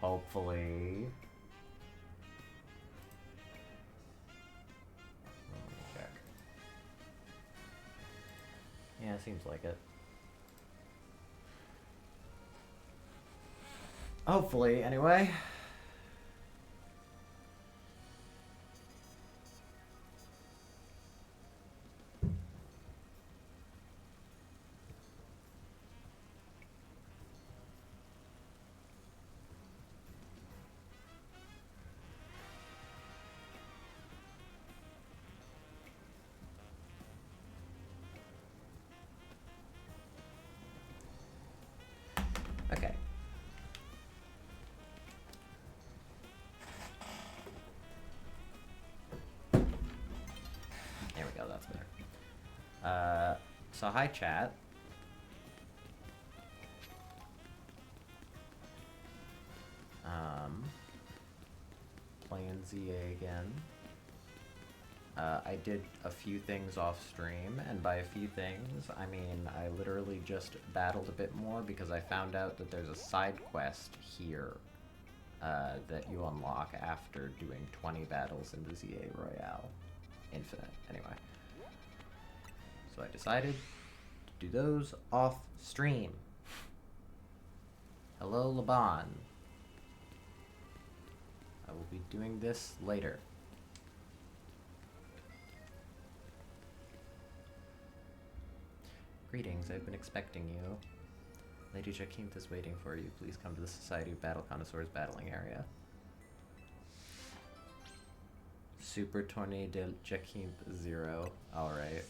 Hopefully. Let me check. Yeah, seems like it. Hopefully, anyway. Okay. There we go, that's better. So hi chat. Playing ZA again. I did a few things off stream, and by a few things, I mean I literally just battled a bit more because I found out that there's a side quest here that you unlock after doing 20 battles in the ZA Royale. Infinite, anyway. So I decided to do those off stream. Hello, Laban. I will be doing this later. Greetings, I've been expecting you. Lady Jacinth is waiting for you. Please come to the Society of Battle Connoisseurs battling area. Super Tournée de Jacinth 0. Alright.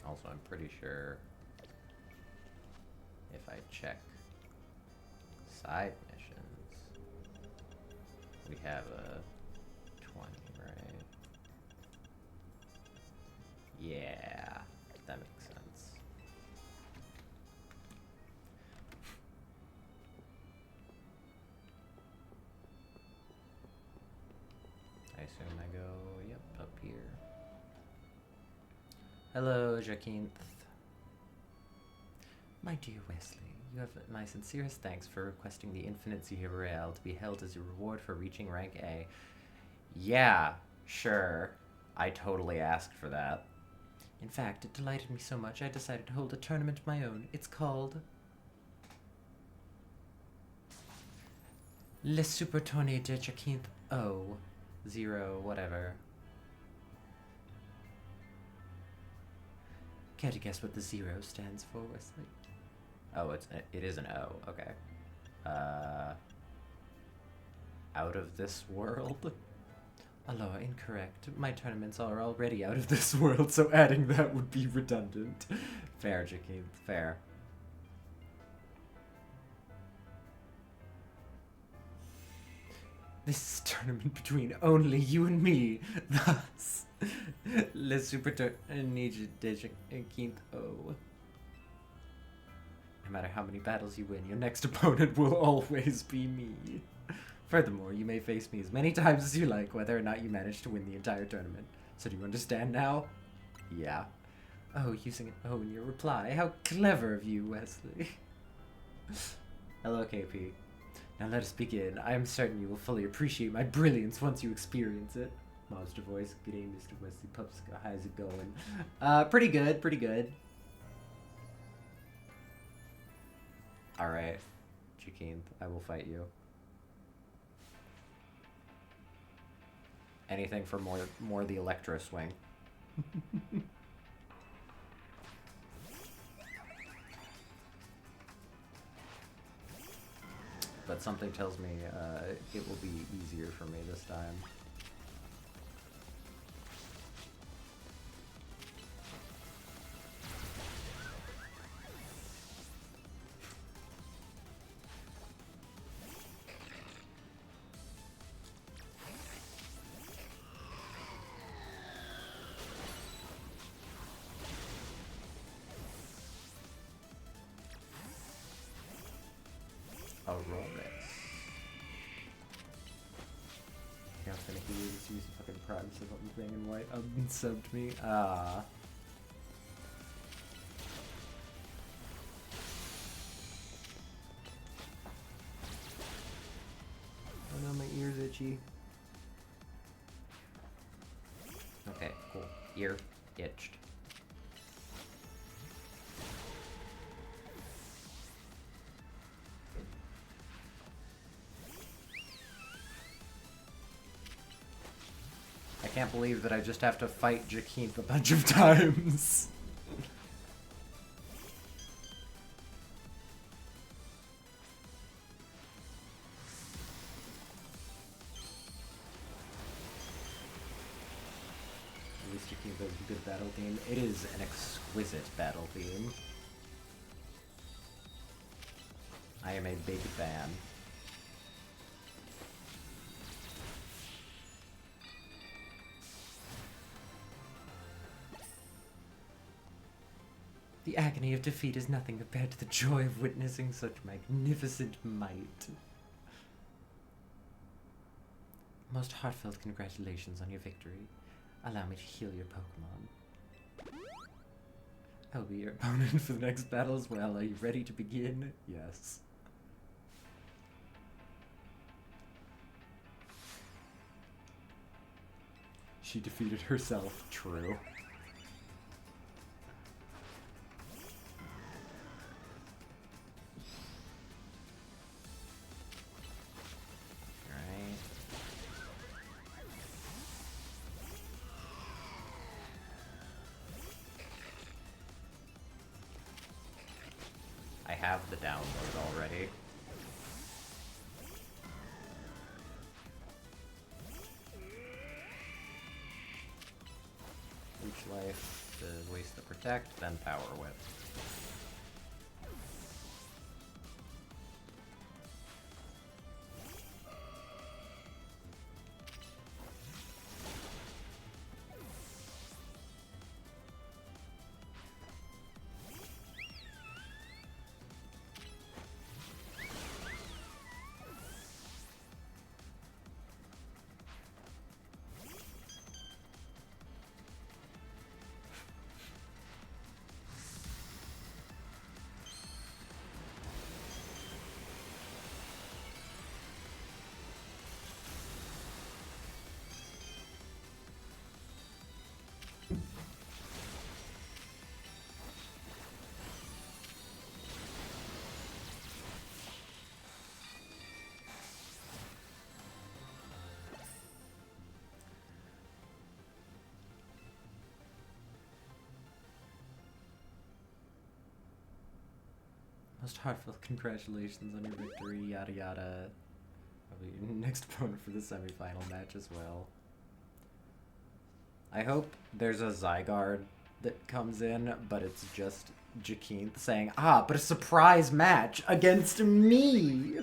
Also, I'm pretty sure if I check side missions, we have a 20, right? Yeah, that makes sense. I assume I go, yep, up here. Hello, Jacinth. My dear Wesley, you have my sincerest thanks for requesting the Infinite Zero Royale to be held as a reward for reaching rank A. Yeah, sure. I totally asked for that. In fact, it delighted me so much I decided to hold a tournament of my own. It's called Le Super Tournée de Jacinth O. 0, whatever. Care to guess what the 0 stands for, Wesley? Oh, it is an O. Okay. Out of this world? Aloha, incorrect. My tournaments are already out of this world, so adding that would be redundant. Fair, Jacinth. Fair. This is a tournament between only you and me. Thus, Le Super Tournée de Jacinth O. No matter how many battles you win, your next opponent will always be me. Furthermore, you may face me as many times as you like, whether or not you manage to win the entire tournament. So do you understand now? Yeah. Oh, using an O in your reply. How clever of you, Wesley. Hello, KP. Now let us begin. I am certain you will fully appreciate my brilliance once you experience it. Monster voice. Good day, Mr. Wesley Pupska. How's it going? Pretty good, pretty good. Alright, Jacinth, I will fight you. Anything for more the Electro swing. But something tells me it will be easier for me this time. Yeah, I was gonna use the fucking prime so something thing in white unsubbed me. Ah. itchy? Okay, cool. Ear itched. I can't believe that I just have to fight Jakeem a bunch of times. At least Jakeem has a good battle theme. It is an exquisite battle theme. I am a big fan. The agony of defeat is nothing compared to the joy of witnessing such magnificent might. Most heartfelt congratulations on your victory. Allow me to heal your Pokemon. I'll be your opponent for the next battle as well. Are you ready to begin? Yes. She defeated herself. True. I have the download already. Leech Life to waste the Protect, then Power Whip. Most heartfelt congratulations on your victory, yada yada. Probably your next opponent for the semi-final match as well. I hope there's a Zygarde that comes in, but it's just Jakeem saying, ah, but a surprise match against me!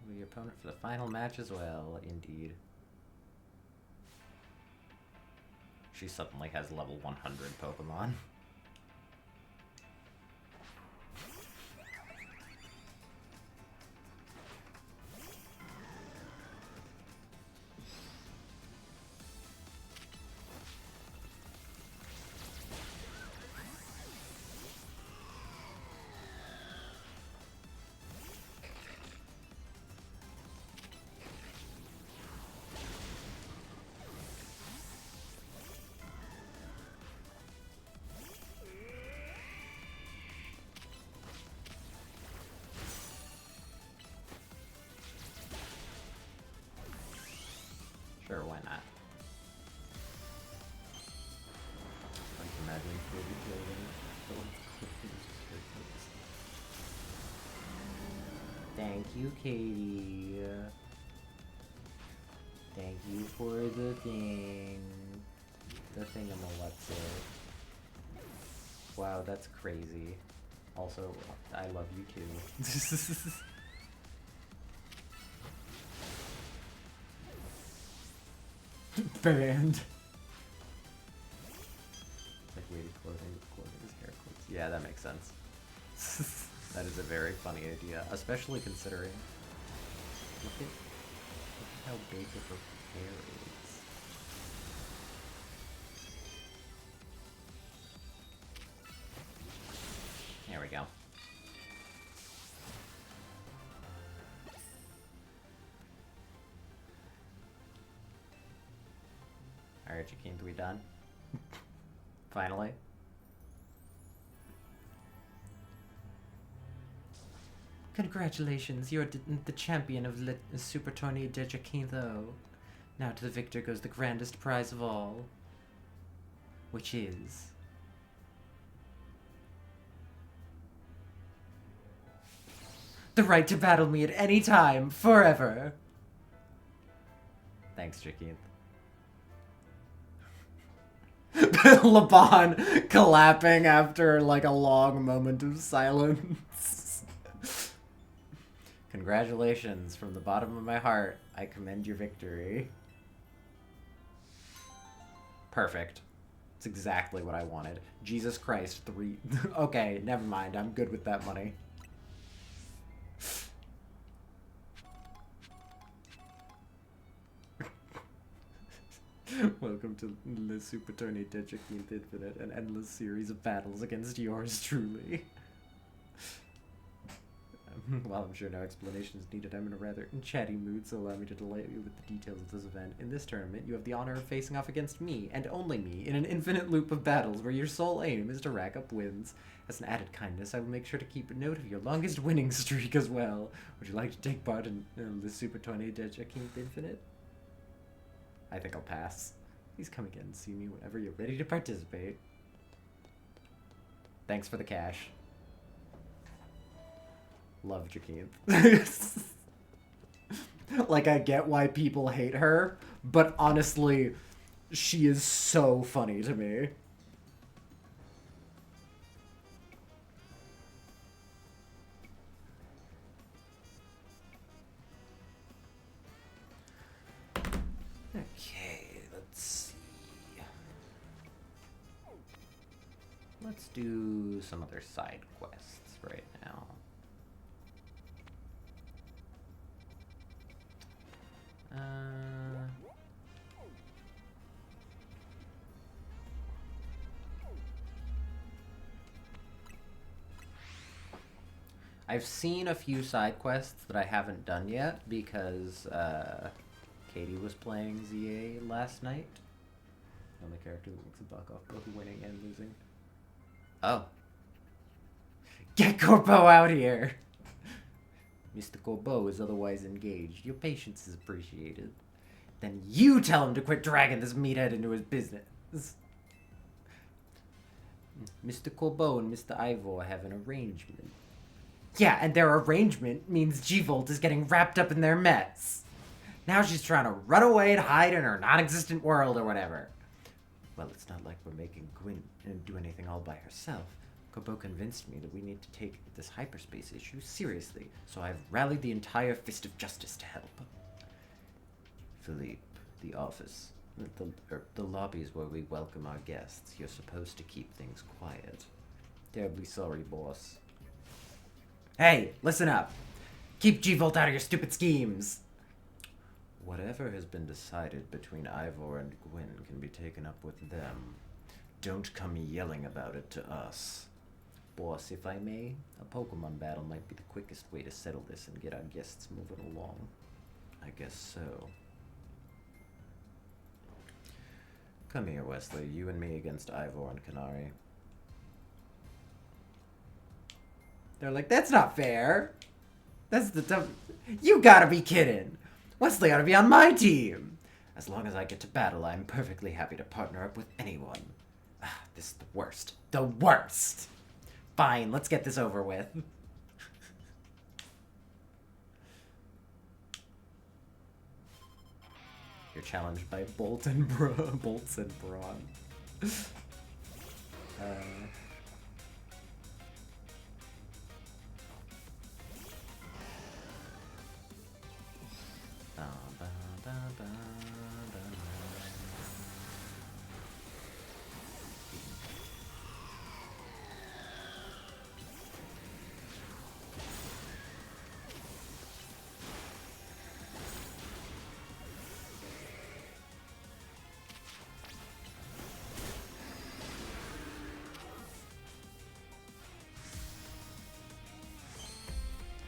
Will be your opponent for the final match as well, indeed. she suddenly has level 100 Pokemon. Sure, why not? Like imagine Katie Thank you, Katie. Thank you for the thing. The thingamaloxer. Wow, that's crazy. Also, I love you too. Banned. Like weighted clothing is hair quotes. Yeah, that makes sense. That is a very funny idea, especially considering. Look at how big of her hair is. There we go. Alright, Jakeem, we done? Finally. Congratulations, you're the champion of Super Torneo de Jaquinto. Now to the victor goes the grandest prize of all. Which is... the right to battle me at any time, forever! Thanks, Jakeem. Laban clapping after like a long moment of silence. Congratulations from the bottom of my heart. I commend your victory. Perfect. It's exactly what I wanted. Jesus Christ, 3. Okay, never mind. I'm good with that money. Welcome to Le Super Torneo de Jaquinto Infinite, an endless series of battles against yours truly. While I'm sure no explanation is needed, I'm in a rather chatty mood, so allow me to delight you with the details of this event. In this tournament, you have the honor of facing off against me, and only me, in an infinite loop of battles where your sole aim is to rack up wins. As an added kindness, I will make sure to keep a note of your longest winning streak as well. Would you like to take part in Le Super Torneo de Jaquinto Infinite? I think I'll pass. Please come again and see me whenever you're ready to participate. Thanks for the cash. Love Jakeem. Like, I get why people hate her, but honestly, she is so funny to me. Okay, let's see. Let's do some other side quests right now. I've seen a few side quests that I haven't done yet because Katie was playing Z-A last night. The only character that makes a buck off both winning and losing. Oh. Get Corbo out here! Mr. Corbo is otherwise engaged. Your patience is appreciated. Then you tell him to quit dragging this meathead into his business. Mr. Corbo and Mr. Ivor have an arrangement. Yeah, and their arrangement means G-Volt is getting wrapped up in their mess. Now she's trying to run away and hide in her non-existent world or whatever. Well, it's not like we're making Gwyn do anything all by herself. Corbo convinced me that we need to take this hyperspace issue seriously, so I've rallied the entire Fist of Justice to help. Philippe, the office. The lobbies where we welcome our guests. You're supposed to keep things quiet. Terribly sorry, boss. Hey, listen up. Keep G-Volt out of your stupid schemes. Whatever has been decided between Ivor and Gwyn can be taken up with them. Don't come yelling about it to us. Boss, if I may, a Pokemon battle might be the quickest way to settle this and get our guests moving along. I guess so. Come here, Wesley. You and me against Ivor and Kanari. They're like, that's not fair. That's the dumb... You gotta be kidding. Wesley ought to be on my team. As long as I get to battle, I'm perfectly happy to partner up with anyone. This is the worst. The worst! Fine, let's get this over with. You're challenged by Bolts and Brawn.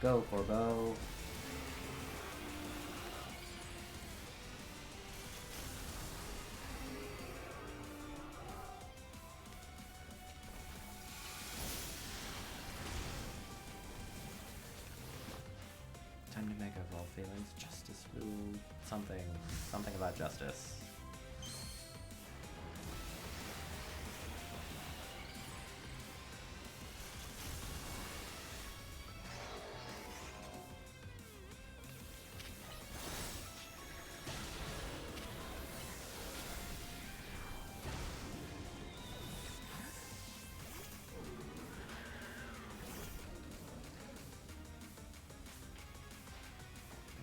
Go, Corbo. Time to make up all feelings. Justice will... Something about justice.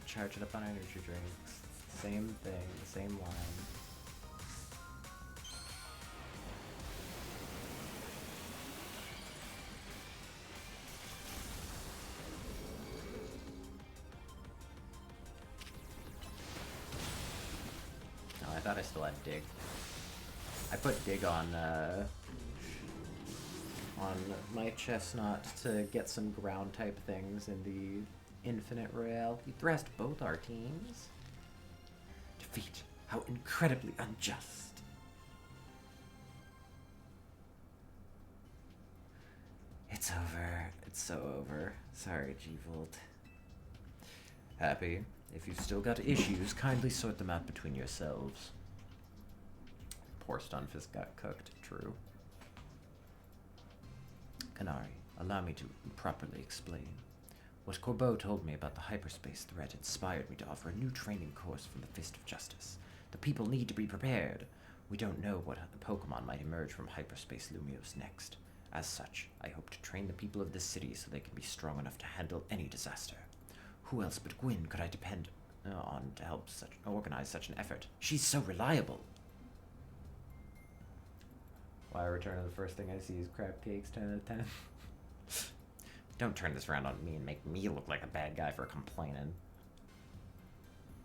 Charge it up on energy drinks. Same thing, same line. Oh, I thought I still had Dig. I put Dig on my Chestnut to get some ground type things in the Infinite Royale. You thrashed both our teams. Defeat. How incredibly unjust. It's over. It's so over. Sorry, G-Volt. Happy. If you've still got issues, kindly sort them out between yourselves. Poor Stunfisk got cooked. True. Kanari, allow me to properly explain. What Corbeau told me about the hyperspace threat inspired me to offer a new training course from the Fist of Justice. The people need to be prepared. We don't know what Pokemon might emerge from hyperspace Lumiose next. As such, I hope to train the people of this city so they can be strong enough to handle any disaster. Who else but Gwyn could I depend on to help organize such an effort? She's so reliable. Why return to the first thing I see is crab cakes 10 out of 10. Don't turn this around on me and make me look like a bad guy for complaining.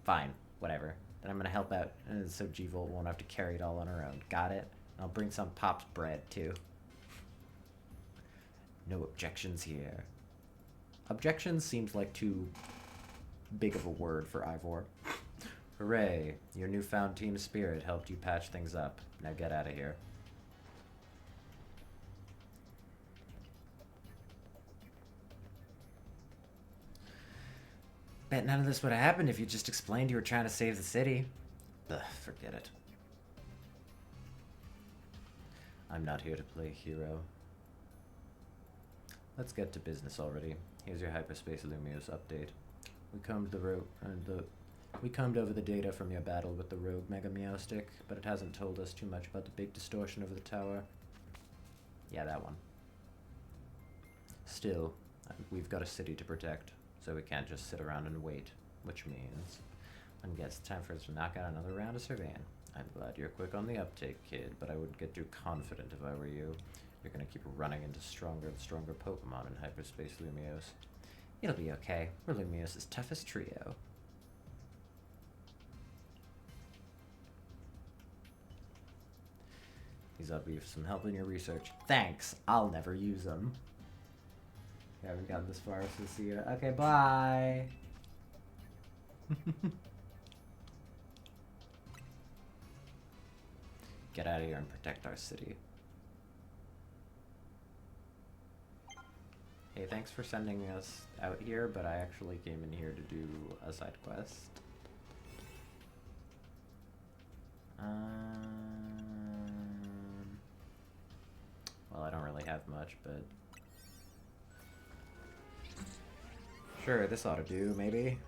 Fine, whatever. Then I'm gonna help out so G-Volt won't have to carry it all on her own. Got it? I'll bring some Pop's bread, too. No objections here. Objections seems like too big of a word for Ivor. Hooray, your newfound team spirit helped you patch things up. Now get out of here. Bet none of this would have happened if you just explained you were trying to save the city. Ugh, forget it. I'm not here to play hero. Let's get to business already. Here's your Hyperspace Lumiose update. We combed over the data from your battle with the rogue Mega Meowstic, but it hasn't told us too much about the big distortion over the tower. Yeah, that one. Still, we've got a city to protect, so we can't just sit around and wait, which means, I guess it's time for us to knock out another round of surveying. I'm glad you're quick on the uptake, kid, but I wouldn't get too confident if I were you. You're gonna keep running into stronger and stronger Pokemon in Hyperspace Lumiose. It'll be okay. We're Lumiose's toughest trio. These ought to be some help in your research. Thanks. I'll never use them. Yeah, we got this far, so see ya. Okay, bye. Get out of here and protect our city. Hey, thanks for sending us out here, but I actually came in here to do a side quest. Well, I don't really have much, but... Sure, this ought to do, maybe?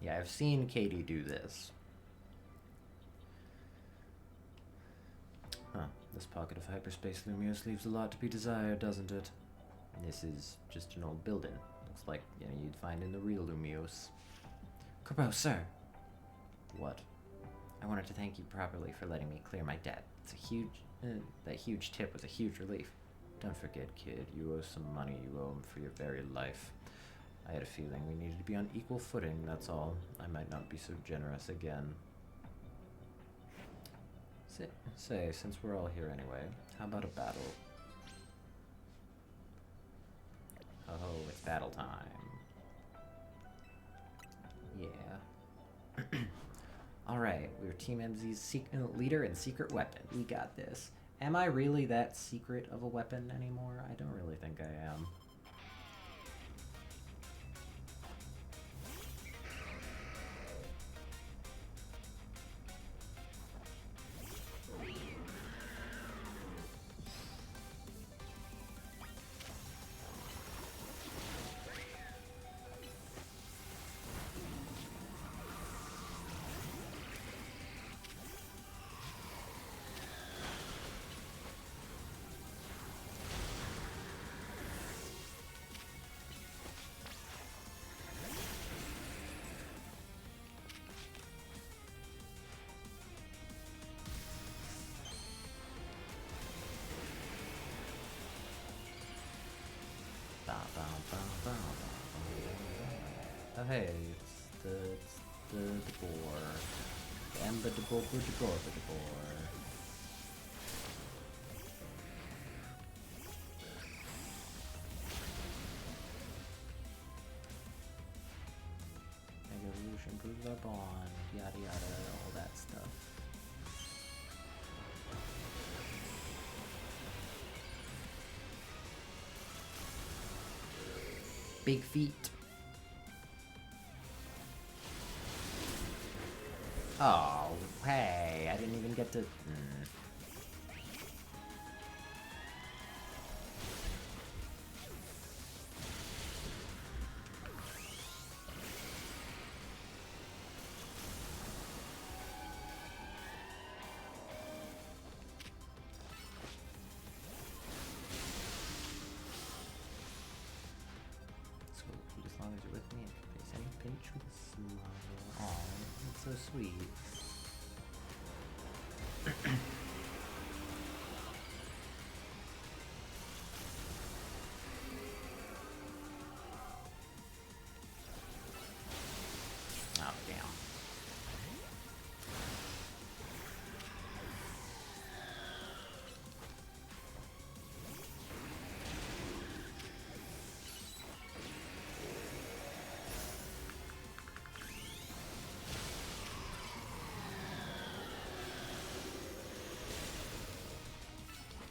Yeah, I've seen Katie do this. Huh. This pocket of hyperspace Lumiose leaves a lot to be desired, doesn't it? This is just an old building. Looks like, you know, you'd find in the real Lumiose. Corbeau, sir! What? I wanted to thank you properly for letting me clear my debt. It's a huge... that huge tip was a huge relief. Don't forget, kid, you owe some money. You owe him for your very life. I had a feeling we needed to be on equal footing, that's all. I might not be so generous again. Say, since we're all here anyway, how about a battle? Oh, it's battle time. Yeah. Alright, we're Team MZ's leader and secret weapon. We got this. Am I really that secret of a weapon anymore? I don't really think I am. Oh hey, it's the boar. The Ember de boar. Mega Evolution improves our bond, yada yada, all that stuff. Big feet. Oh, hey, I didn't even get to... So, as long as you're with me, face any pinch with a smile. Aw, that's so sweet. Oh, damn.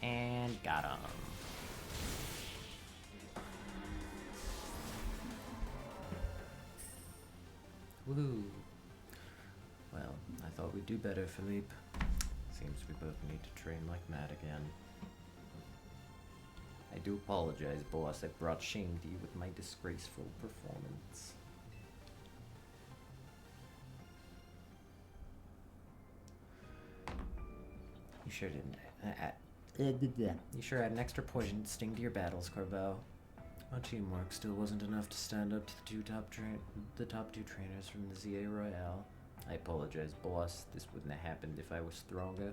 And got him. Woohoo. Well, I thought we'd do better, Philippe. Seems we both need to train like mad again. I do apologize, boss. I brought shame to you with my disgraceful performance. sure didn't. You sure had an extra poison sting to your battles, Corbeau. My teamwork still wasn't enough to stand up to the top two trainers from the Z-A Royale. I apologize, boss. This wouldn't have happened if I was stronger.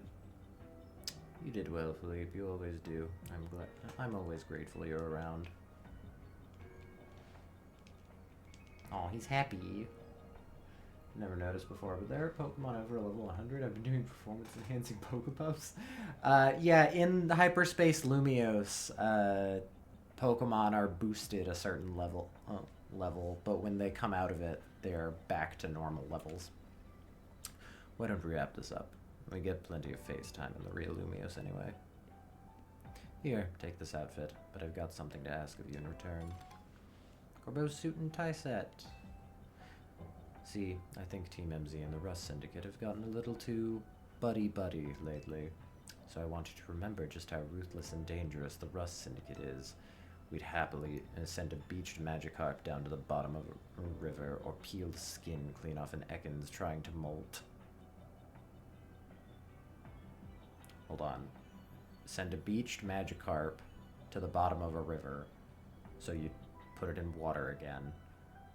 You did well, Philippe. You always do. I'm always grateful you're around. Oh, he's happy. Never noticed before, but there are Pokemon over level 100. I've been doing performance-enhancing Pokepuffs. Yeah, in the Hyperspace Lumiose, Pokemon are boosted a certain level, but when they come out of it, they're back to normal levels. Why don't we wrap this up? We get plenty of face time in the real Lumiose anyway. Here, take this outfit, but I've got something to ask of you in return. Corbeau's suit and tie set. See, I think Team MZ and the Rust Syndicate have gotten a little too buddy-buddy lately. So I want you to remember just how ruthless and dangerous the Rust Syndicate is. We'd happily send a beached Magikarp down to the bottom of a river or peel the skin clean off an Ekans trying to molt. Hold on. Send a beached Magikarp to the bottom of a river so you put it in water again,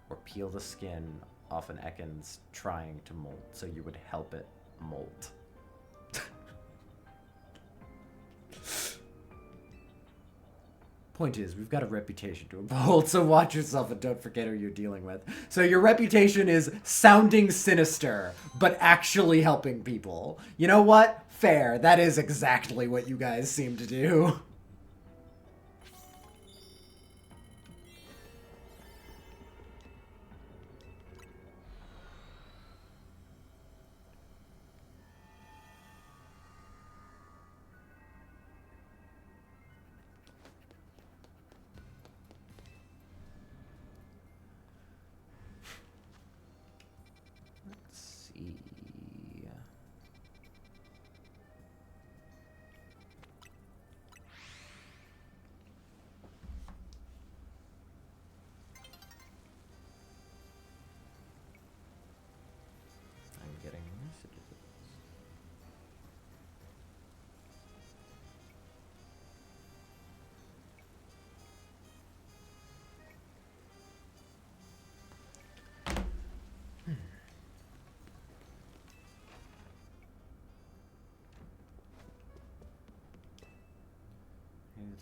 or peel the skin off an Ekans trying to molt so you would help it molt. Point is, we've got a reputation to uphold, so watch yourself and don't forget who you're dealing with. So your reputation is sounding sinister, but actually helping people. You know what? Fair. That is exactly what you guys seem to do.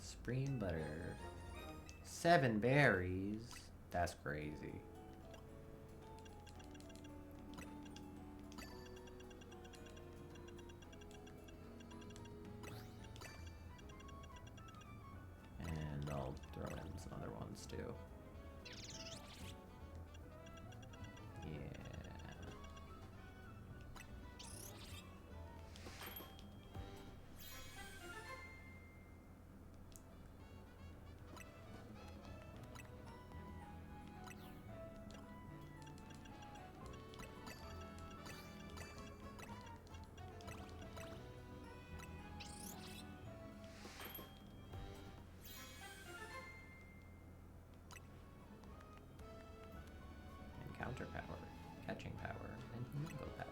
Spring butter. 7 berries. That's crazy. And I'll throw in some other ones too. Yeah. Counter power, catching power, and mango power.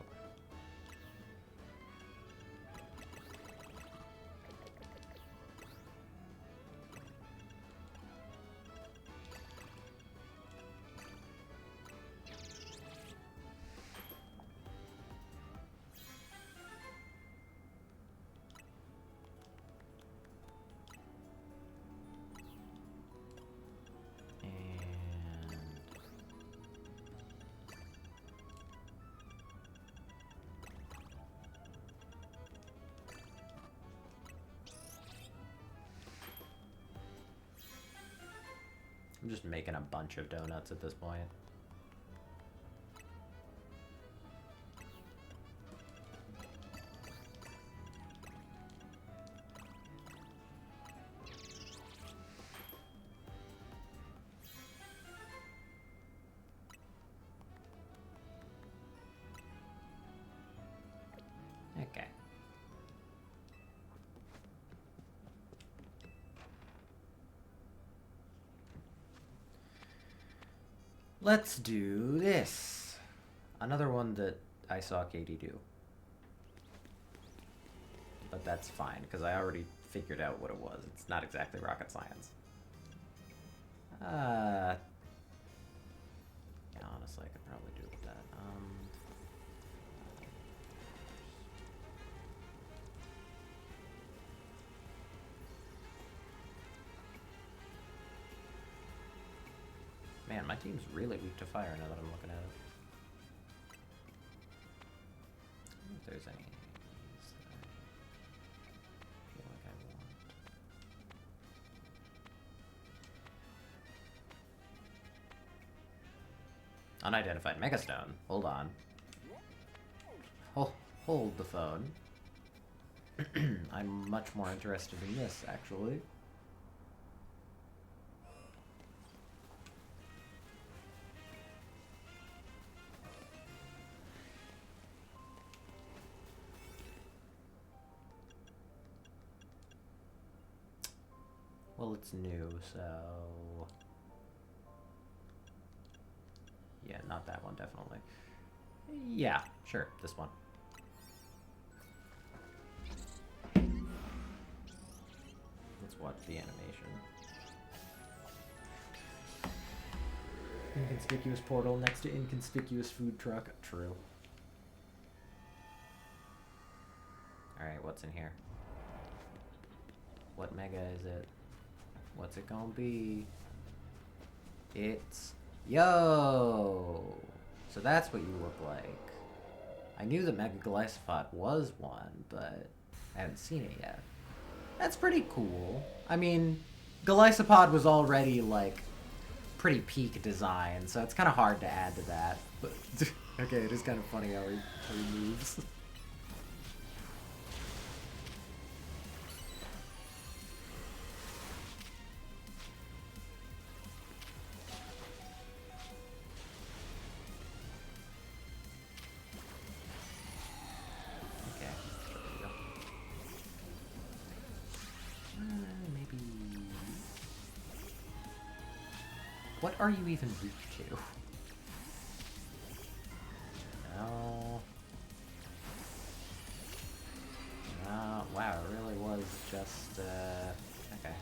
I'm just making a bunch of donuts at this point. Okay. Let's do this. Another one that I saw Katie do. but that's fine, because I already figured out what it was. It's not exactly rocket science. Yeah, honestly, I could probably do with that. Man, my team's really weak to fire now that I'm looking at it. I don't know if there's any that I feel like I want. Unidentified Megastone. Hold on. Hold the phone. I'm much more interested in this, actually. Well, it's new, so... Yeah, not that one, definitely. Yeah, sure, this one. Let's watch the animation. Inconspicuous portal next to inconspicuous food truck. True. Alright, what's in here? What mega is it? What's it gonna be? It's... Yo! So that's what you look like. I knew that Mega Glycopod was one, but I haven't seen it yet. That's pretty cool. I mean, Glycopod was already, like, pretty peak design, so it's kind of hard to add to that. But okay, it is kind of funny how he moves. What are you even weak to? No. No. Wow, it really was just, okay.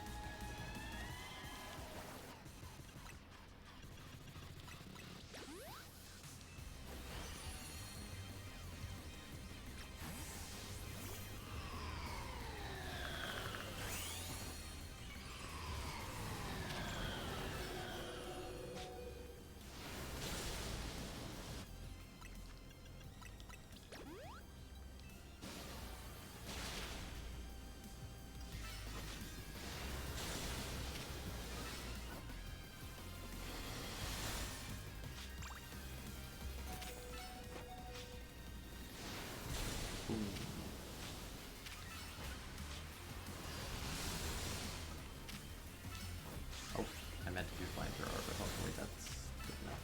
Oh, I meant to do flamethrower, but hopefully that's good enough.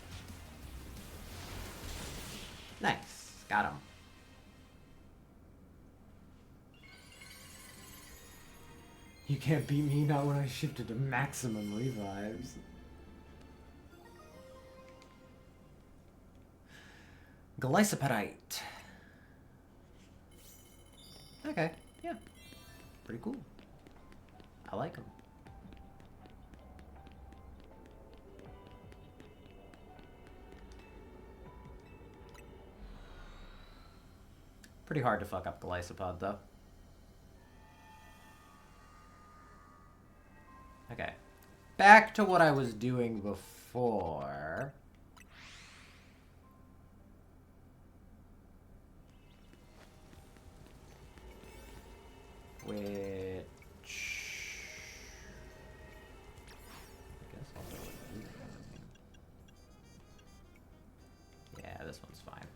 Nice, got him. You can't beat me, not when I shifted to maximum revives. Glycopodite. Okay, yeah. Pretty cool. I like them. Pretty hard to fuck up Glycopod, though. Okay. Back to what I was doing before. Which... I guess I'll go with this. Yeah, this one's fine.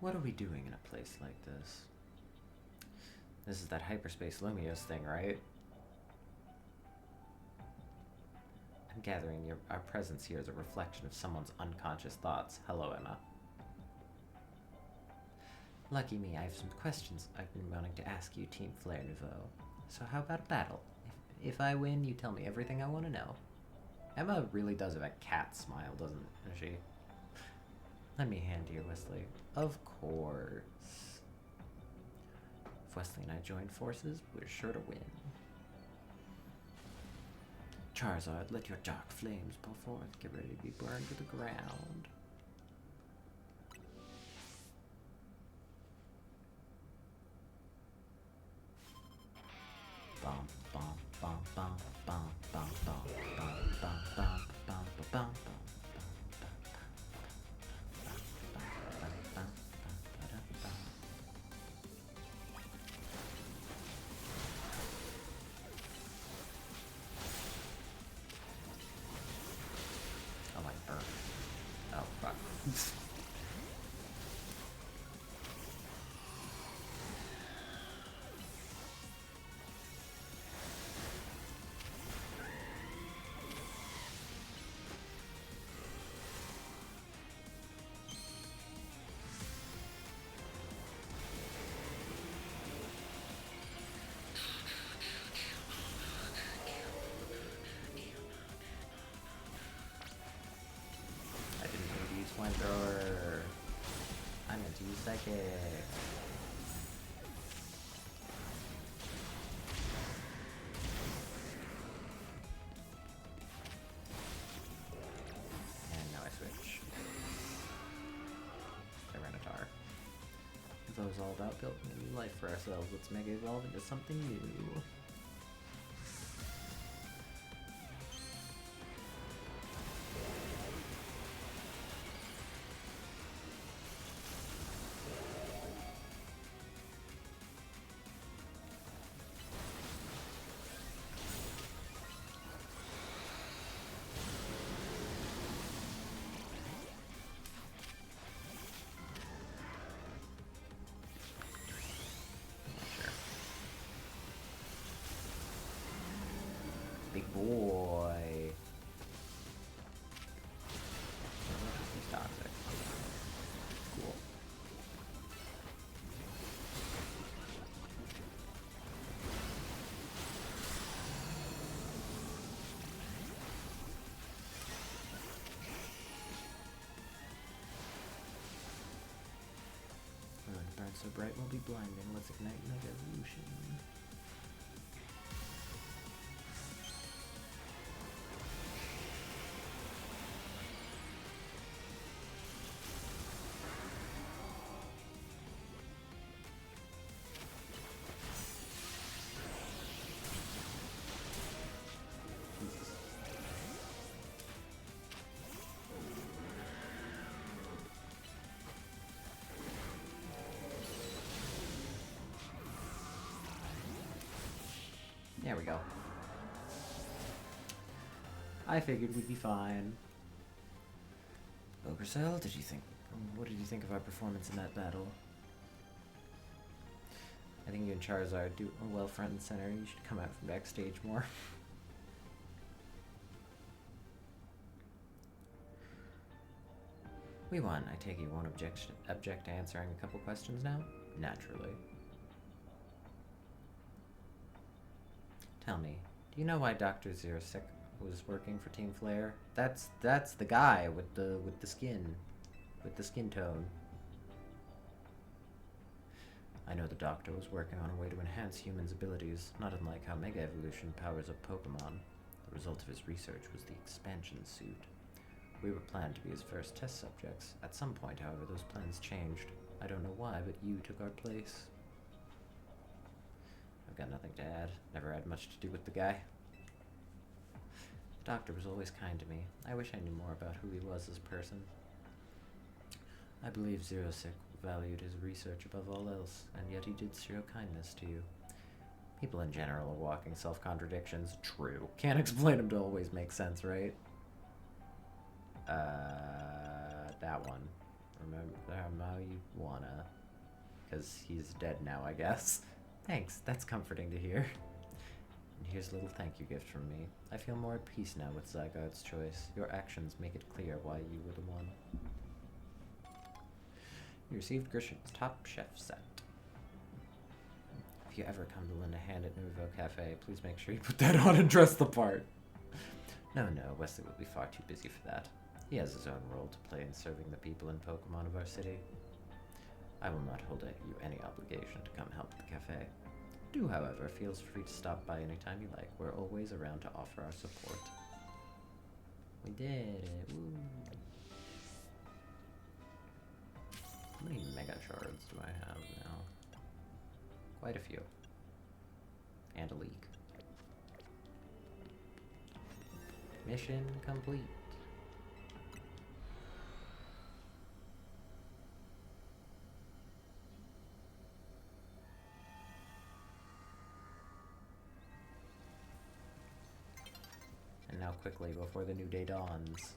What are we doing in a place like this? This is that hyperspace Lumios thing, right? I'm gathering our presence here is a reflection of someone's unconscious thoughts. Hello, Emma. Lucky me, I have some questions I've been wanting to ask you, Team Flare Nouveau. So how about a battle? If I win, you tell me everything I want to know. Emma really does have a cat smile, doesn't she? Lend me a hand here, Wesley. Of course. If Wesley and I join forces, we're sure to win. Charizard, let your dark flames pour forth. Get ready to be burned to the ground. Bum, bum, bum, bum, bum, bum, bum, bum, bum, bum, bum, bum, bum. Oh, I burned. Oh, fuck. Flamethrower. I meant to use Psychic. And now I switch. Tyranitar. That was all about building a new life for ourselves. Let's mega evolve into something new. Big boy. He's toxic. Cool. Burn so bright will be blinding. Let's ignite Mega Evolution. There we go. I figured we'd be fine. Ogre Cell, what did you think of our performance in that battle? I think you and Charizard do well front and center. You should come out from backstage more. We won. I take it you won't object to answering a couple questions now? Naturally. Tell me, do you know why Dr. Zerosek was working for Team Flare? That's the guy with the skin tone. I know the Doctor was working on a way to enhance humans' abilities, not unlike how Mega Evolution powers up Pokemon. The result of his research was the expansion suit. We were planned to be his first test subjects. At some point, however, those plans changed. I don't know why, but you took our place. I've got nothing to add. Never had much to do with the guy. The Doctor was always kind to me. I wish I knew more about who he was as a person. I believe Zerosek valued his research above all else, and yet he did show kindness to you. People in general are walking self-contradictions. True. Can't explain them to always make sense, right? That one. Remember how you wanna. Because he's dead now, I guess. Thanks, that's comforting to hear. And here's a little thank you gift from me. I feel more at peace now with Zygarde's choice. Your actions make it clear why you were the one. You received Grisham's Top Chef set. If you ever come to lend a hand at Nouveau Cafe, please make sure you put that on and dress the part. No, Wesley will be far too busy for that. He has his own role to play in serving the people and Pokemon of our city. I will not hold you any obligation to come help at the cafe. Do, however, feel free to stop by anytime you like. We're always around to offer our support. We did it. Woo. How many Mega Shards do I have now? Quite a few. And a leak. Mission complete. And now quickly, before the new day dawns.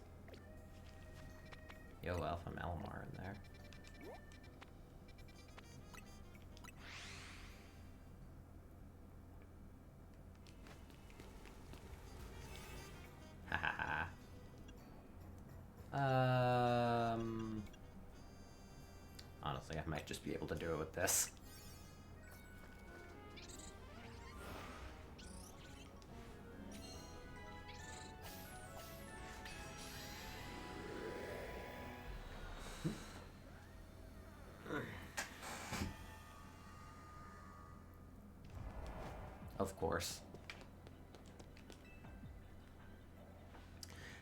Yo, Alpha Malamar in there. Honestly, I might just be able to do it with this. Of course.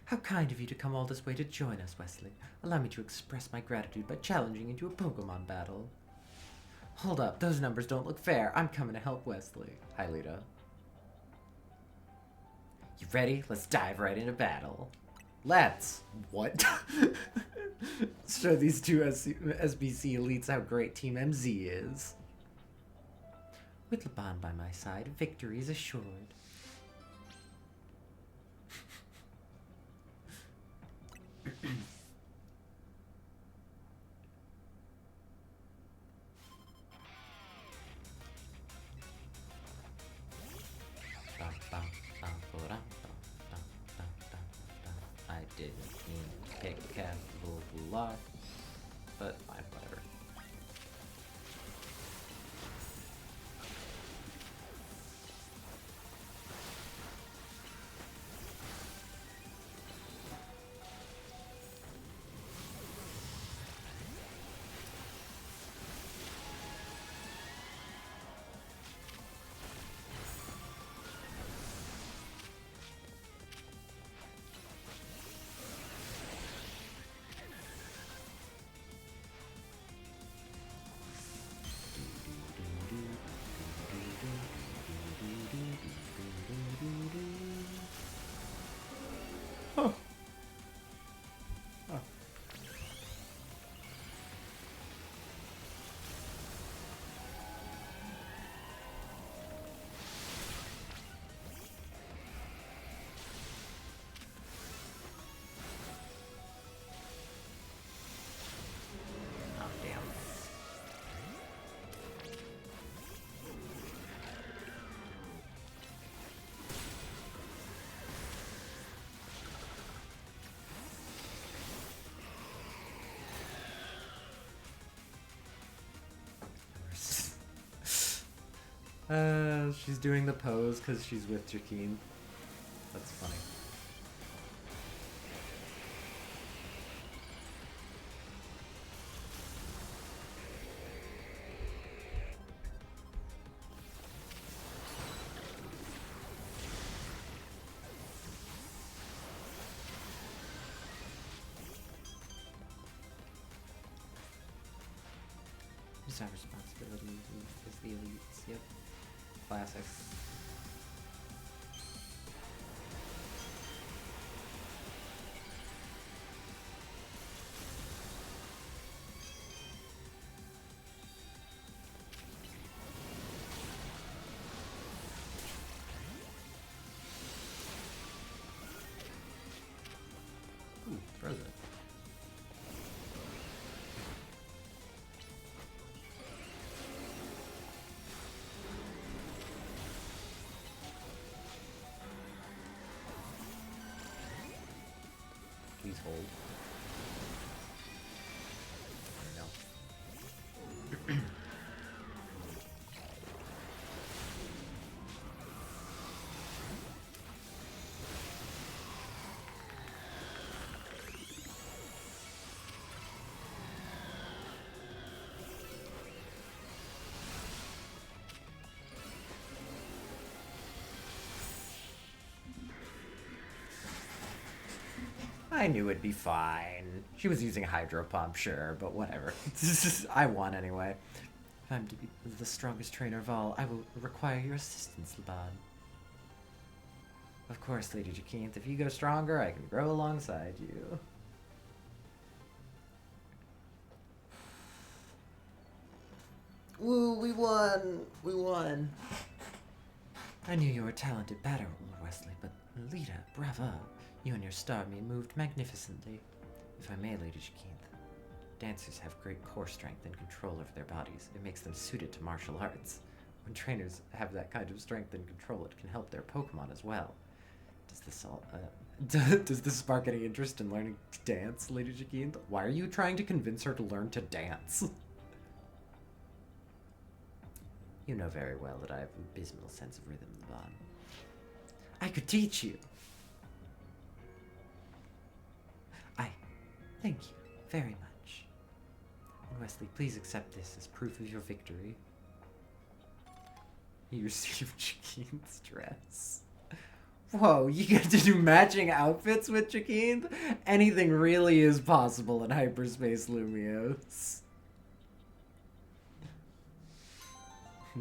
How kind of you to come all this way to join us, Wesley. Allow me to express my gratitude by challenging you to a Pokemon battle. Hold up, those numbers don't look fair. I'm coming to help Wesley. Hi, Lita. You ready? Let's dive right into battle. Let's! What? Show these two SBC elites how great Team MZ is. With Laban by my side, victory is assured. I didn't mean to kick capital block, but fine, whatever. She's doing the pose because she's with Jakeen. That's funny. It's our responsibility as the elites. Yep. Classic. Ooh, frozen. please hold. There we go. I knew it'd be fine. She was using Hydro Pump, sure, but whatever. I won anyway. If I'm to be the strongest trainer of all, I will require your assistance, Laban. Of course, Lady Jacinth. If you go stronger, I can grow alongside you. Woo, we won! We won! I knew you were a talented batter, Lord Wesley, but Lita, brava. You and your starmie moved magnificently. If I may, Lady Jacinth, dancers have great core strength and control over their bodies. It makes them suited to martial arts. When trainers have that kind of strength and control, it can help their Pokemon as well. Does this all, does this spark any interest in learning to dance, Lady Jacinth? Why are you trying to convince her to learn to dance? You know very well that I have an abysmal sense of rhythm, Laban. I could teach you. Thank you very much. And Wesley, please accept this as proof of your victory. You received Jacinth's dress. Whoa, you get to do matching outfits with Jacinth? Anything really is possible in Hyperspace Lumiose.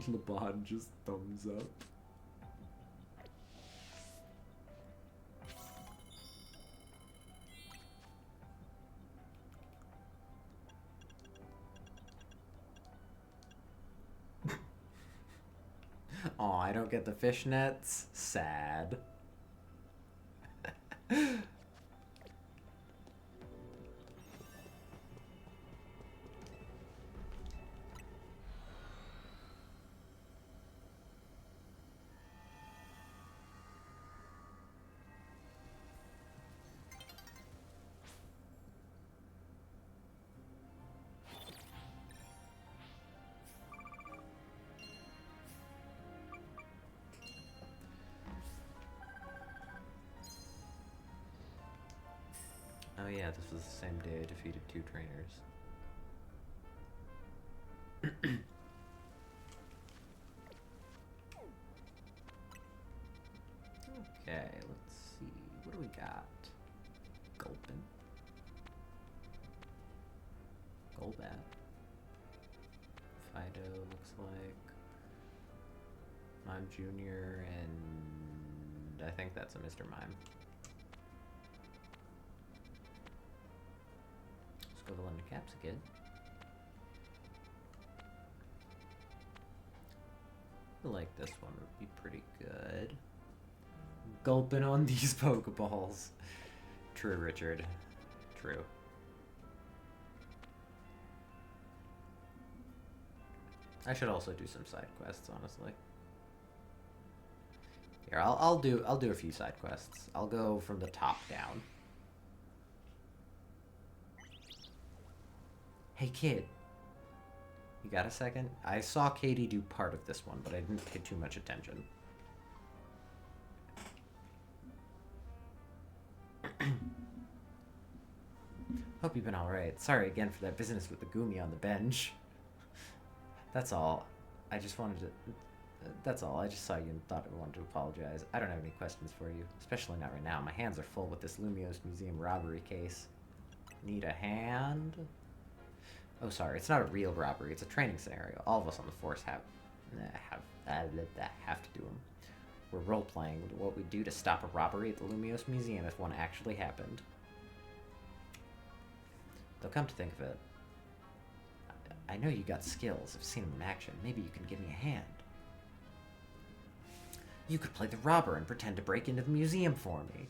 Laban just thumbs up. Aw, I don't get the fishnets. Sad. Oh yeah, this was the same day I defeated 2 trainers. Okay, let's see. What do we got? Gulpin. Golbat. Fido looks like. Mime Jr. and I think that's a Mr. Mime. Equivalent to Capsicid. I feel like this one would be pretty good. Gulping on these Pokeballs. True, Richard. True. I should also do some side quests, honestly. Here, I'll do a few side quests. I'll go from the top down. Hey kid, you got a second? I saw Katie do part of this one, but I didn't pay too much attention. Hope you've been alright. Sorry again for that business with the Gumi on the bench. That's all. I just wanted to... That's all. I just saw you and thought I wanted to apologize. I don't have any questions for you, especially not right now. My hands are full with this Lumiose Museum robbery case. Need a hand? Oh, sorry. It's not a real robbery. It's a training scenario. All of us on the force have to do them. We're role-playing what we'd do to stop a robbery at the Lumiose Museum if one actually happened. Though come to think of it, I know you got skills. I've seen them in action. Maybe you can give me a hand. You could play the robber and pretend to break into the museum for me.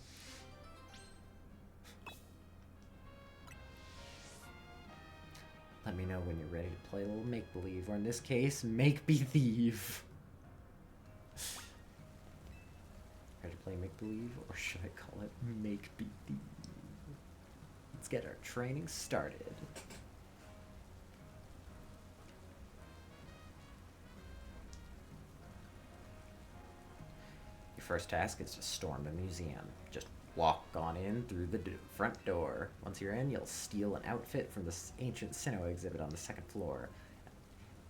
Let me know when you're ready to play a little make-believe, or in this case, make-be-thieve. Ready to play make-believe, or should I call it make-be-thieve? get our training started. Your first task is to storm the museum. Just walk on in through the front door. Once you're in, you'll steal an outfit from the ancient Sinnoh exhibit on the second floor.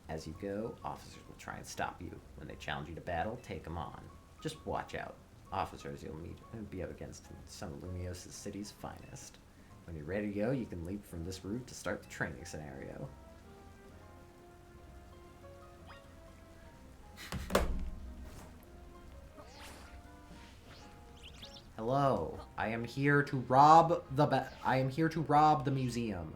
As you go, officers will try and stop you. When they challenge you to battle, take them on. Just watch out. Officers you'll meet and be up against some of Lumios' city's finest. When you're ready to go, you can leap from this route to start the training scenario. Hello, I am here to rob the museum.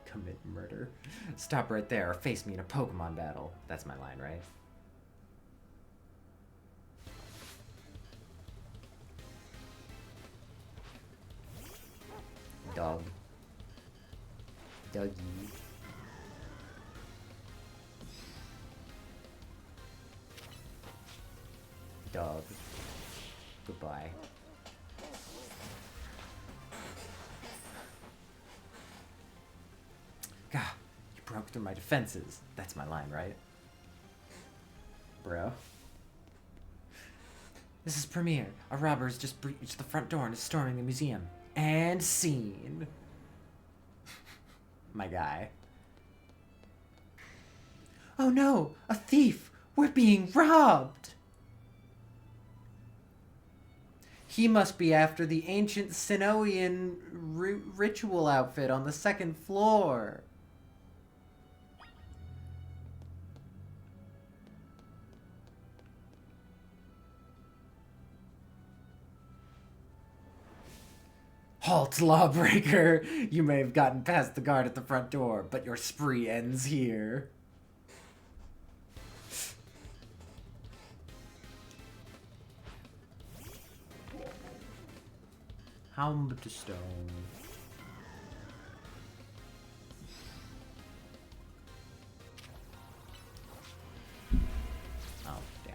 Commit murder. Stop right there or face me in a Pokemon battle. That's my line, right? Dog. Dougie. Dog. Goodbye. Gah, you broke through my defenses. That's my line, right? Bro. This is Premier. A robber has just breached the front door and is storming the museum. And scene. My guy. Oh no! A thief! We're being robbed! He must be after the ancient Sinnohian ritual outfit on the second floor. Halt, lawbreaker! You may have gotten past the guard at the front door, but your spree ends here. Helm to stone. Oh, damn.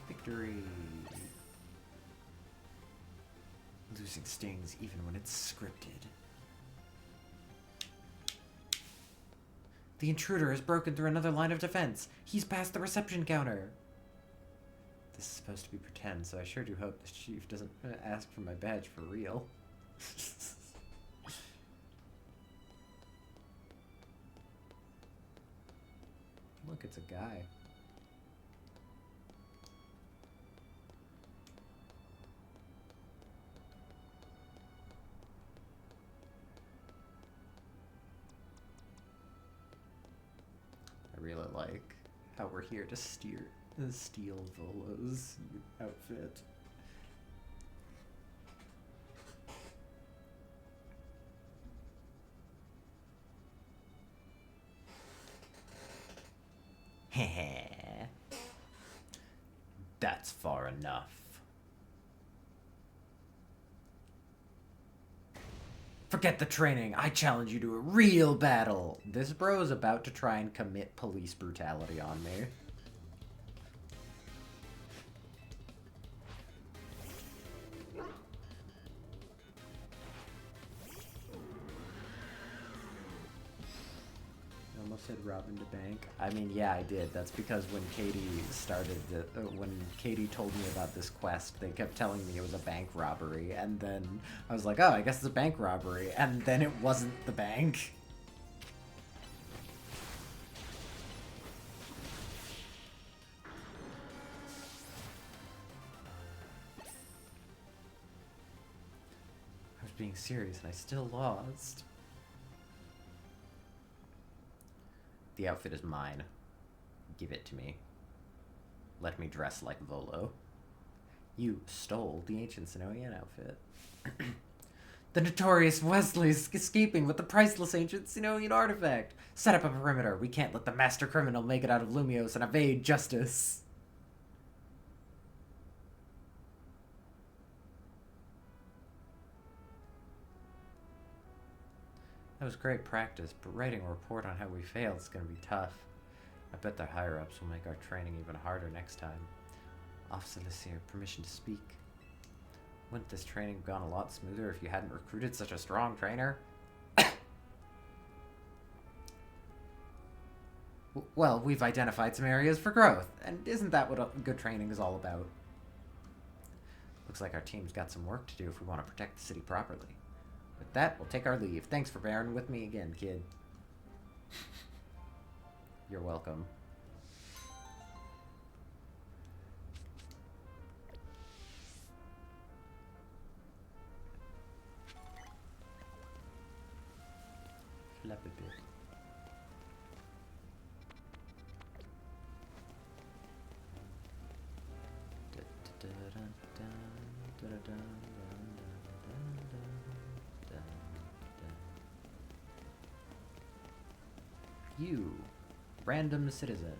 Victory. Losing stings even when it's scripted. The intruder has broken through another line of defense. He's past the reception counter. This is supposed to be pretend, so I sure do hope the chief doesn't ask for my badge for real. Look, it's a guy. I really like how we're here to steal Volo's outfit. Heh. That's far enough. Forget the training. I challenge you to a real battle. This bro is about to try and commit police brutality on me. I almost said robbing the bank. I mean, yeah, I did. That's because when Katie when Katie told me about this quest, they kept telling me it was a bank robbery, and then I was like, oh, I guess it's a bank robbery, and then it wasn't the bank. I was being serious, and I still lost. The outfit is mine. Give it to me. Let me dress like Volo. You stole the ancient Sinnohian outfit. The notorious Wesley's escaping with the priceless ancient Sinnohian artifact. Set up a perimeter. We can't let the master criminal make it out of Lumios and evade justice. That was great practice, but writing a report on how we failed is going to be tough. I bet the higher-ups will make our training even harder next time. Officer Lysair, permission to speak. Wouldn't this training have gone a lot smoother if you hadn't recruited such a strong trainer? Well, we've identified some areas for growth, and isn't that what good training is all about? Looks like our team's got some work to do if we want to protect the city properly. With that, we'll take our leave. Thanks for bearing with me again, kid. You're welcome. Flap a bit. You, random citizen.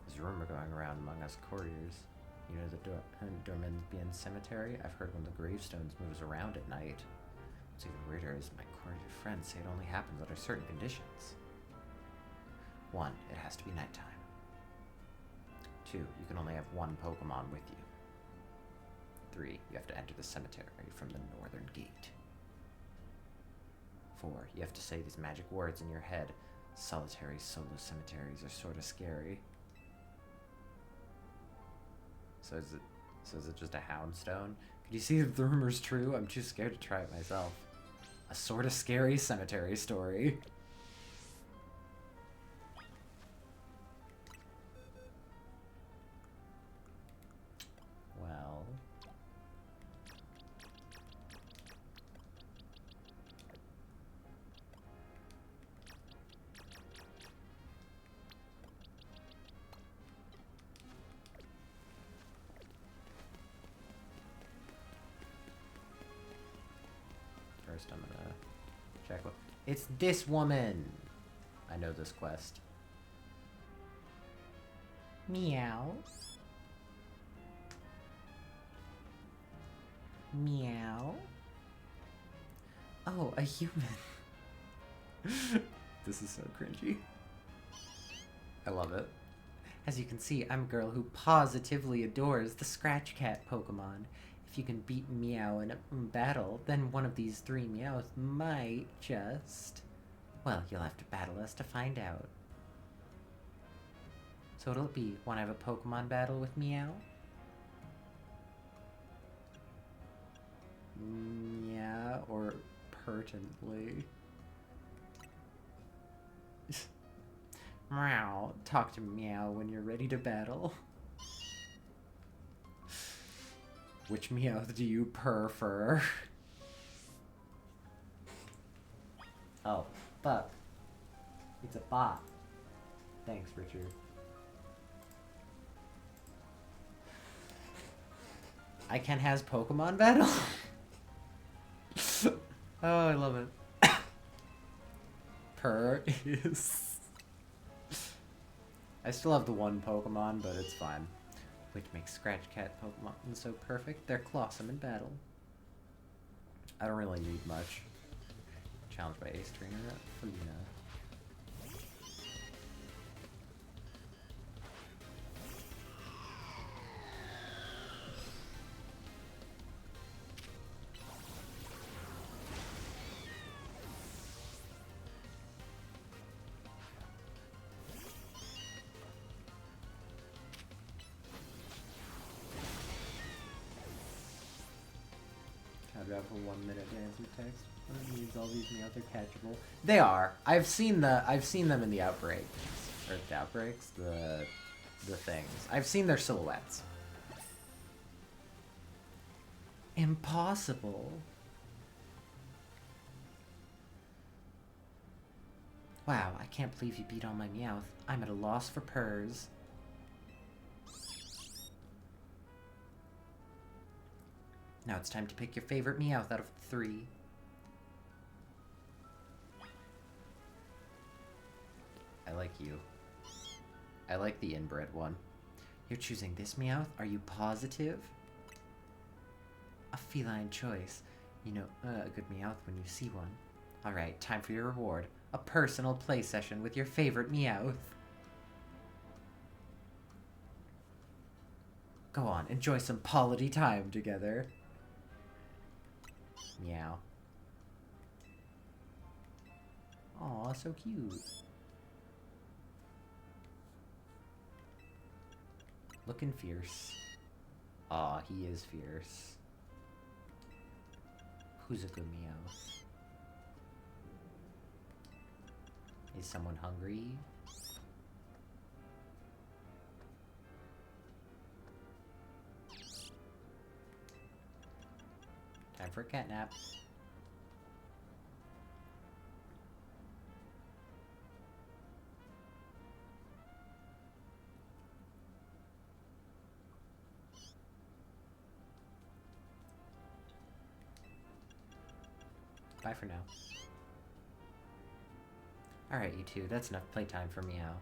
There's a rumor going around among us courtiers. You know the Dorminbian Cemetery? I've heard when the gravestones moves around at night. What's even weirder is my courtier friends say it only happens under certain conditions. 1, it has to be nighttime. 2, you can only have one Pokemon with you. 3, you have to enter the cemetery from the northern gate. 4, you have to say these magic words in your head. Solitary solo cemeteries are sorta scary. So is it just a houndstone? Could you see if the rumor's true? I'm too scared to try it myself. A sorta scary cemetery story. Well... First I'm gonna check what... It's this woman! I know this quest. Meow. Meow. Oh, a human. This is so cringy. I love it. As you can see, I'm a girl who positively adores the Scratch Cat Pokemon. If you can beat Meow in a battle, then one of these 3 Meows might just... Well, you'll have to battle us to find out. So what'll it be? Want to have a Pokemon battle with Meow? Yeah, or pertinently. Meow, talk to Meow when you're ready to battle. Which Meow do you prefer? Oh, fuck. It's a bot. Thanks, Richard. I can has Pokemon battle? Oh, I love it. Purr is... I still have the one Pokemon, but it's fine. Which makes Scratch Cat Pokemon so perfect. They're Colossum in battle. I don't really need much. Challenged by Ace Trainer, Felina. Out for 1 minute to answer text. That means all these Meowths are catchable. They are. I've seen them in the outbreaks. Or the outbreaks? The things. I've seen their silhouettes. Impossible. Wow, I can't believe you beat all my Meowth. I'm at a loss for purrs. Now it's time to pick your favorite Meowth out of the 3. I like you. I like the inbred one. You're choosing this Meowth? Are you positive? A feline choice. You know, a good Meowth when you see one. Alright, time for your reward. A personal play session with your favorite Meowth. Go on, enjoy some quality time together. Meow. Aw, so cute. Looking fierce. Aw, he is fierce. Who's a good Meowth? Is someone hungry? Time for a cat nap. Bye for now. Alright, you two, that's enough playtime for Meow.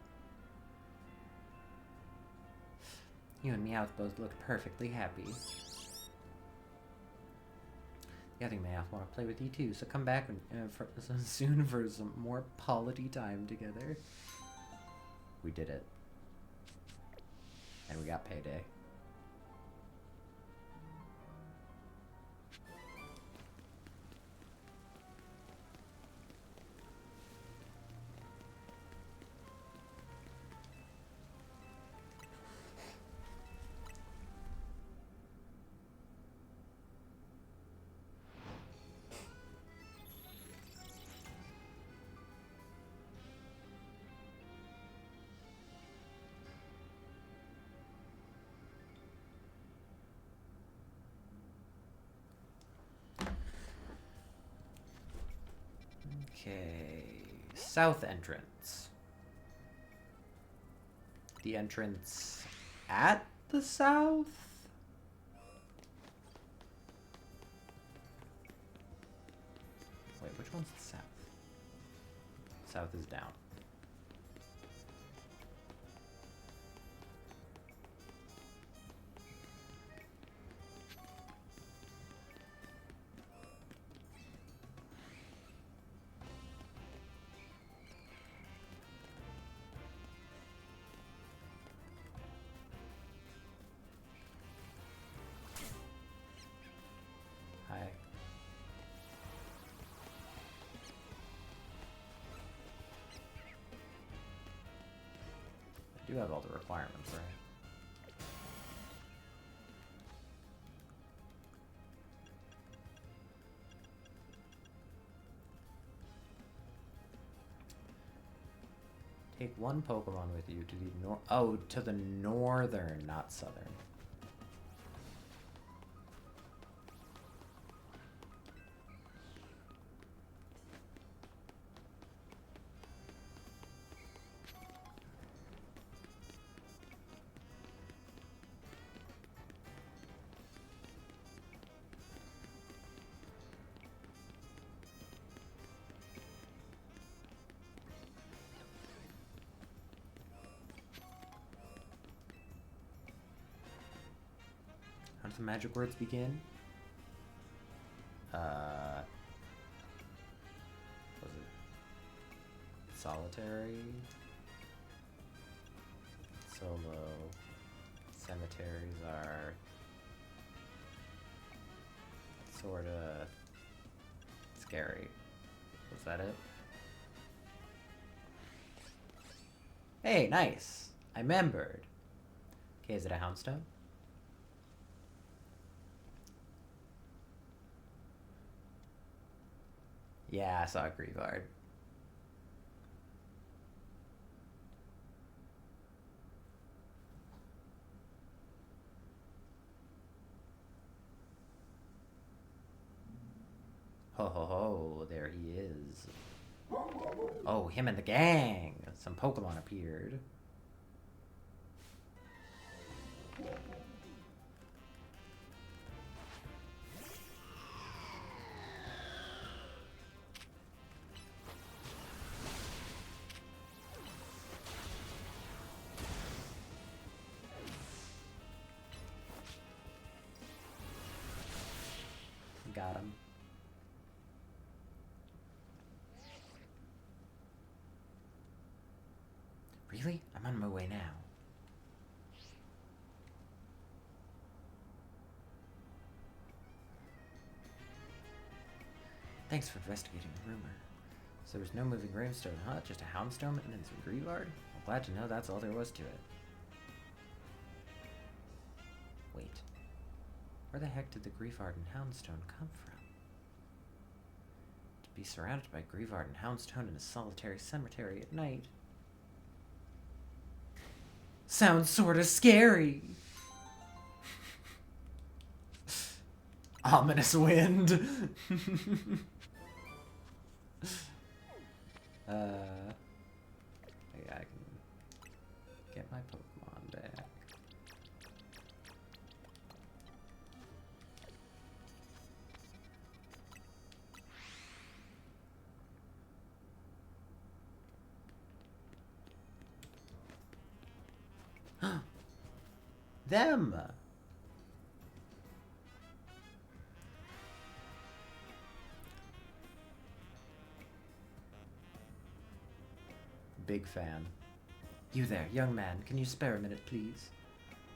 You and Meowth both look perfectly happy. The other Meowth want to play with you too, so come back soon for some more quality time together. We did it. And we got payday. Okay, south entrance. The entrance at the south? Wait, which one's the south? South is down. Hi. I do have all the requirements, right? Take one Pokemon with you to the to the northern, not southern. How does the magic words begin? Was it solitary? Solo. Cemeteries are sorta scary. Was that it? Hey, nice! I remembered. Okay, is it a Houndstone? Yeah, I saw a Grievard. Ho ho ho, there he is. Oh, him and the gang! Some Pokemon appeared. Got him. way now. Thanks for investigating the rumor. So there was no moving gravestone, huh? Just a houndstone and then some greavard? I'm glad to know that's all there was to it. Wait. Where the heck did the greavard and houndstone come from? To be surrounded by greavard and houndstone in a solitary cemetery at night sounds sorta scary! Ominous wind! Yeah, I can get my Pokemon back. Them! Big fan. You there, young man, can you spare a minute, please?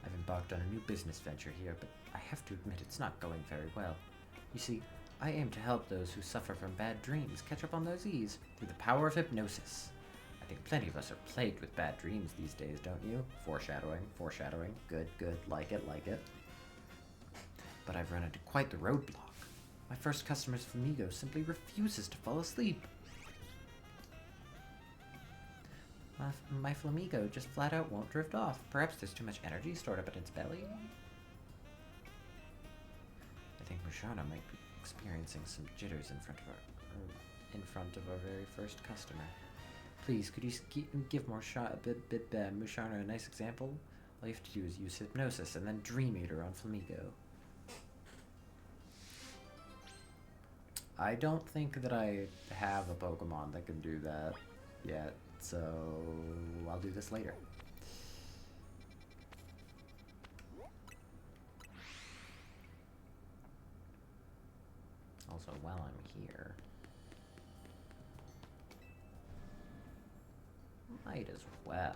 I've embarked on a new business venture here, but I have to admit it's not going very well. You see, I aim to help those who suffer from bad dreams catch up on their Z's through the power of hypnosis. I think plenty of us are plagued with bad dreams these days, don't you? Foreshadowing, foreshadowing. Good, good, like it, like it. But I've run into quite the roadblock. My first customer's Flamigo simply refuses to fall asleep. My Flamigo just flat out won't drift off. Perhaps there's too much energy stored up in its belly? I think Musharna might be experiencing some jitters in front of our very first customer. Please, could you give Musharna a nice example? All you have to do is use hypnosis and then Dream Eater on Flamigo. I don't think that I have a Pokemon that can do that yet. So I'll do this later. Also, while I'm here, might as well.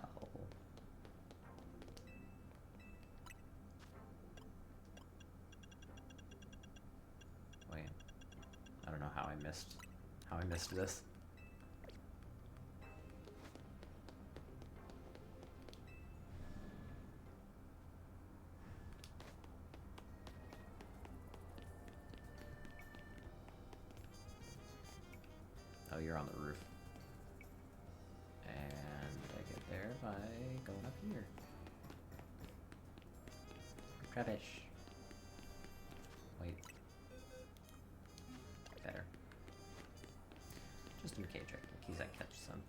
Wait, I don't know how I missed this. Oh, you're on the roof. And I get there by going up here. Rubbish. Wait. Better. Just in case I catch something.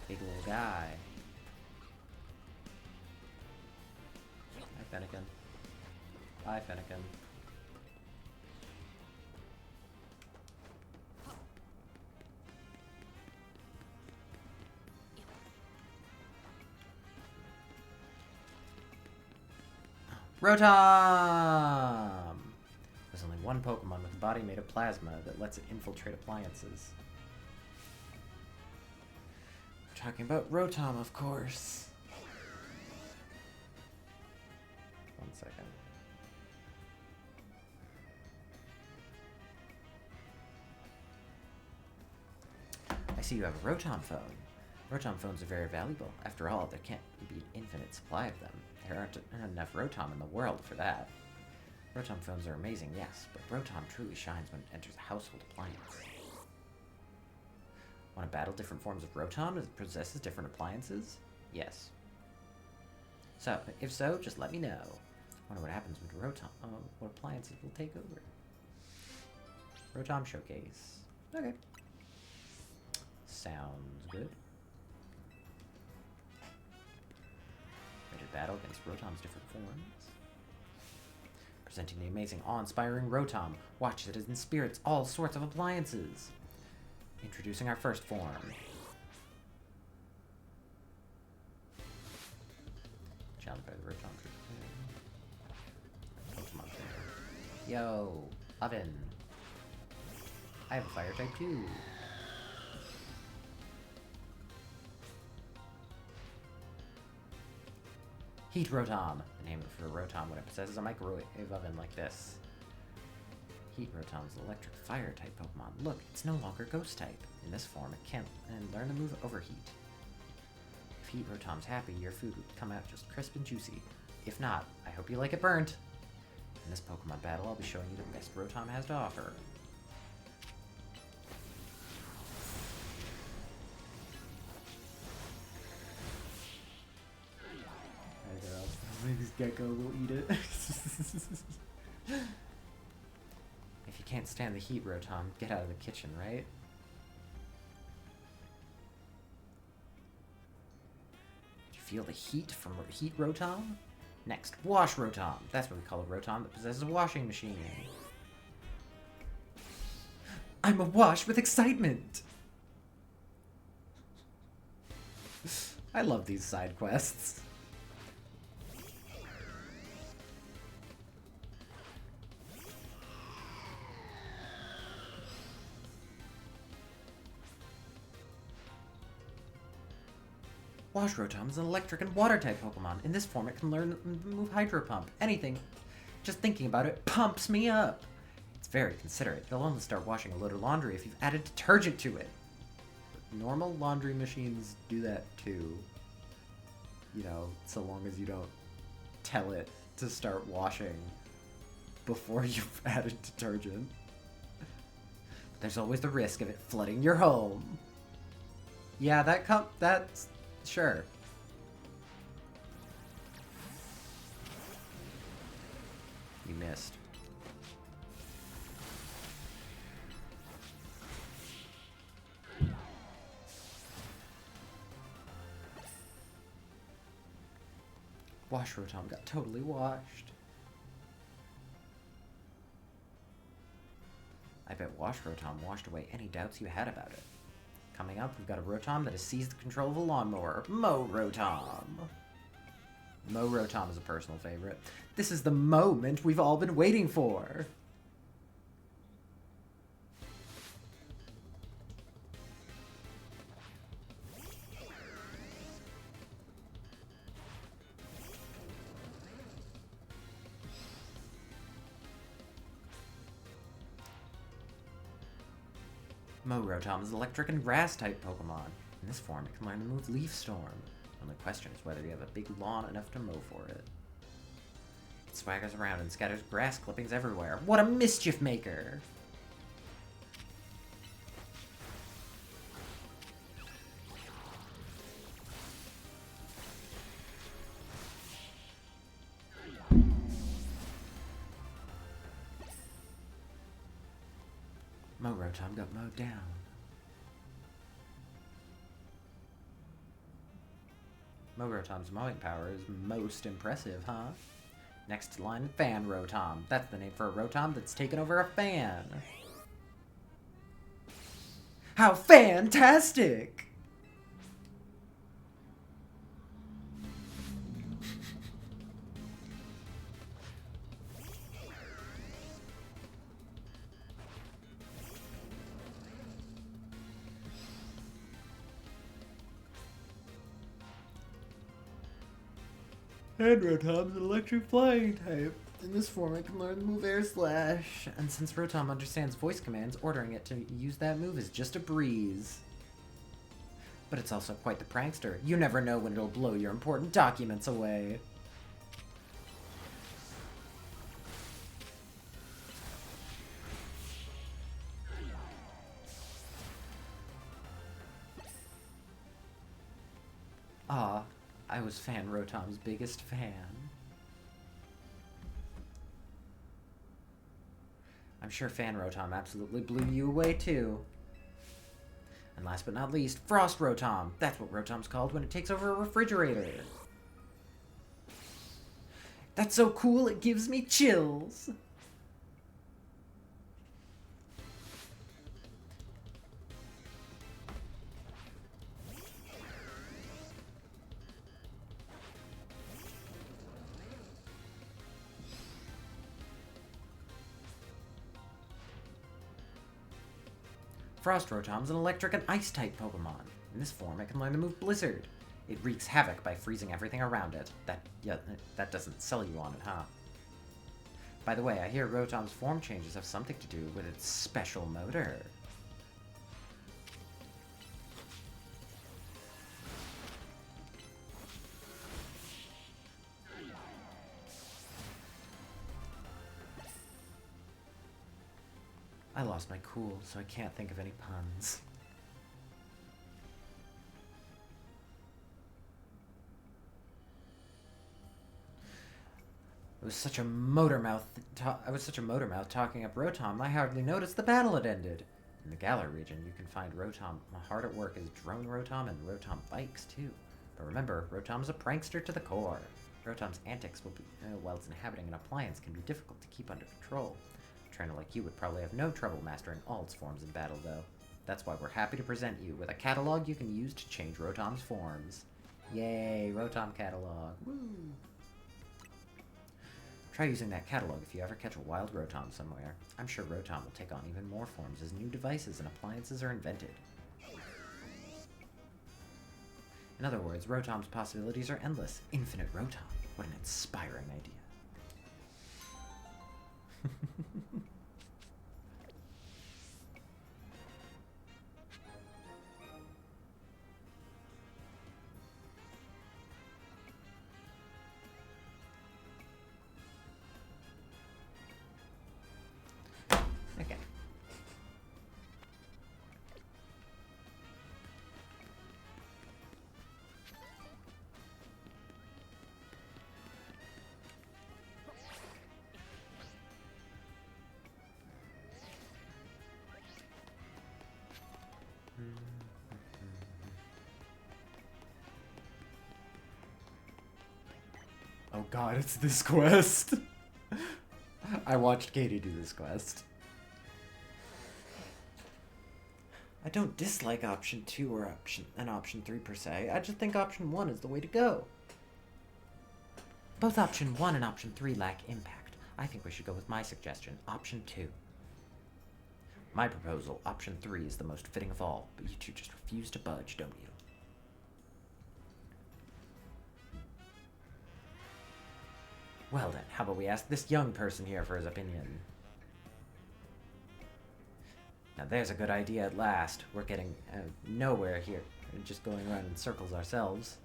Big little guy. Hi, Fennekin. Bye, Fennekin. Rotom! There's only one Pokemon with a body made of plasma that lets it infiltrate appliances. We're talking about Rotom, of course. One second. I see you have a Rotom phone. Rotom phones are very valuable. After all, there can't be an infinite supply of them. There aren't enough Rotom in the world for that. Rotom phones are amazing, yes, but Rotom truly shines when it enters a household appliance. Want to battle different forms of Rotom as it possesses different appliances? Yes. So, if so, just let me know. Wonder what happens when Rotom, what appliances will take over. Rotom Showcase. Okay. Sounds good. Ready to battle against Rotom's different forms. Presenting the amazing, awe-inspiring Rotom. Watch as it inspires all sorts of appliances. Introducing our first form. Challenged by the Rotom. Pokemon trainer. Yo, oven. I have a fire type too. Heat Rotom. The name for a Rotom when it possesses a microwave oven like this. Heat Rotom is an electric fire type Pokemon. Look, it's no longer ghost type. In this form, it can't learn the move Overheat. If Heat Rotom's happy, your food would come out just crisp and juicy. If not, I hope you like it burnt. In this Pokemon battle, I'll be showing you the best Rotom has to offer. Maybe this gecko will eat it. If you can't stand the heat, Rotom, get out of the kitchen, right? Do you feel the heat from Heat Rotom? Next, Wash Rotom. That's what we call a Rotom that possesses a washing machine. I'm awash with excitement! I love these side quests. Wash Rotom is an electric and water type Pokemon. In this form, it can learn the move Hydro Pump. Anything. Just thinking about it pumps me up. It's very considerate. It'll only start washing a load of laundry if you've added detergent to it. Normal laundry machines do that too. You know, so long as you don't tell it to start washing before you've added detergent. There's always the risk of it flooding your home. Yeah, that's... Sure. You missed. Wash Rotom got totally washed. I bet Wash Rotom washed away any doubts you had about it. Coming up, we've got a Rotom that has seized the control of a lawnmower. Mo Rotom. Mo Rotom is a personal favorite. This is the moment we've all been waiting for. Mo Rotom is electric and grass type Pokemon. In this form, it can learn the move Leaf Storm. The only question is whether you have a big lawn enough to mow for it. It swaggers around and scatters grass clippings everywhere. What a mischief maker! Mo Rotom got mowed down. Mo Rotom's mowing power is most impressive, huh? Next line, Fan Rotom. That's the name for a Rotom that's taken over a fan. How fantastic! And Rotom's an electric flying type. In this form, it can learn the move Air Slash. And since Rotom understands voice commands, ordering it to use that move is just a breeze. But it's also quite the prankster. You never know when it'll blow your important documents away. Ah, I was Fan Rotom's biggest fan. I'm sure Fan Rotom absolutely blew you away too. And last but not least, Frost Rotom. That's what Rotom's called when it takes over a refrigerator. That's so cool, it gives me chills. Frost Rotom's an electric and ice-type Pokemon. In this form, it can learn the move Blizzard. It wreaks havoc by freezing everything around it. That doesn't sell you on it, huh? By the way, I hear Rotom's form changes have something to do with its special motor. I lost my cool, so I can't think of any puns. I was such a motor mouth talking up Rotom, I hardly noticed the battle had ended. In the Galar region, you can find Rotom hard at work as Drone Rotom and Rotom bikes, too. But remember, Rotom's a prankster to the core. Rotom's antics will be, while it's inhabiting an appliance, can be difficult to keep under control. A trainer like you would probably have no trouble mastering all its forms in battle, though. That's why we're happy to present you with a catalog you can use to change Rotom's forms. Yay, Rotom catalog. Woo! Try using that catalog if you ever catch a wild Rotom somewhere. I'm sure Rotom will take on even more forms as new devices and appliances are invented. In other words, Rotom's possibilities are endless. Infinite Rotom. What an inspiring idea. Okay. Oh god, it's this quest. I watched Katie do this quest. I don't dislike option 2 or option 3 per se. I just think option 1 is the way to go. Both option 1 and option 3 lack impact. I think we should go with my suggestion, option 2. My proposal, option 3, is the most fitting of all, but you two just refuse to budge, don't you? Well then, how about we ask this young person here for his opinion? Now there's a good idea at last. We're getting nowhere here. We're just going around in circles ourselves.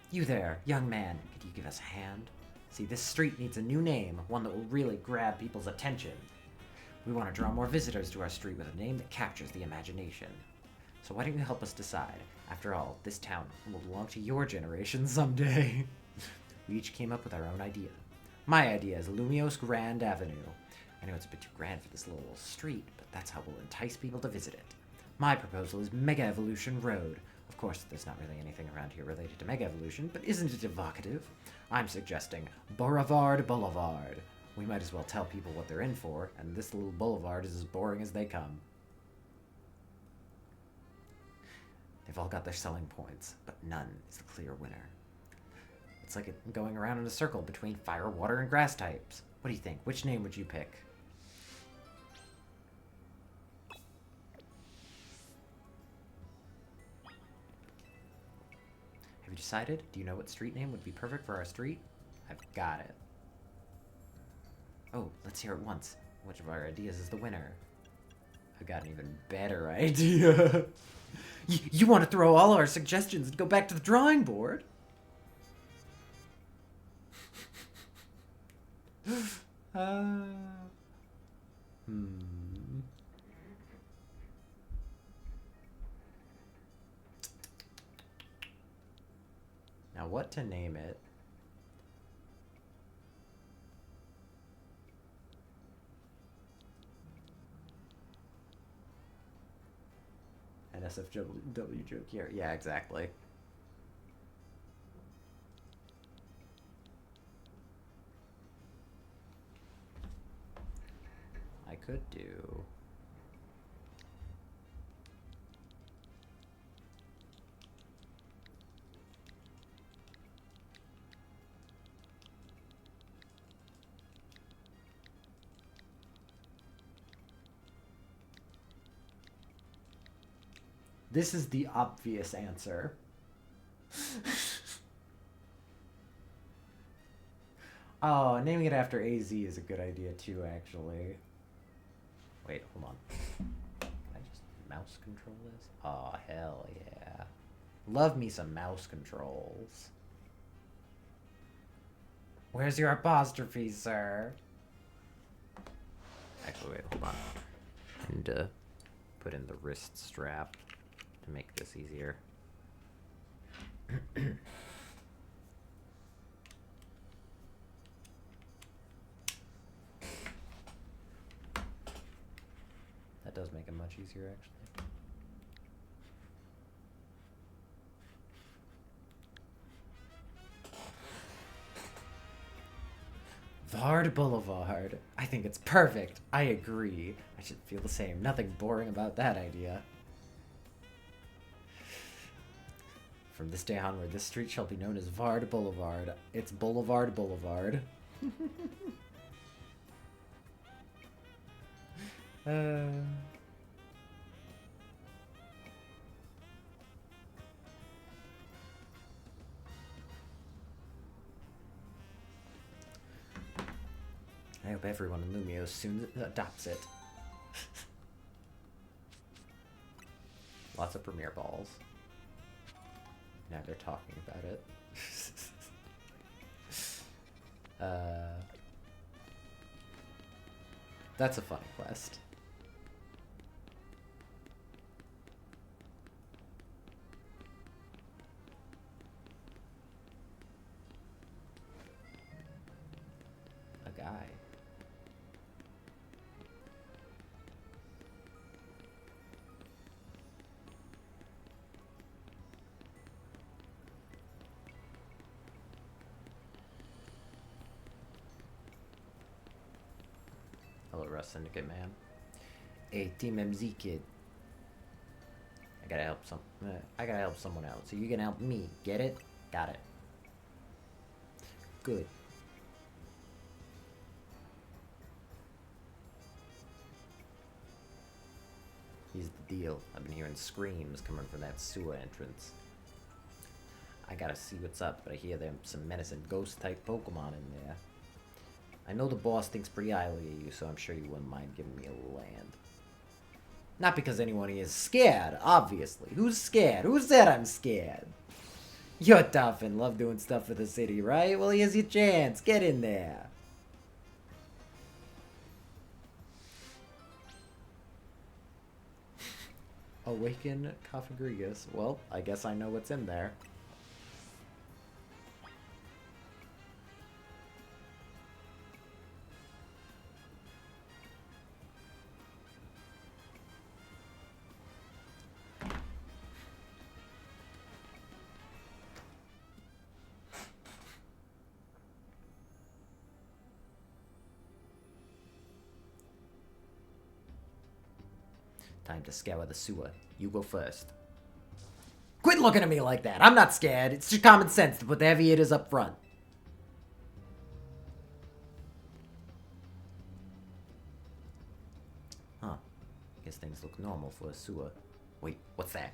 You there, young man, could you give us a hand? See, this street needs a new name, one that will really grab people's attention. We want to draw more visitors to our street with a name that captures the imagination. So why don't you help us decide? After all, this town will belong to your generation someday. We each came up with our own idea. My idea is Lumios Grand Avenue. I know it's a bit too grand for this little street, but that's how we'll entice people to visit it. My proposal is Mega Evolution Road. Of course, there's not really anything around here related to Mega Evolution, but isn't it evocative? I'm suggesting Boulevard Boulevard. We might as well tell people what they're in for, and this little boulevard is as boring as they come. They've all got their selling points, but none is the clear winner. It's like going around in a circle between fire, water, and grass types. What do you think? Which name would you pick? Have you decided? Do you know what street name would be perfect for our street? I've got it. Oh, let's hear it once. Which of our ideas is the winner? I've got an even better idea. You want to throw all our suggestions and go back to the drawing board? Now what to name it? An SFW joke here. Yeah, exactly. could do. This is the obvious answer. Oh, naming it after AZ is a good idea too, actually. Wait, hold on. Can I just mouse control this? Oh, hell yeah. Love me some mouse controls. Where's your apostrophe, sir? Actually, wait, hold on. I need to put in the wrist strap to make this easier. That does make it much easier, actually. Vard Boulevard. I think it's perfect. I agree. I should feel the same. Nothing boring about that idea. From this day onward, this street shall be known as Vard Boulevard. It's Boulevard Boulevard. I hope everyone in Lumio soon adopts it. Lots of premiere balls. Now they're talking about it. That's a funny quest. A guy. Hello, Rust Syndicate man. Hey, Team MZ kid. I gotta help someone out. So you can help me. Get it? Got it. Good. Here's the deal. I've been hearing screams coming from that sewer entrance. I gotta see what's up, but I hear there's some menacing ghost-type Pokemon in there. I know the boss thinks pretty highly of you, so I'm sure you wouldn't mind giving me a little hand. Not because anyone is scared, obviously. Who's scared? Who said I'm scared? You're tough and love doing stuff for the city, right? Well, here's your chance. Get in there. Awaken Cofagrigus. Well, I guess I know what's in there. Time to scour the sewer. You go first. Quit looking at me like that. I'm not scared. It's just common sense to put the heavy hitters up front. Huh. Guess things look normal for a sewer. Wait, what's that?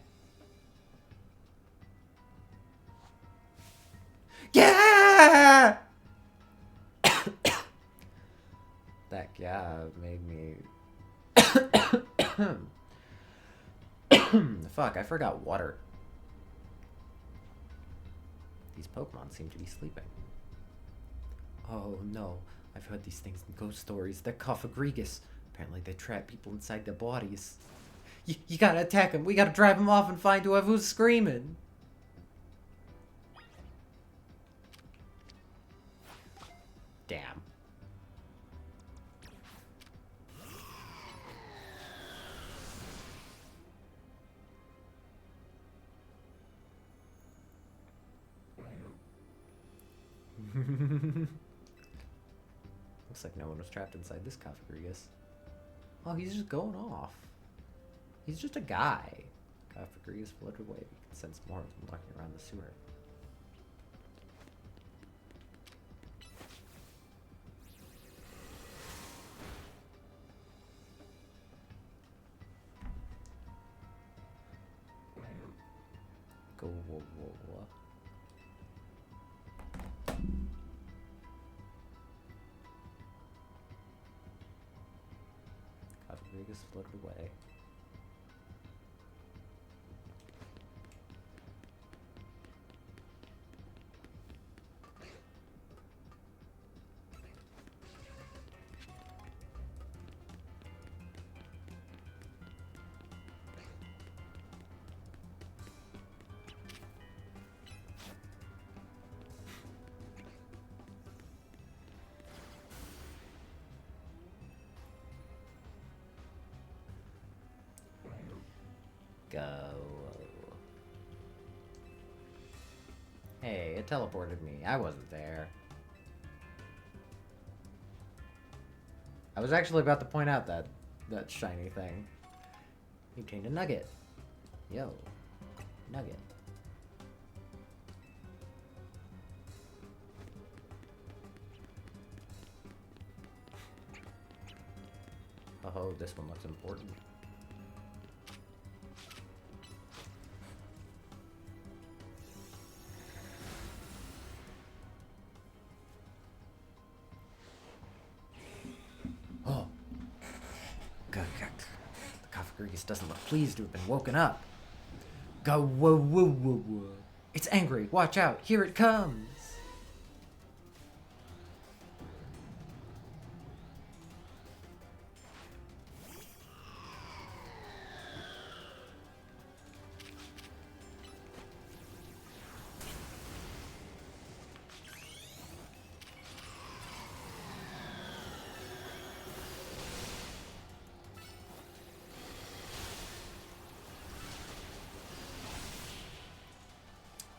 Yeah! That yeah made me... Fuck, I forgot water. These Pokemon seem to be sleeping. Oh no, I've heard these things in ghost stories. They're Cofagrigus. Apparently they trap people inside their bodies. You gotta attack them. We gotta drive them off and find whoever's screaming. Damn. Looks like no one was trapped inside this Cofagrigus. Oh, he's just going off. He's just a guy. Kafagri is floated away. You can sense more of them walking around the sewer. Go, whoa, whoa, whoa. Kafagri is floated away. Go. Hey, it teleported me. I wasn't there. I was actually about to point out that shiny thing. You obtained a nugget. Yo. Nugget. Oh, this one looks important. Oh. God. The Kafagrigus doesn't look pleased to have been woken up. Go, whoa, whoa, whoa, whoa. It's angry. Watch out. Here it comes.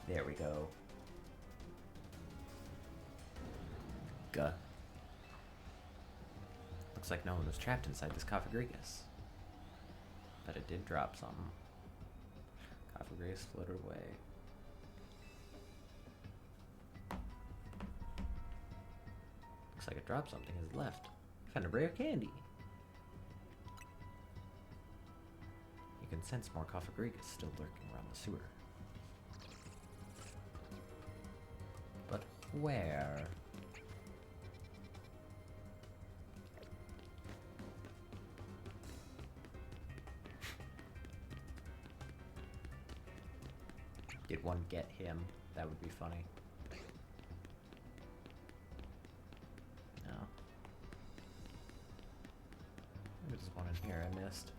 There we go. Gah. Looks like no one was trapped inside this Kafagrigus. But it did drop something. Kafagrigus floated away. Looks like it dropped something as it left. Found a rare candy. You can sense more Kafagrigus still lurking around the sewer. But where? Did one get him? That would be funny. No. Maybe there's one in here I missed.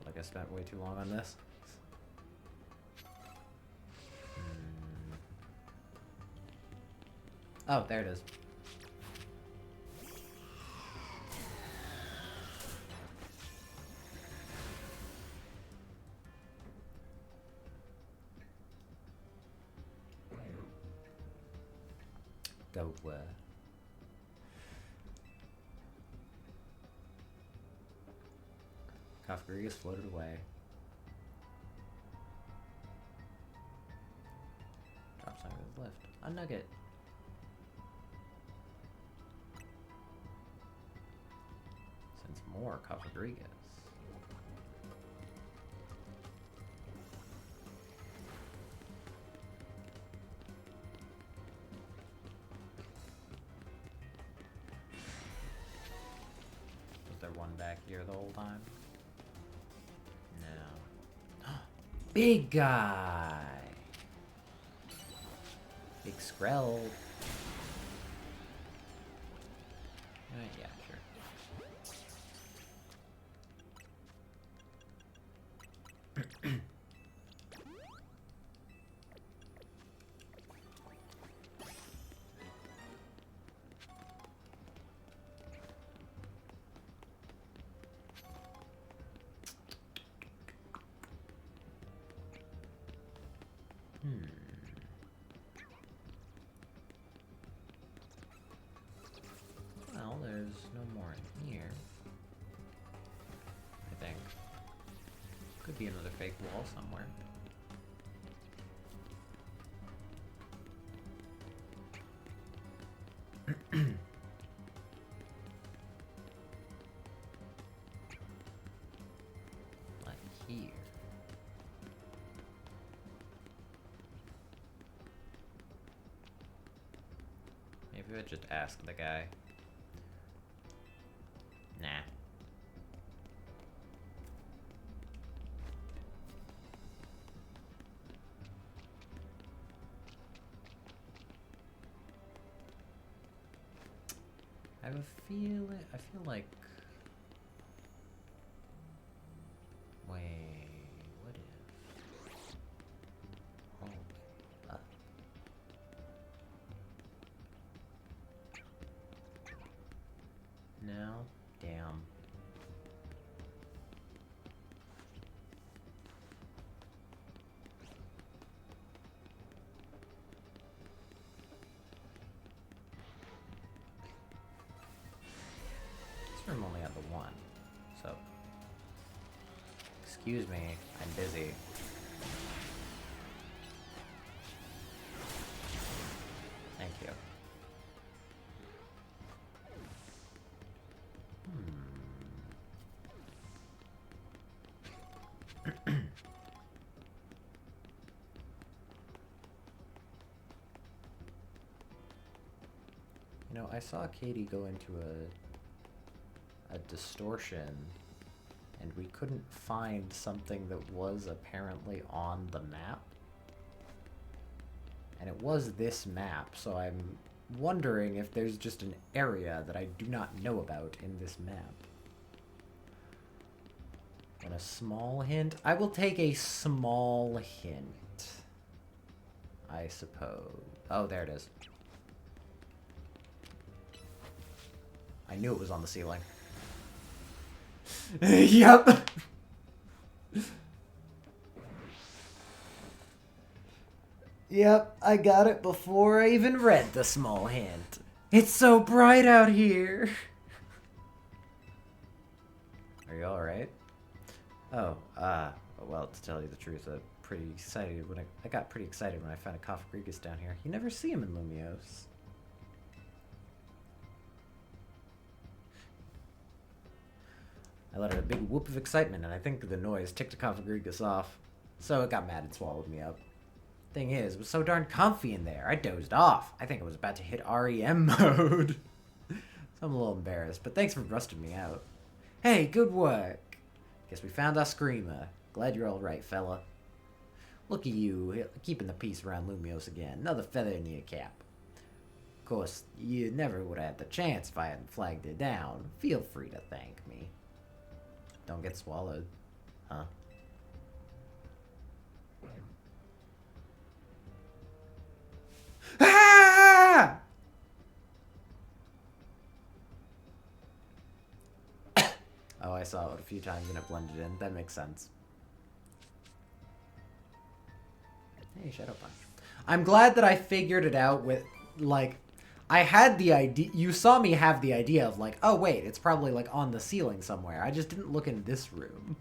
Like I spent way too long on this. Oh, there it is. Go, Kafagrigus floated away. Drop something that's left. A nugget. Since more Kafagrigus. Was there one back here the whole time? No. Big guy! Big Skrell. Yeah, sure. Well, there's no more in here. could be another fake wall somewhere. Like here. Maybe I just ask the guy. Nah. I have a feeling. I feel like. Wait. What if? Hold up. No. Damn. This room only had the one, so. Excuse me, I'm busy. Thank you. You know, I saw Katie go into a distortion, and we couldn't find something that was apparently on the map. And it was this map, so I'm wondering if there's just an area that I do not know about in this map. And a small hint? I will take a small hint, I suppose. Oh, there it is. I knew it was on the ceiling. Yep. Yep, I got it before I even read the small hint. It's so bright out here. Are you alright? Oh, well, to tell you the truth, I'm pretty excited when I got pretty excited when I found a Cofagrigus down here. You never see him in Lumios. I let out a big whoop of excitement, and I think the noise ticked a Cofagrigus off. So it got mad and swallowed me up. Thing is, it was so darn comfy in there, I dozed off. I think I was about to hit REM mode. So I'm a little embarrassed, but thanks for rusting me out. Hey, good work. Guess we found our screamer. Glad you're alright, fella. Look at you, keeping the peace around Lumios again. Another feather in your cap. Of course, you never would have had the chance if I hadn't flagged it down. Feel free to thank me. Don't get swallowed. Huh? Ah! Oh, I saw it a few times and it blended in. That makes sense. Hey, Shadow Punch. I'm glad that I figured it out with, like, I had the idea. You saw me have the idea of, like, oh, wait, it's probably, like, on the ceiling somewhere. I just didn't look in this room.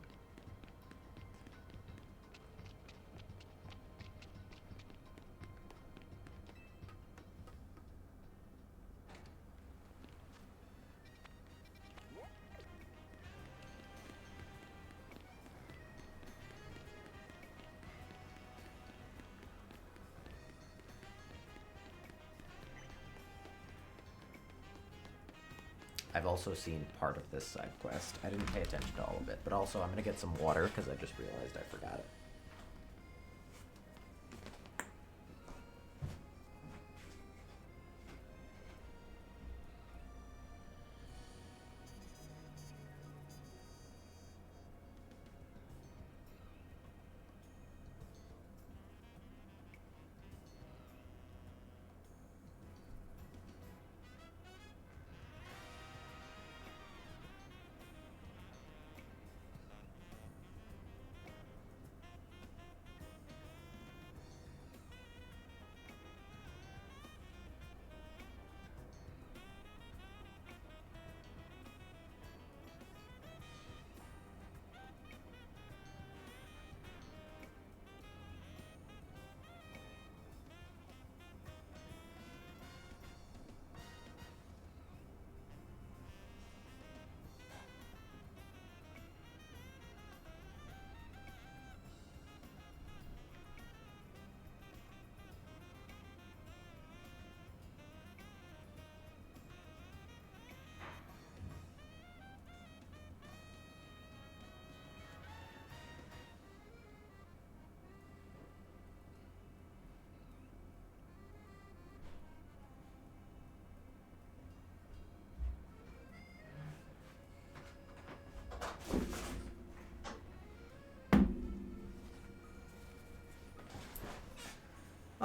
I've also seen part of this side quest. I didn't pay attention to all of it, but also I'm gonna get some water because I just realized I forgot it.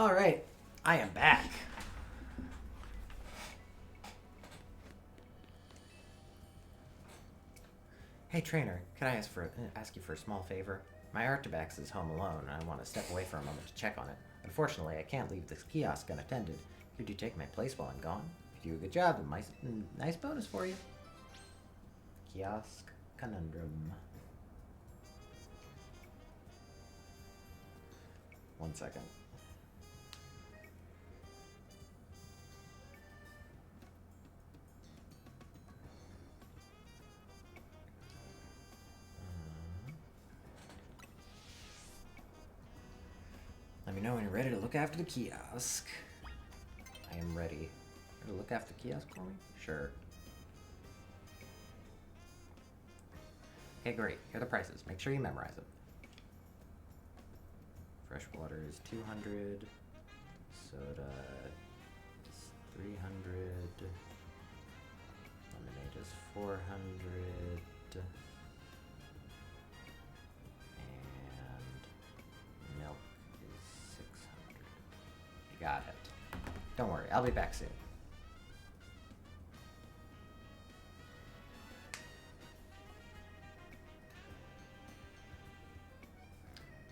Alright, I am back. Hey trainer, could I ask you for a small favor? My Artabax is home alone, and I want to step away for a moment to check on it. Unfortunately, I can't leave this kiosk unattended. Could you take my place while I'm gone? If you do a good job, nice bonus for you. Kiosk conundrum. 1 second. Let me know when you're ready to look after the kiosk. I am ready. To look after the kiosk for me? Sure. Okay, great. Here are the prices. Make sure you memorize them. Fresh water is 200. Soda is 300. Lemonade is 400. And milk is 600. You got it. Don't worry, I'll be back soon.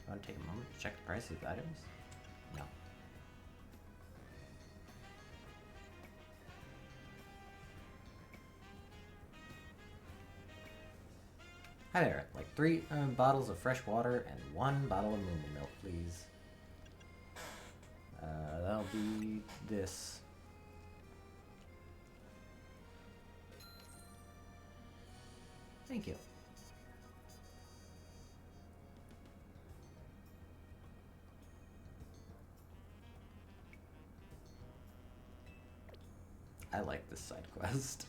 Want to take a moment to check the prices of items? No. Hi there. Like 3 bottles of fresh water and 1 bottle of moo milk, please. That'll be this. Thank you. I like this side quest.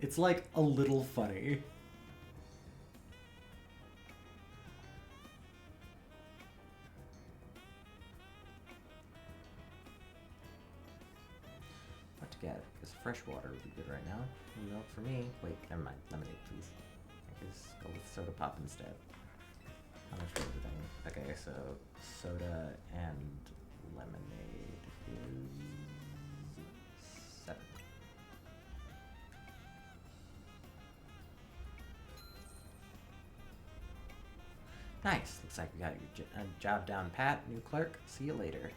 It's like a little funny. What to get? Because fresh water would be good right now. Milk for me. Wait, never mind. Lemonade, please. I can just go with soda pop instead. How much for everything? Okay, so soda and lemonade is 7. Nice. Looks like we got your job down pat, new clerk. See you later.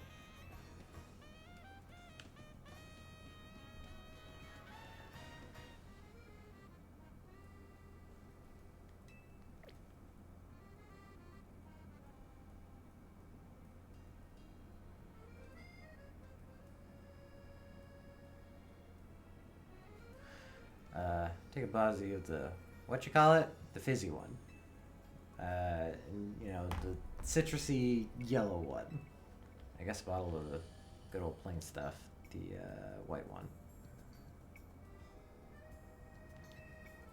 Take a Bozzy of the, what you call it? The fizzy one. And, you know, the citrusy yellow one. I guess a bottle of the good old plain stuff. The white one.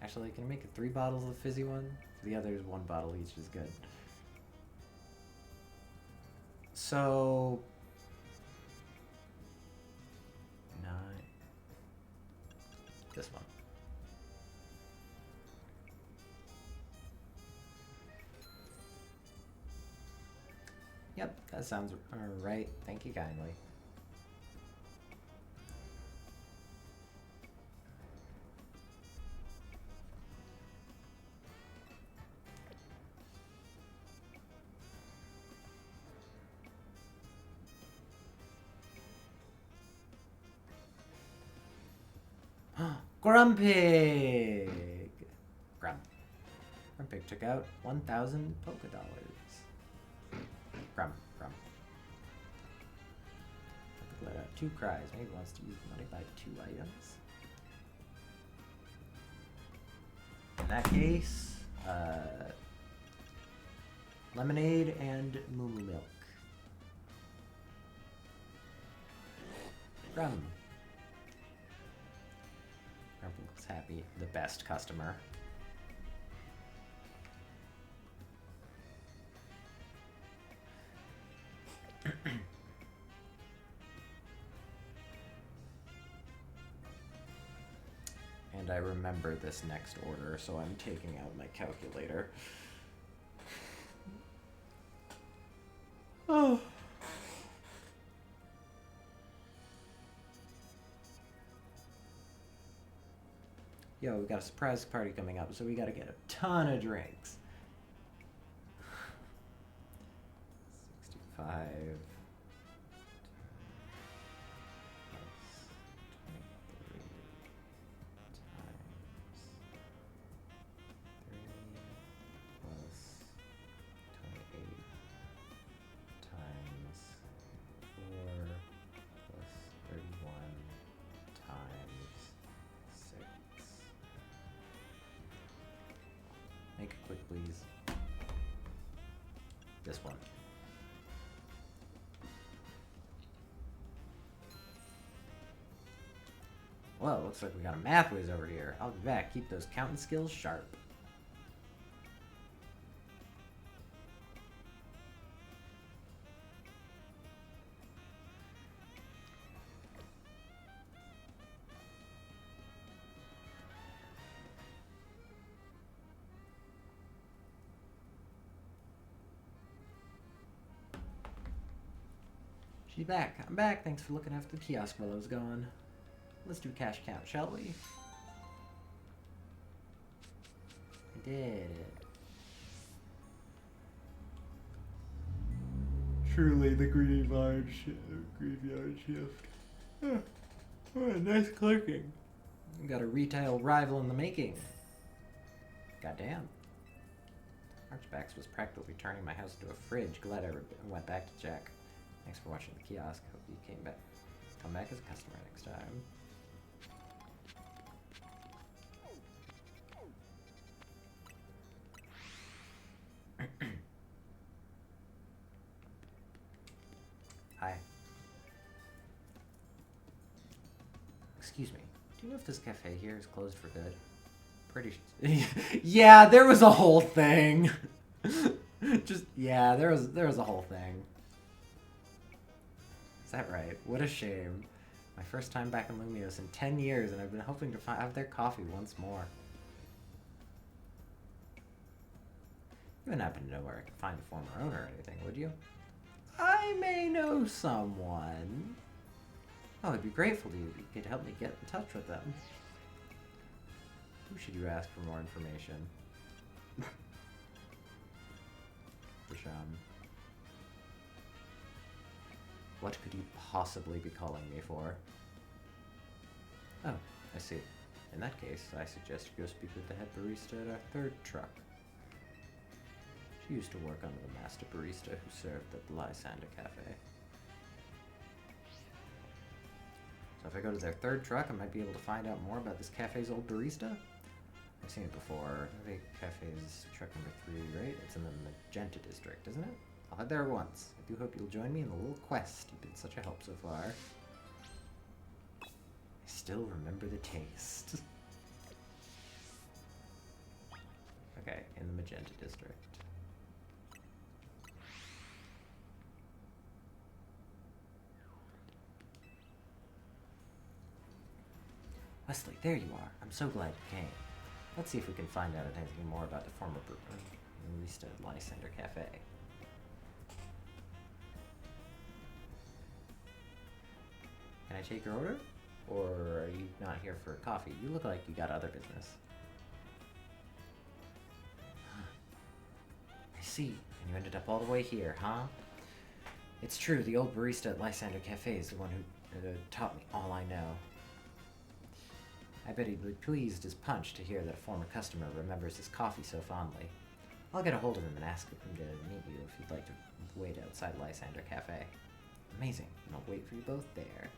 Actually, can I make it 3 bottles of the fizzy one? The others, 1 bottle each is good. So... 9... This one. Yep, that sounds right. Thank you kindly. Grumpig! Grumpig took out 1,000 polka dollars. Grum. Let out 2 cries. Maybe he wants to use money to buy 2 items. In that case, lemonade and moo milk. Grum looks happy. The best customer. And and I remember this next order, so I'm taking out my calculator. Oh. Yo, we got a surprise party coming up, so we gotta get a ton of drinks. 65 plus 23 times 3 plus 28 times 4 plus 31 times 6. Make it quick, please. This one. Well, looks like we got a math whiz over here. I'll be back. Keep those counting skills sharp. She's back. I'm back. Thanks for looking after the kiosk while I was gone. Let's do cash count, shall we? I did it. Truly the graveyard shift. Oh, nice clicking. We got a retail rival in the making. Goddamn. Archbacks was practically turning my house into a fridge. Glad I went back to check. Thanks for watching the kiosk. Hope you come back as a customer next time. Hi. Excuse me. Do you know if this cafe here is closed for good? Pretty yeah, there was a whole thing. Yeah, there was a whole thing. Is that right? What a shame. My first time back in Lumios in 10 years, and I've been hoping to have their coffee once more. You wouldn't happen to know where I could find a former owner or anything, would you? I may know someone. Oh, I'd be grateful to you if you could help me get in touch with them. Who should you ask for more information? What could you possibly be calling me for? Oh, I see. In that case, I suggest you go speak with the head barista at our third truck. She used to work under the master barista who served at the Lysander Cafe. So if I go to their third truck, I might be able to find out more about this cafe's old barista? I've seen it before. The cafe's truck number 3, right? It's in the Magenta district, isn't it? I'll head there once. I do hope you'll join me in the little quest. You've been such a help so far. I still remember the taste. Okay, in the Magenta district. Wesley, there you are. I'm so glad you came. Let's see if we can find out anything more about the former barista at Lysander Cafe. Can I take your order? Or are you not here for coffee? You look like you got other business. I see. And you ended up all the way here, huh? It's true, the old barista at Lysander Cafe is the one who taught me all I know. I bet he'd be pleased as punch to hear that a former customer remembers his coffee so fondly. I'll get a hold of him and ask him to meet you if you'd like to wait outside Lysander Cafe. Amazing, and I'll wait for you both there.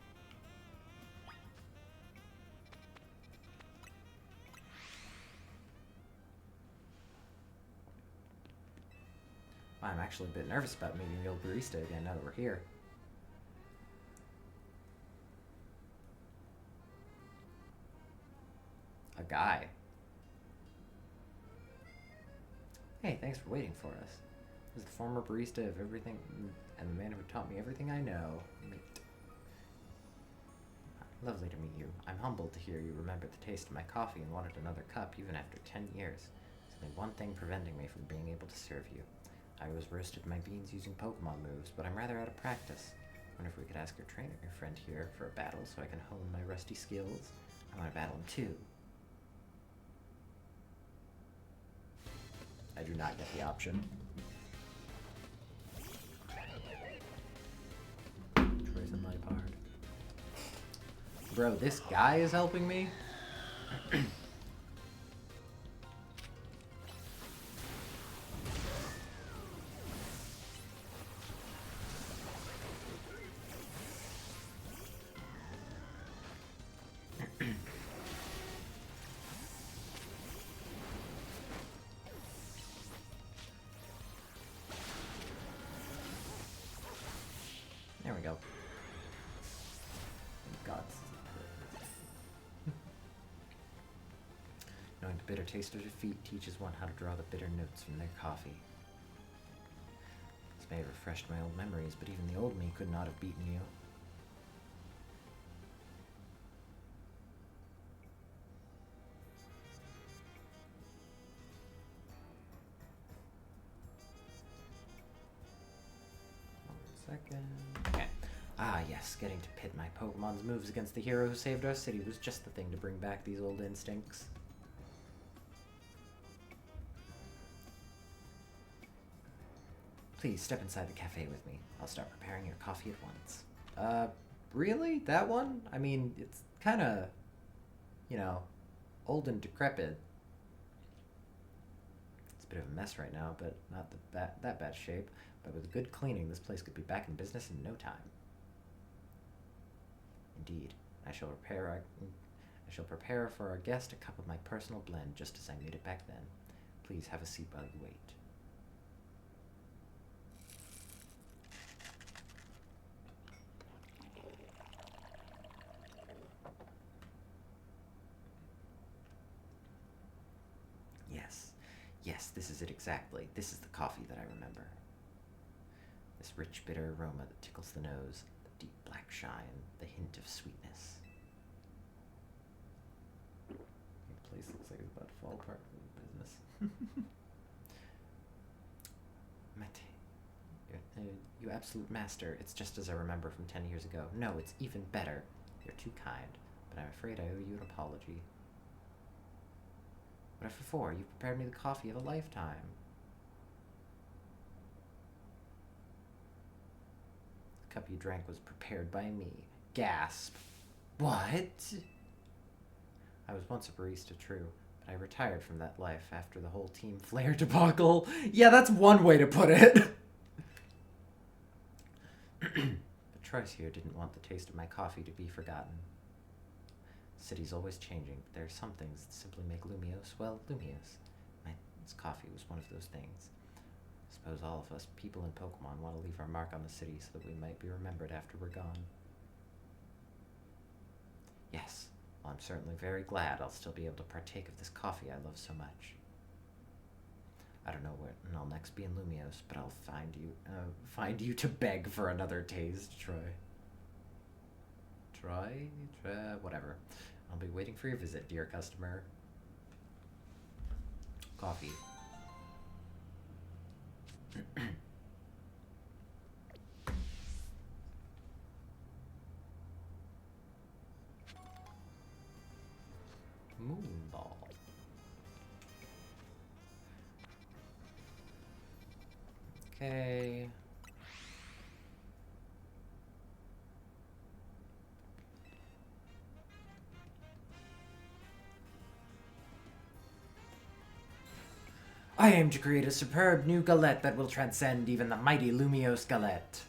I'm actually a bit nervous about meeting the old barista again now that we're here. A guy. Hey, thanks for waiting for us. This is the former barista of everything, and the man who taught me everything I know. Mate. Lovely to meet you. I'm humbled to hear you remembered the taste of my coffee and wanted another cup even after 10 years. There's only one thing preventing me from being able to serve you. I always roasted my beans using Pokemon moves, but I'm rather out of practice. I wonder if we could ask your trainer, your friend here, for a battle so I can hone my rusty skills. I want to battle him too. I do not get the option. Troy's in my part. Bro, this guy is helping me? There we go. God. Knowing the bitter taste of defeat teaches one how to draw the bitter notes from their coffee. This may have refreshed my old memories, but even the old me could not have beaten you. Second. Okay. Ah, yes, getting to pit my Pokemon's moves against the hero who saved our city was just the thing to bring back these old instincts. Please step inside the cafe with me. I'll start preparing your coffee at once. Really? That one? I mean, it's kind of, you know, old and decrepit. It's a bit of a mess right now, but not that bad shape. But with good cleaning, this place could be back in business in no time. Indeed, I shall prepare for our guest a cup of my personal blend, just as I made it back then. Please have a seat while you wait. Yes, this is it exactly. This is the coffee that I remember. This rich, bitter aroma that tickles the nose, the deep black shine, the hint of sweetness. The place looks like it's about to fall apart in business. Mate, you absolute master. It's just as I remember from 10 years ago. No, it's even better. You're too kind, but I'm afraid I owe you an apology. What for? You've prepared me the coffee of a lifetime. The cup you drank was prepared by me. Gasp. What? I was once a barista, true, but I retired from that life after the whole Team Flare debacle. Yeah, that's one way to put it. But Troy's here didn't want the taste of my coffee to be forgotten. The city's always changing, but there are some things that simply make Lumiose, well, Lumiose. This coffee was one of those things. I suppose all of us people in Pokemon want to leave our mark on the city so that we might be remembered after we're gone. Yes, well, I'm certainly very glad I'll still be able to partake of this coffee I love so much. I don't know where I'll next be in Lumiose, but I'll find you to beg for another taste, Troy. Whatever. I'll be waiting for your visit, dear customer. Coffee. Moonball. Okay. I aim to create a superb new galette that will transcend even the mighty Lumiose galette.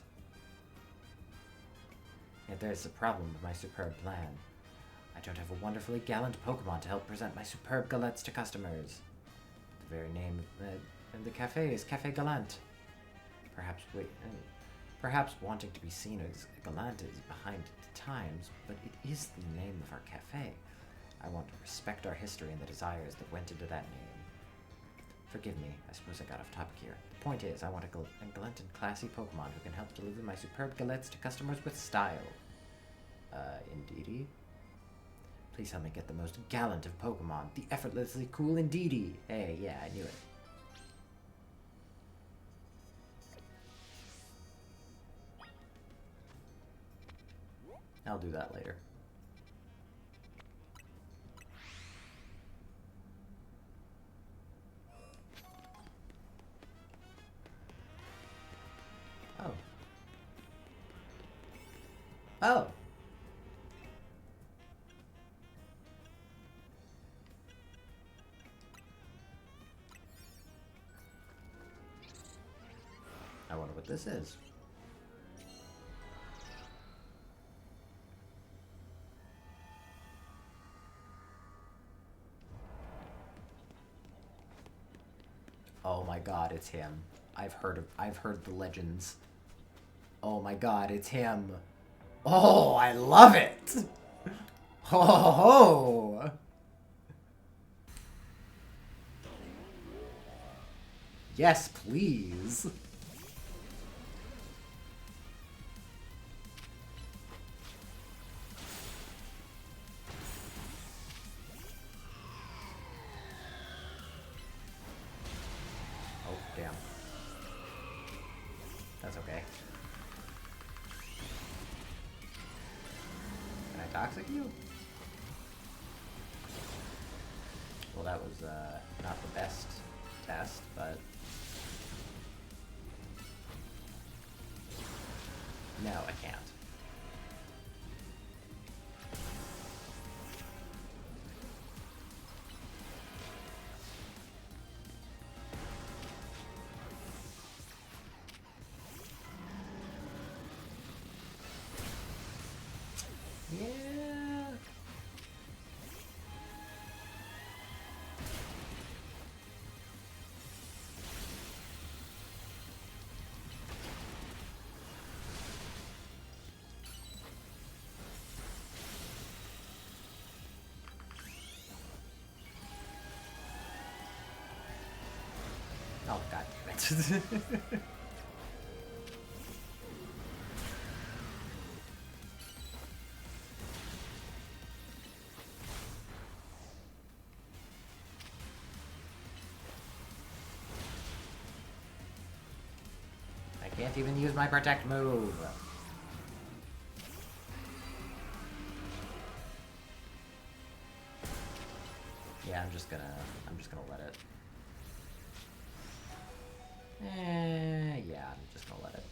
Yet there's a problem with my superb plan. I don't have a wonderfully gallant Pokemon to help present my superb galettes to customers. The very name of the cafe is Cafe Gallant. Perhaps wanting to be seen as gallant is behind the times, but it is the name of our cafe. I want to respect our history and the desires that went into that name. Forgive me, I suppose I got off topic here. The point is, I want a gallant and classy Pokemon who can help deliver my superb galettes to customers with style. Indeedy. Please help me get the most gallant of Pokemon, the effortlessly cool Indeedee. Hey, yeah, I knew it. I'll do that later. Oh. Oh! I wonder what this is. Oh my god, it's him. I've heard the legends. Oh my god, it's him. Oh, I love it! Ho ho ho! Yes, please. Oh, damn. That's okay. Can I toxic you? Well, that was, not the best test, but... No, I can't. Yeah. Oh, god damn it. I can't even use my protect move. Yeah, I'm just gonna let it. Yeah, I'm just gonna let it.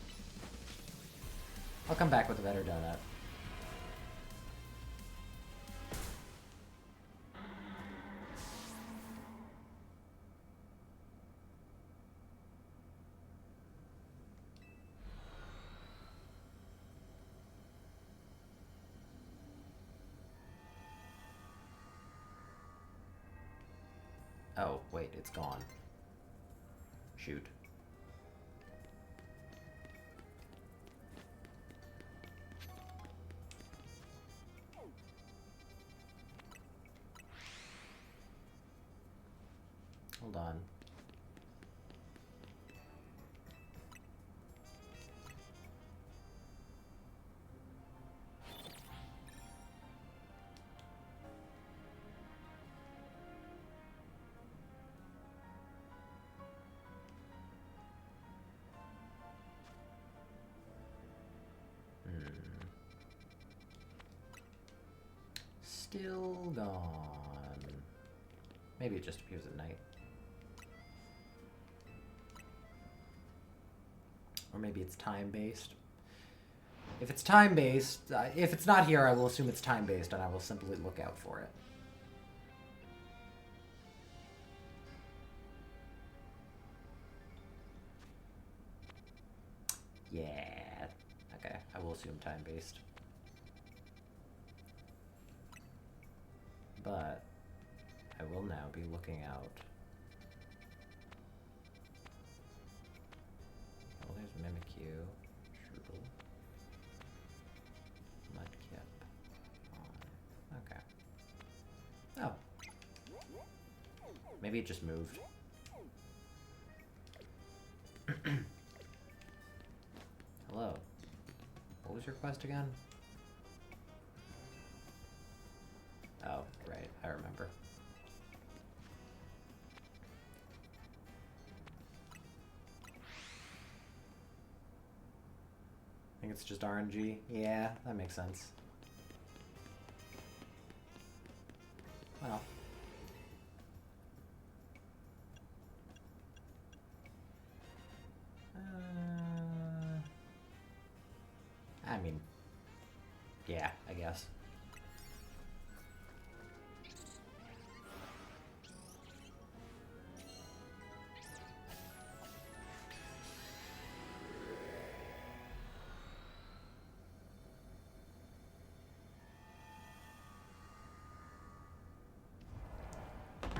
I'll come back with a better donut. Oh, wait, it's gone. Shoot. Hold on. Still gone. Maybe it just appears at night. Or maybe it's time-based. If it's time-based, if it's not here, I will assume it's time-based, and I will simply look out for it. Yeah. Okay, I will assume time-based. But I will now be looking out. Oh, there's Mimikyu, Shroodle, Mudkip. Okay. Oh. Maybe it just moved. Hello. What was your quest again? Oh. Oh, right. I remember. I think it's just RNG. Yeah, that makes sense. Well. I mean, yeah, I guess.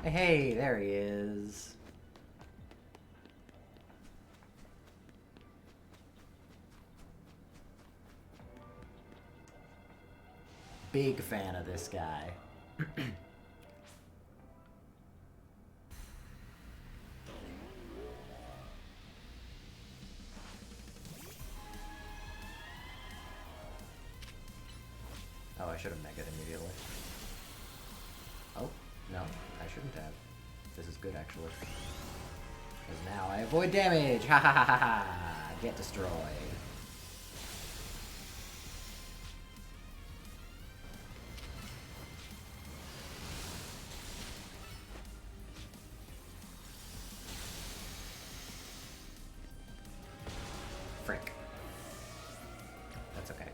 Hey, there he is. Big fan of this guy. Oh, I should have megged immediately. Oh, no, I shouldn't have. This is good, actually. Because now I avoid damage! Ha ha ha ha ha! Get destroyed. Frick. That's okay.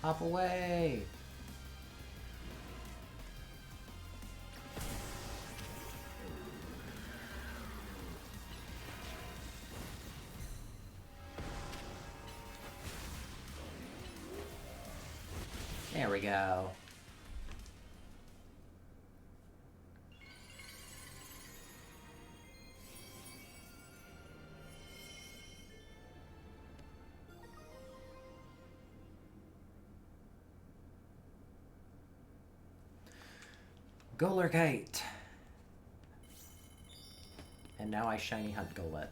Hop away! There we go. Golurkite! And now I shiny hunt Golett.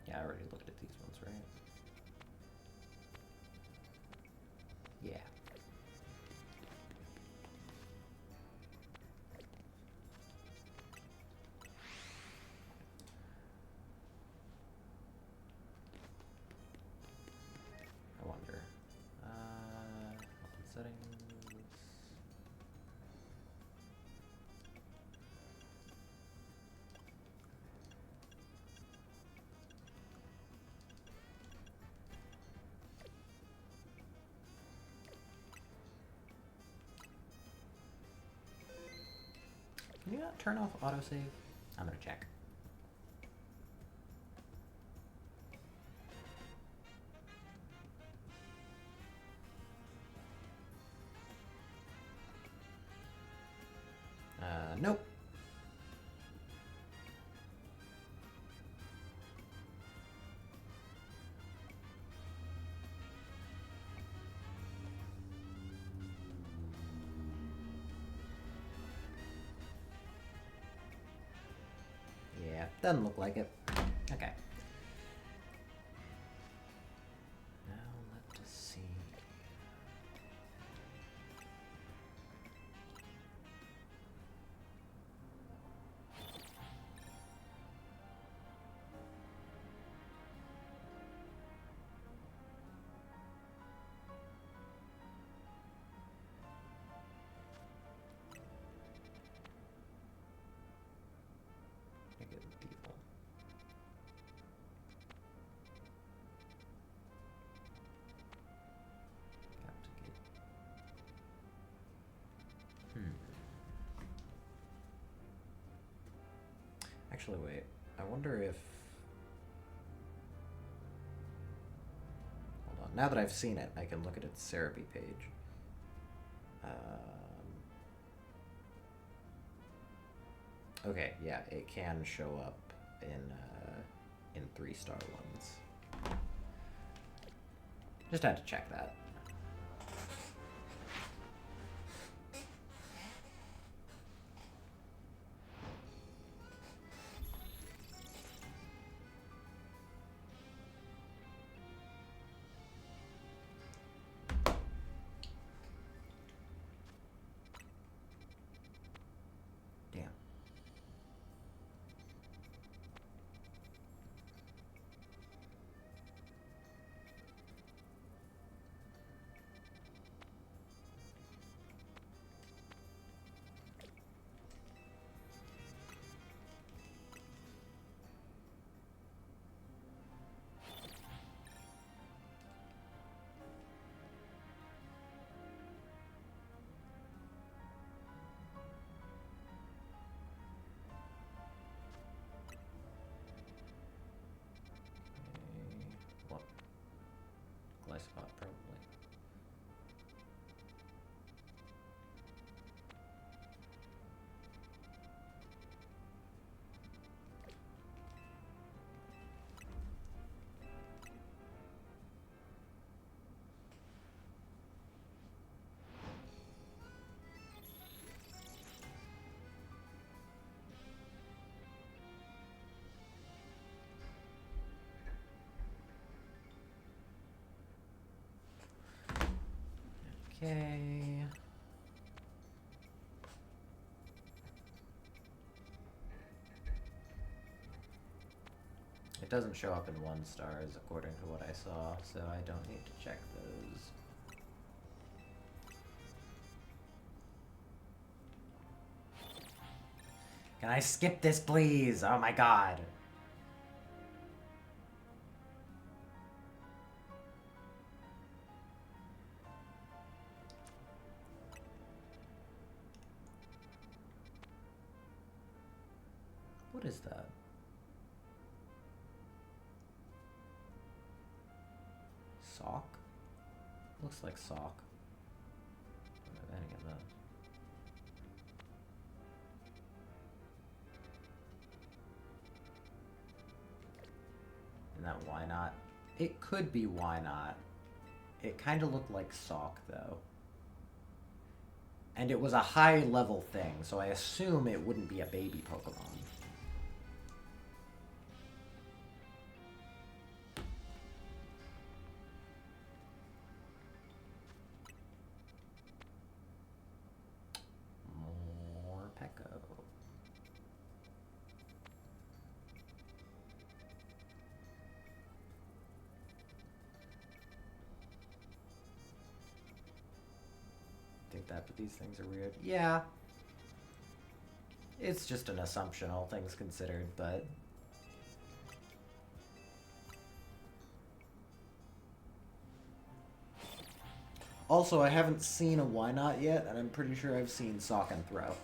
Yeah, I already looked at these ones, right? Yeah. I wonder. Open settings. Can you not turn off autosave? I'm gonna check. Nope. Yeah, doesn't look like it. Okay. Now let's see. Actually, wait. I wonder if... Hold on. Now that I've seen it, I can look at its therapy page. Okay, yeah, it can show up in 3-star ones. Just had to check that. Damn. What? Glycopod, probably. Okay. It doesn't show up in 1 stars according to what I saw, so I don't need to check those. Can I skip this, please? Oh my god. What is that? Sock? Looks like sock. I don't have any of those. And that why not? It could be why not. It kind of looked like sock though. And it was a high level thing, so I assume it wouldn't be a baby Pokemon. More Peko. Think that, but these things are weird. Yeah. It's just an assumption, all things considered, but... Also, I haven't seen a why not yet, and I'm pretty sure I've seen Sock and Throw.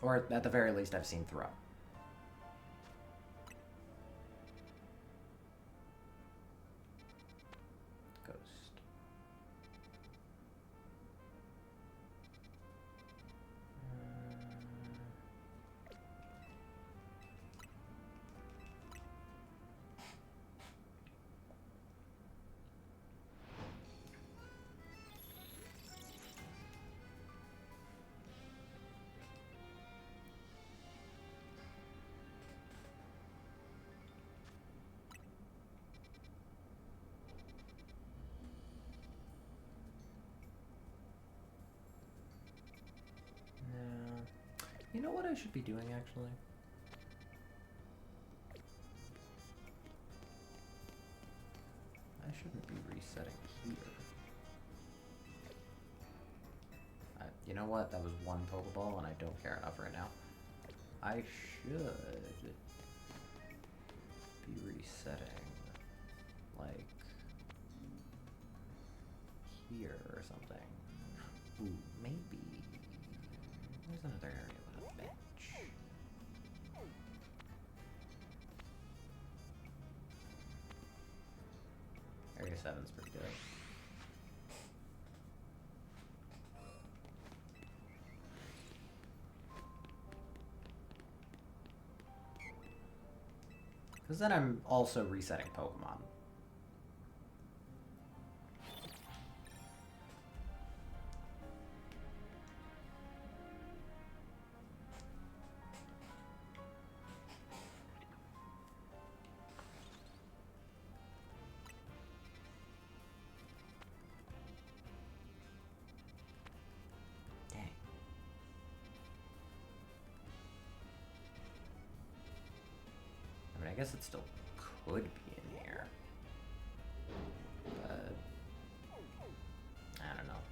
Or, at the very least, I've seen Throw. Ghost. You know what I should be doing, actually? I shouldn't be resetting here. You know what? That was 1 Pokeball, and I don't care enough right now. I should be resetting, like, here or something. Ooh, maybe. There's another area with a vent. 27's pretty good. Because then I'm also resetting Pokemon. Dang. I mean, I guess it still could be in here. But I don't know.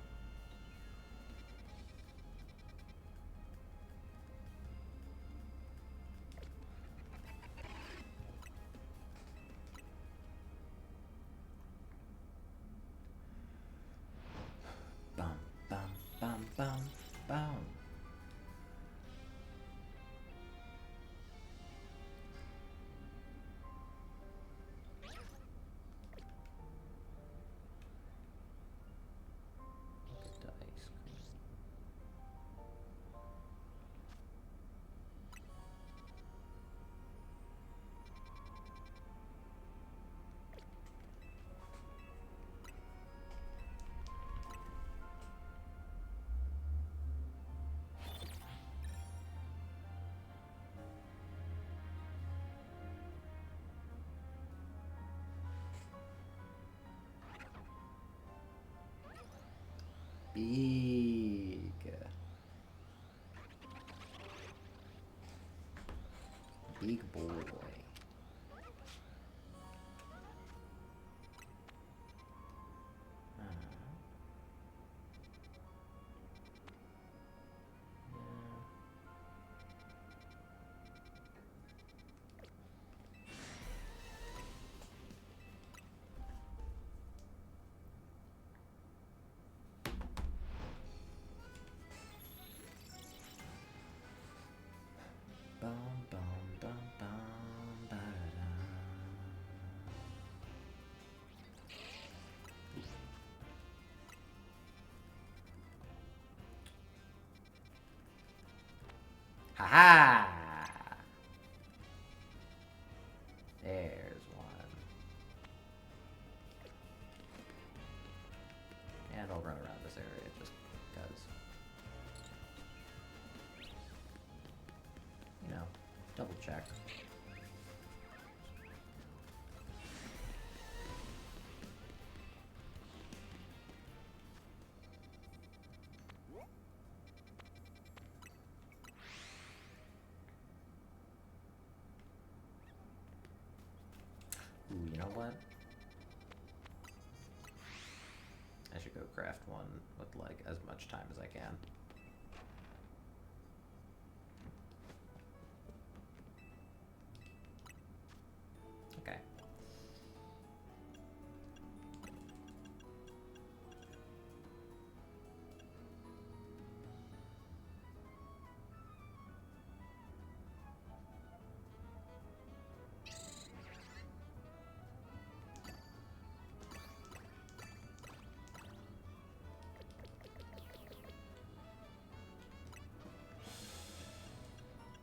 Bum, bum, bum, bum, bum. Look at the ice cream. Big. Big boy. Bum, bum, bum, bum, ba-da-da. Ha-ha! There's one. And I'll run around this area just because. You know, double check. Ooh, you know what? I should go craft one with like as much time as I can. Okay.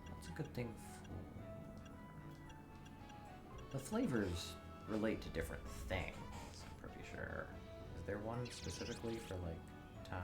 What's a good thing for... The flavors relate to different things, I'm pretty sure. Is there one specifically for, like, time?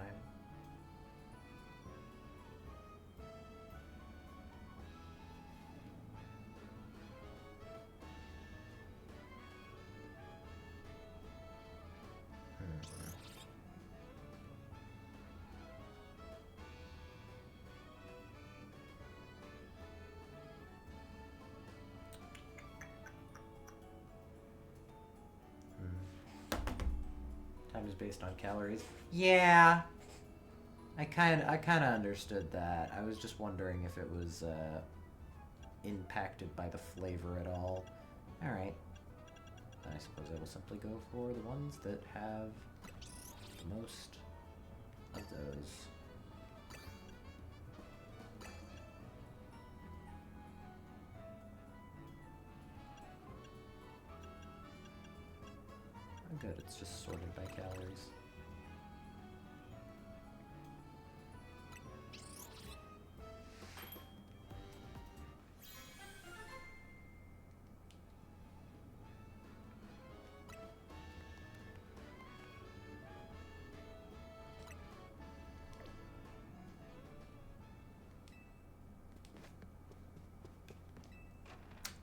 Time is based on calories. Yeah, I kind of understood that. I was just wondering if it was impacted by the flavor at all. All right, then I suppose I will simply go for the ones that have the most of those. Good, it's just sorted by calories.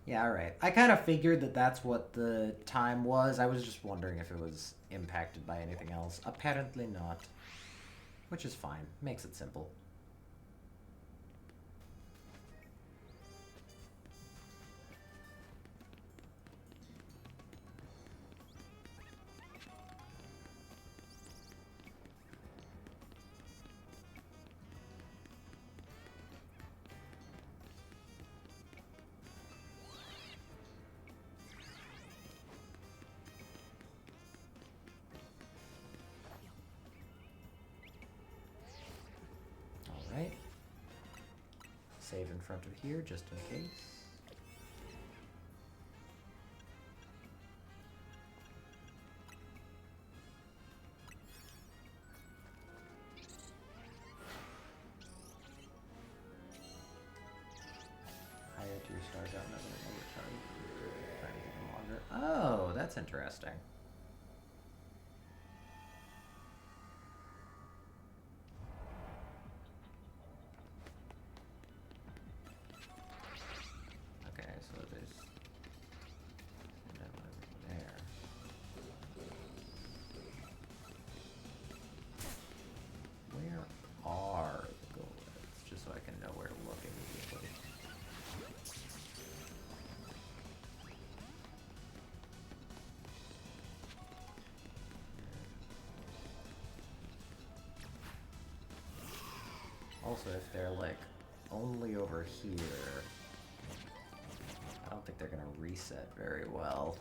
Yeah, alright. I kind of figured that that's what the time was. I was just wondering if it was impacted by anything else. Apparently not. Which is fine. Makes it simple. Alright. Save in front of here, just in case. Higher tier stars out another longer. Oh, that's interesting. Okay, so there's that one over there. Where are the golems? Just so I can know where to look immediately. Also, if they're like only over here, I don't think they're gonna reset very well.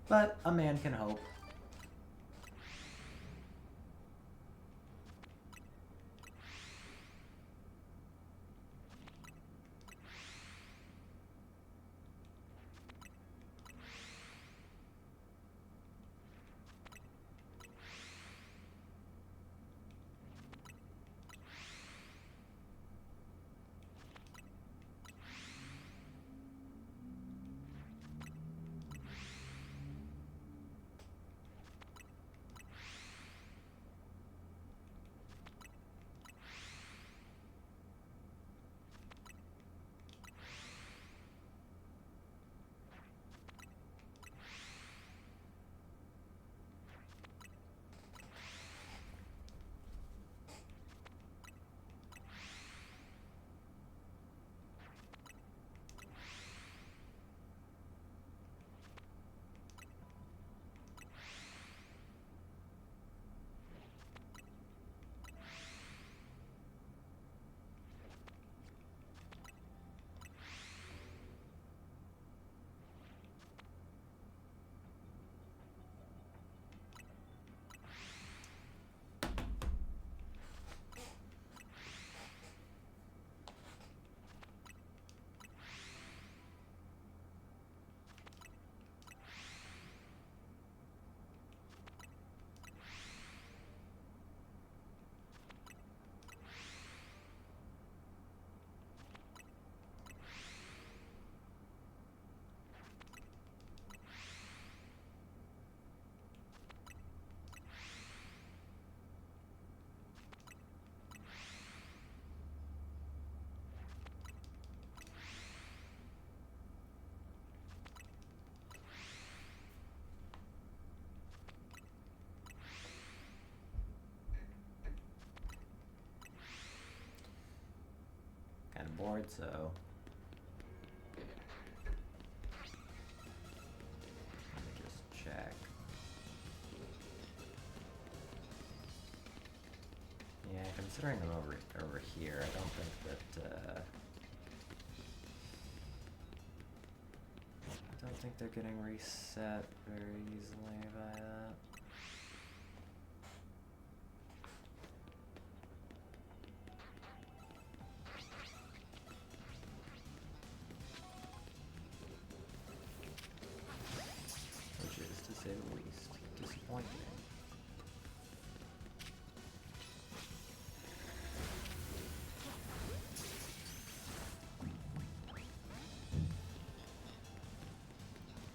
But a man can hope. Kind of bored, so Considering them over here, I don't think that I don't think they're getting reset very easily by that. Which is, to say the least, disappointing.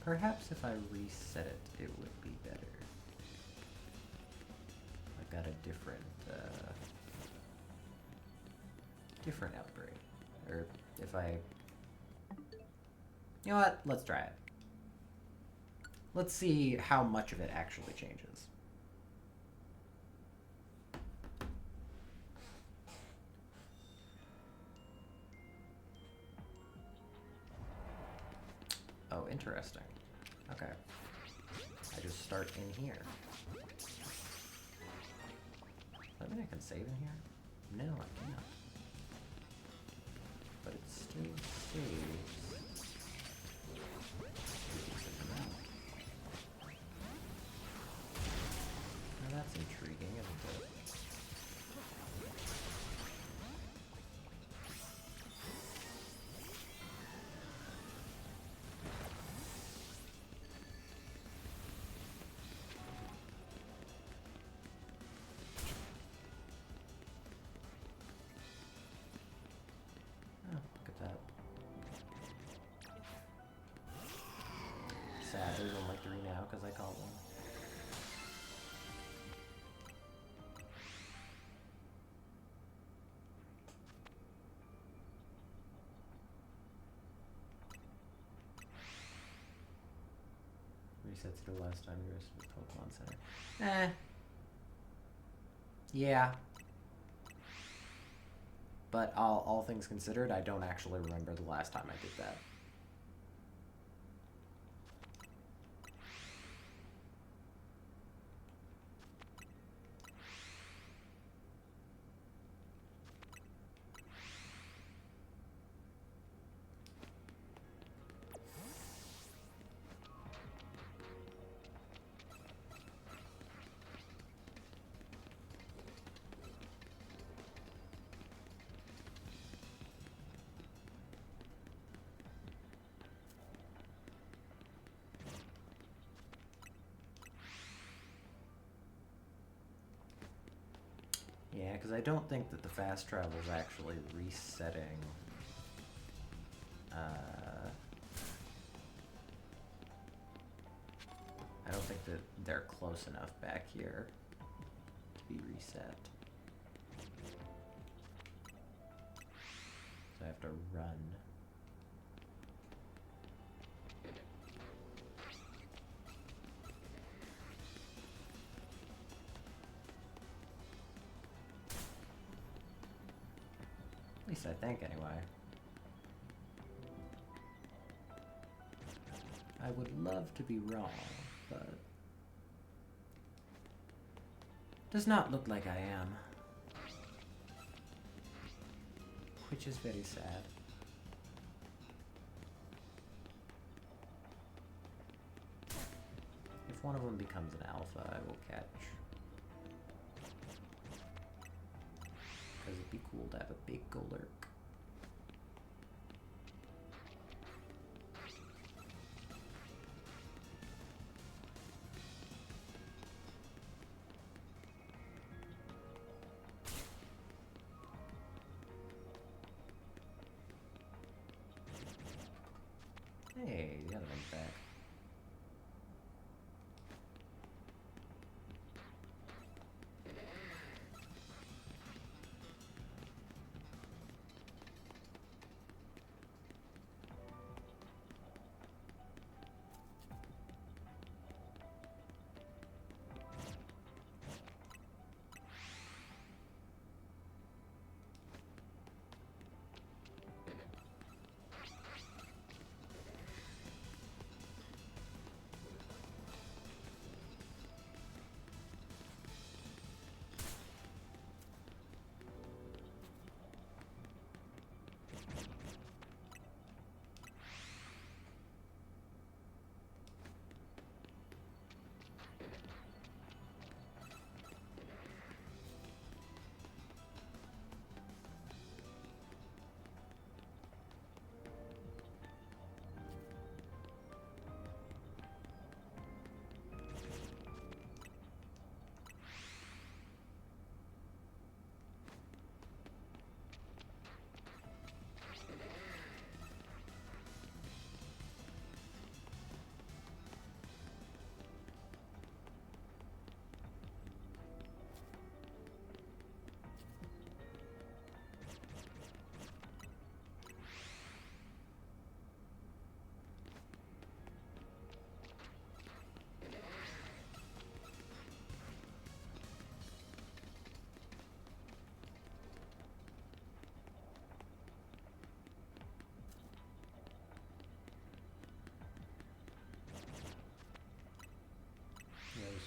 Perhaps if I reset it, it would be better. I got a different upgrade. Or if I... You know what? Let's try it. Let's see how much of it actually changes. Oh, interesting. Okay. I just start in here. Does that mean I can save in here? No, I cannot. But it still saves. Now that's intriguing, isn't it? Sad there's only 3 now because I caught one. Resets to the last time you rested with Pokemon Center. Yeah. But all things considered, I don't actually remember the last time I did that. Yeah, because I don't think that the fast travel is actually resetting. I don't think that they're close enough back here to be reset. So I have to run. At least I think, anyway. I would love to be wrong, but does not look like I am. Which is very sad. If one of them becomes an alpha, I will catch. Because it'd be cool to have a big Golurk. Hey, the other one's back.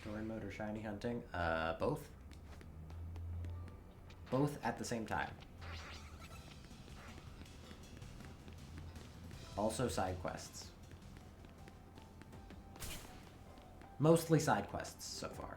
Story mode or shiny hunting? Both. Both at the same time. Also side quests. Mostly side quests so far.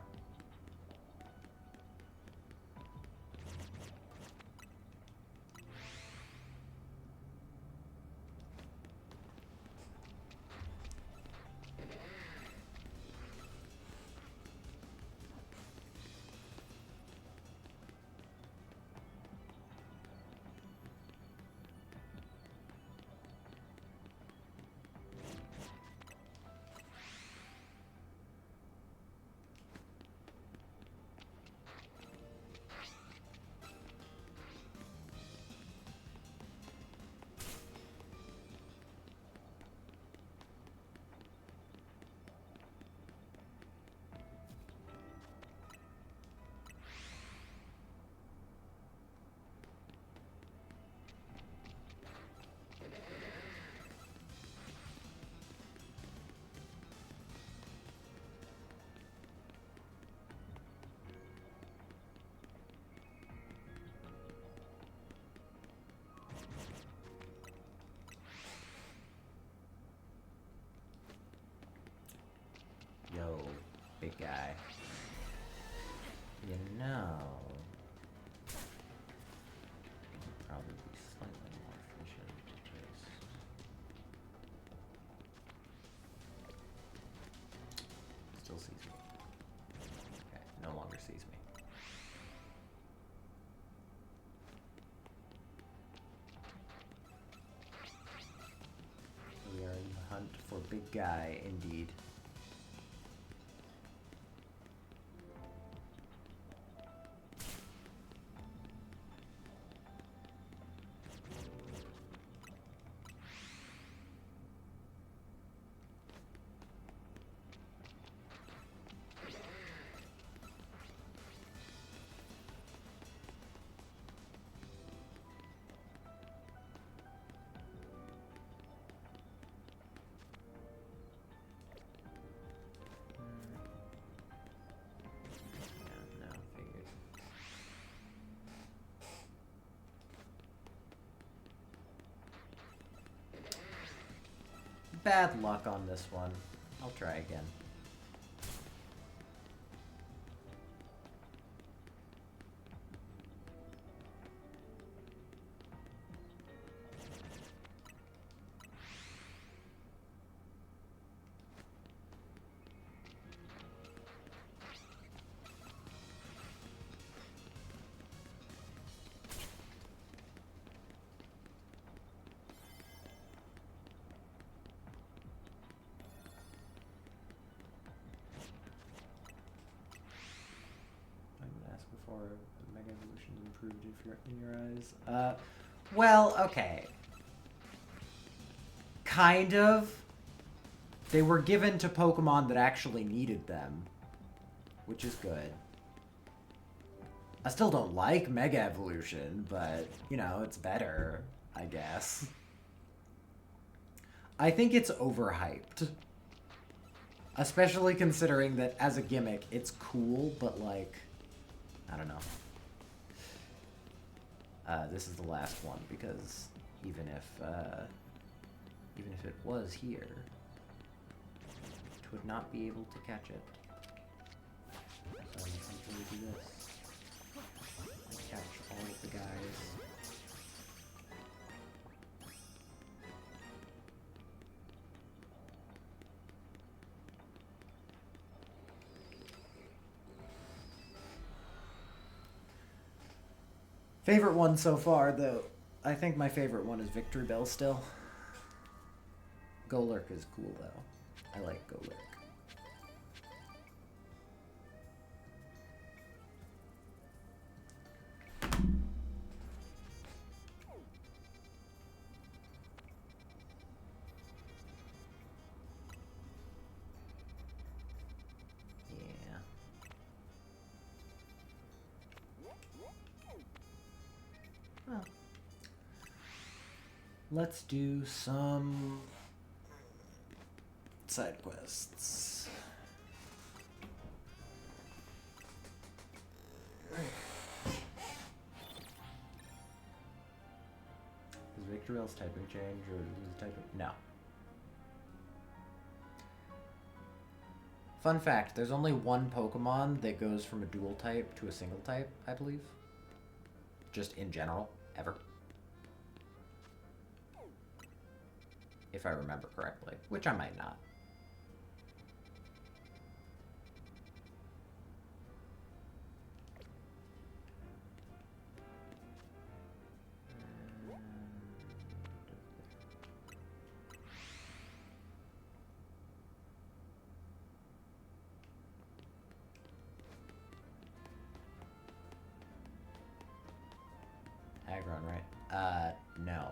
Yo, big guy. You know, probably be slightly more efficient to just... Still sees me. Okay, no longer sees me. We are in the hunt for big guy, indeed. Bad luck on this one. I'll try again. Before Mega Evolution improved if you're in your eyes. Well, okay. Kind of. They were given to Pokemon that actually needed them, which is good. I still don't like Mega Evolution, but, you know, it's better, I guess. I think it's overhyped. Especially considering that as a gimmick, it's cool, but like... I don't know. This is the last one because even if it was here, it would not be able to catch it. So I'm simply do this. I catch all of the guys. Favorite one so far, though. I think my favorite one is Victory Bell still. Golurk is cool, though. I like Golurk. Well, let's do some side quests. Is Victreel's typing change or is typing? No. Fun fact, there's only one Pokemon that goes from a dual type to a single type, I believe. Just in general, ever. If I remember correctly, which I might not. Aggron, right? No.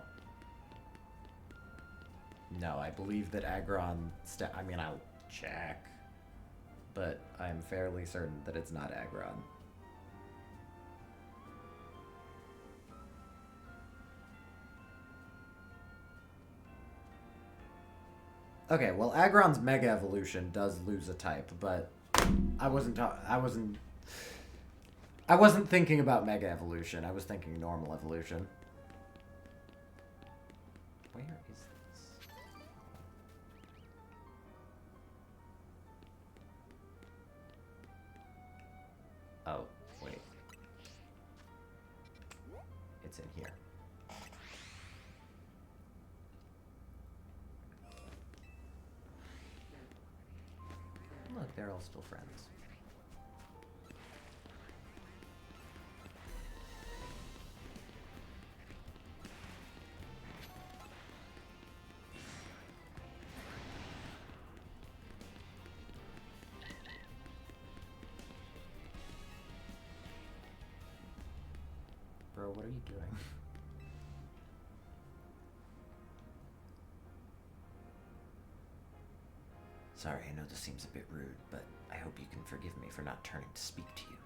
No, I believe that Aggron... I mean, I'll check. But I'm fairly certain that it's not Aggron. Okay, well, Aggron's Mega Evolution does lose a type, but I wasn't thinking about Mega Evolution. I was thinking normal evolution. Where is this? Oh, wait. It's in here. Look, they're all still friends. Bro, what are you doing? Sorry, I know this seems a bit rude, but I hope you can forgive me for not turning to speak to you.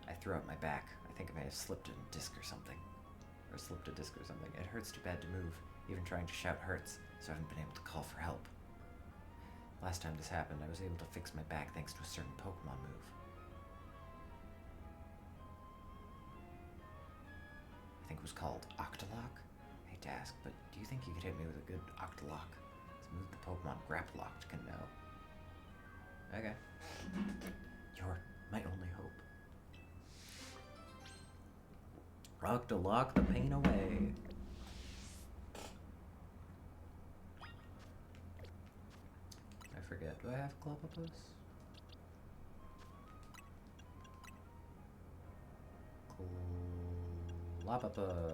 I threw out my back. I think I may have slipped a disc or something. It hurts too bad to move. Even trying to shout hurts, so I haven't been able to call for help. Last time this happened, I was able to fix my back thanks to a certain Pokemon move. I think it was called Octolock? I hate to ask, but do you think you could hit me with a good Octolock? Smooth the Pokemon Graplocked can know. Okay. You're my only hope. Octolock the pain away. I forget. Do I have Clobbopus? Clobbopus.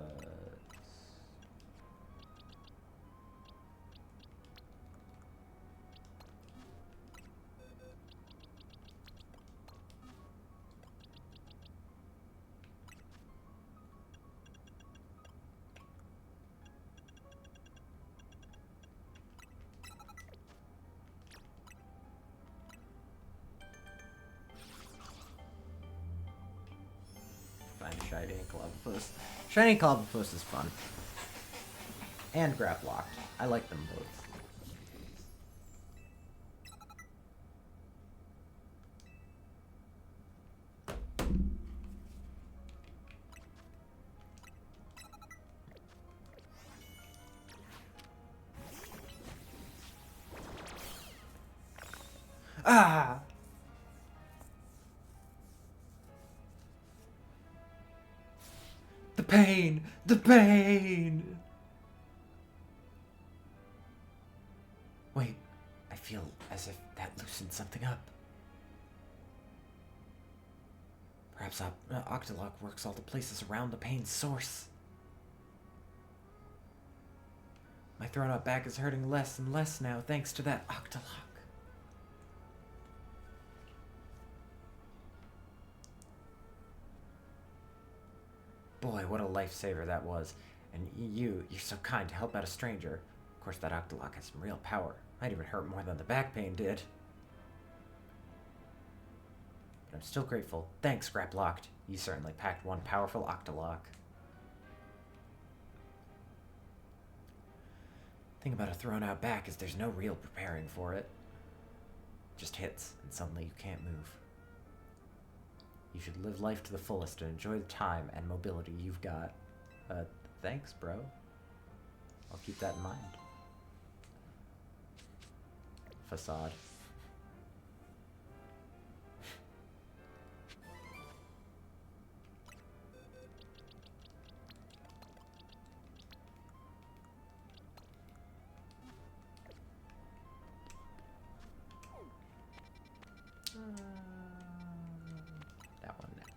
Find a shiny Clobbopus. Shiny Clobbopus is fun. And Graplocked. I like them both. Ah! The pain! The pain! Wait, I feel as if that loosened something up. Perhaps Octolock works all the places around the pain's source. My thrown out back is hurting less and less now thanks to that Octolock. Boy, what a lifesaver that was. And you're so kind to help out a stranger. Of course, that Octolock has some real power. Might even hurt more than the back pain did. But I'm still grateful. Thanks, Graplocked. You certainly packed one powerful Octolock. Thing about a thrown out back is there's no real preparing for it. Just hits, and suddenly you can't move. You should live life to the fullest and enjoy the time and mobility you've got. Thanks, bro. I'll keep that in mind. Facade. That one next.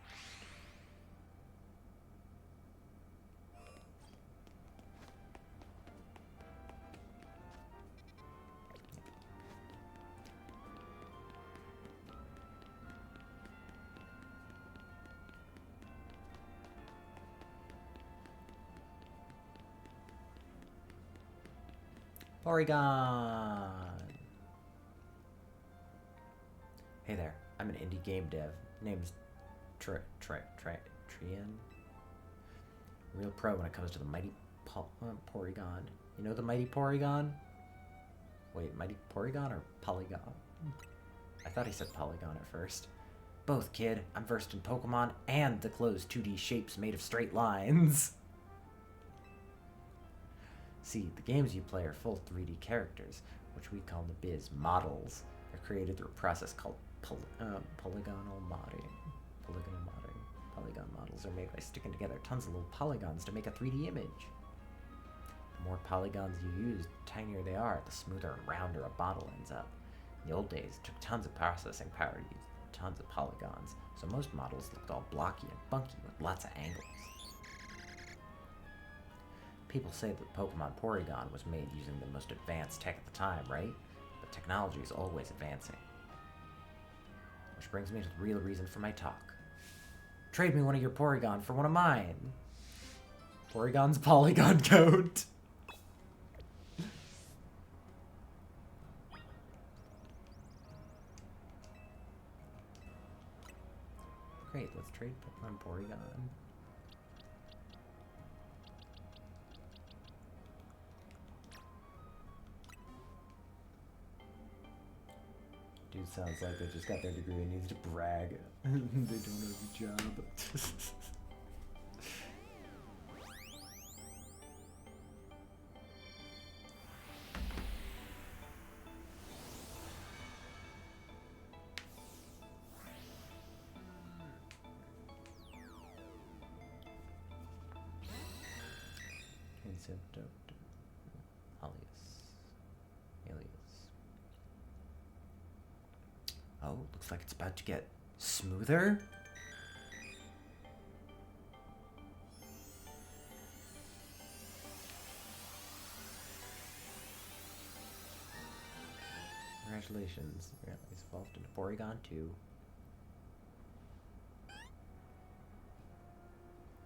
Porygon! Hey there, I'm an indie game dev. Name's Trian. Real pro when it comes to the mighty Porygon. You know the mighty Porygon? Wait, mighty Porygon or Polygon? I thought he said Polygon at first. Both, kid. I'm versed in Pokemon and the closed 2D shapes made of straight lines. See, the games you play are full 3D characters, which we call in the biz models. They're created through a process called polygonal modding. Polygon models are made by sticking together tons of little polygons to make a 3D image. The more polygons you use, the tinier they are, the smoother and rounder a model ends up. In the old days, it took tons of processing power to use tons of polygons, so most models looked all blocky and funky with lots of angles. People say that Pokemon Porygon was made using the most advanced tech at the time, right? But technology is always advancing. Which brings me to the real reason for my talk. Trade me one of your Porygon for one of mine. Porygon's Polygon Coat. Great, let's trade Pokemon Porygon. Dude sounds like they just got their degree and needs to brag. They don't have a job. Oh, looks like it's about to get smoother. Congratulations, you're at least evolved into Porygon 2.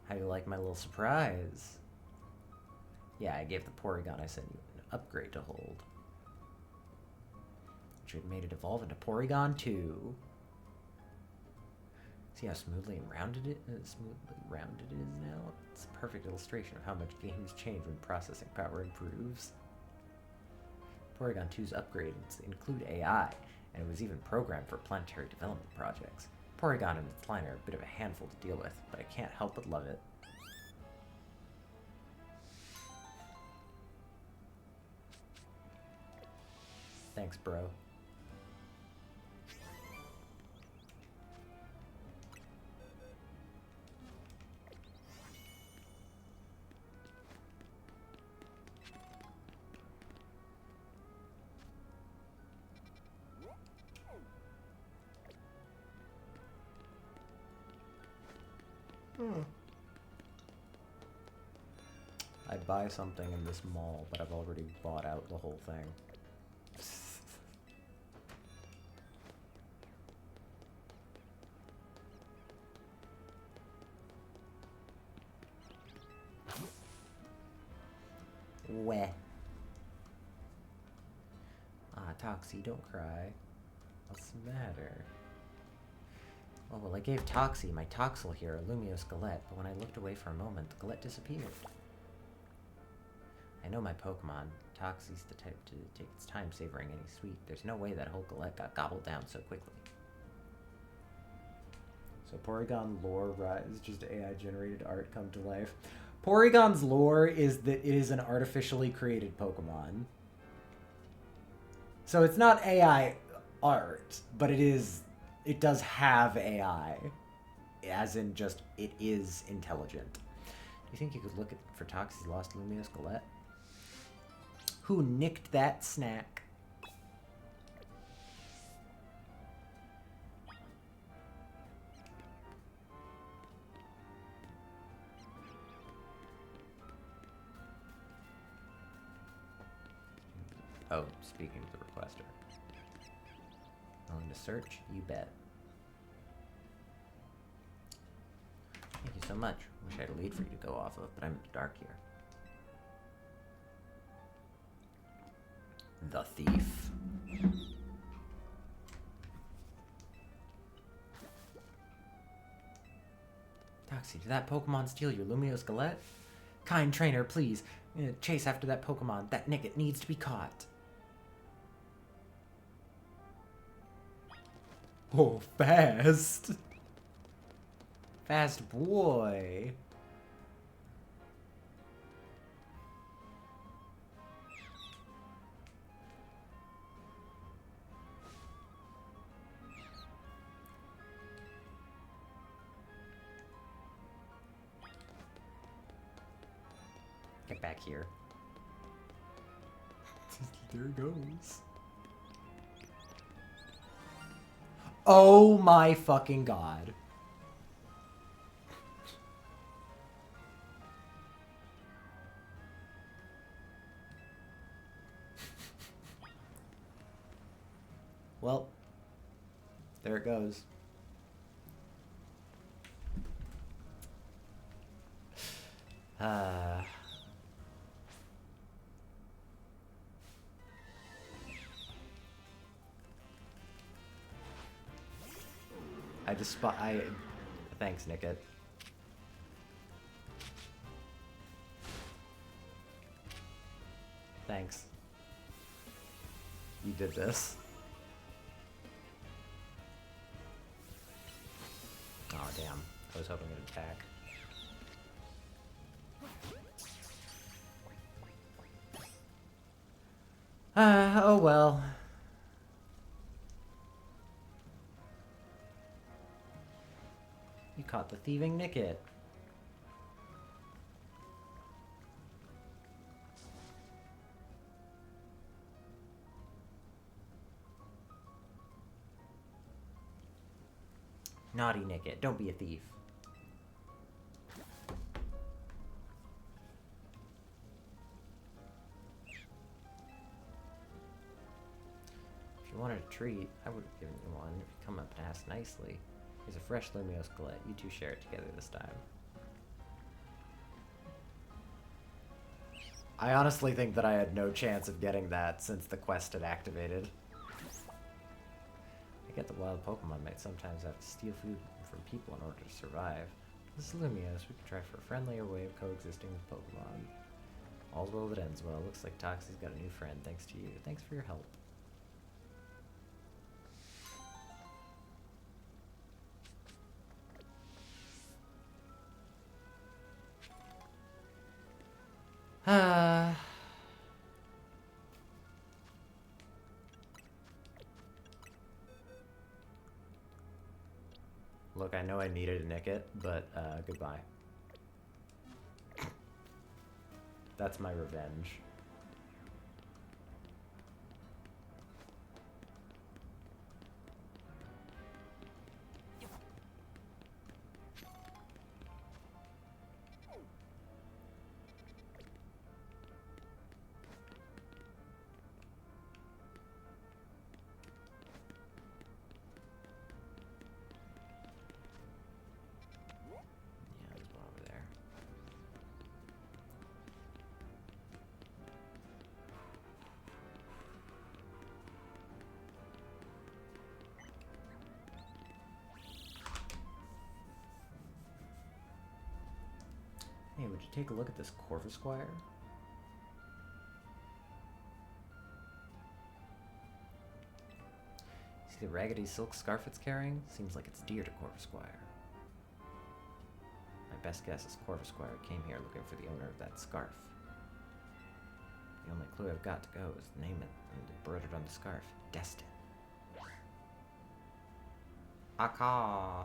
How do you like my little surprise? Yeah, I gave the Porygon I sent you an upgrade to hold, which had made it evolve into Porygon 2. See how smoothly and rounded it is now? It's a perfect illustration of how much games change when processing power improves. Porygon 2's upgrades include AI, and it was even programmed for planetary development projects. Porygon and its line are a bit of a handful to deal with, but I can't help but love it. Thanks, bro. I'd buy something in this mall, but I've already bought out the whole thing. Weh. Ah, Toxie, don't cry. What's the matter? Oh, well, I gave Toxie my Toxel here, a Lumiose Galette, but when I looked away for a moment, the Galette disappeared. I know my Pokemon. Toxie's the type to take its time savoring any sweet. There's no way that whole Galette got gobbled down so quickly. So Porygon lore rise, just AI-generated art come to life. Porygon's lore is that it is an artificially created Pokemon. So it's not AI art, but it does have AI. As in just, it is intelligent. You think you could look for Toxie's lost Lumio Skelette? Who nicked that snack? Oh, speaking of the requester. Willing to search? You bet. Thank you so much. Wish I had a lead for you to go off of, but I'm in the dark here. The thief. Toxie, did that Pokemon steal your Lumio Skelette? Kind trainer, please. Chase after that Pokemon. That Nickit needs to be caught. Oh, fast. Fast boy. Get back here. There it goes. Oh my fucking god. Well, there it goes. Thanks, Nickit. Thanks. You did this. Oh, damn. I was hoping it'd attack. Oh well. You caught the thieving Nickit. Naughty Nickit, don't be a thief. If you wanted a treat, I would have given you one if you come up and asked nicely. Here's a fresh Lumio Skelette. You two share it together this time. I honestly think that I had no chance of getting that since the quest had activated. I get that wild Pokemon might sometimes have to steal food from people in order to survive. This is Lumios. We could try for a friendlier way of coexisting with Pokemon. All's well that ends well. Looks like Toxie's got a new friend thanks to you. Thanks for your help. Look, I know I needed a Nickit, but goodbye. That's my revenge. Hey, would you take a look at this Corvusquire? See the raggedy silk scarf it's carrying? Seems like it's dear to Corvusquire. My best guess is Corvus Squire came here looking for the owner of that scarf. The only clue I've got to go is the name embroidered on the scarf. Destin. Aka!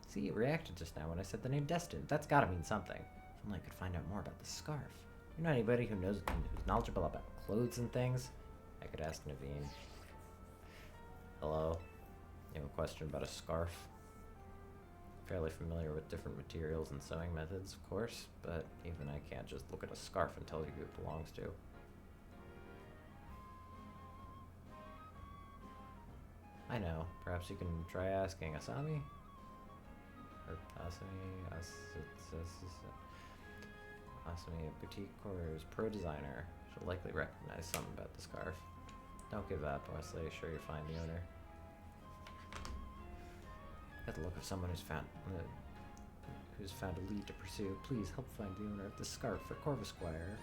See, it reacted just now when I said the name Destin. That's gotta mean something. If only I could find out more about the scarf. You know anybody who's knowledgeable about clothes and things? I could ask Naveen. Hello? You have a question about a scarf? Fairly familiar with different materials and sewing methods, of course, but even I can't just look at a scarf and tell you who it belongs to. I know. Perhaps you can try asking Asami? Or Asami, a boutique quarters pro designer. She'll likely recognize something about the scarf. Don't give up, Wesley. Sure, you'll find the owner. Got the look of someone who's found a lead to pursue. Please help find the owner of the scarf for Corvus Squire.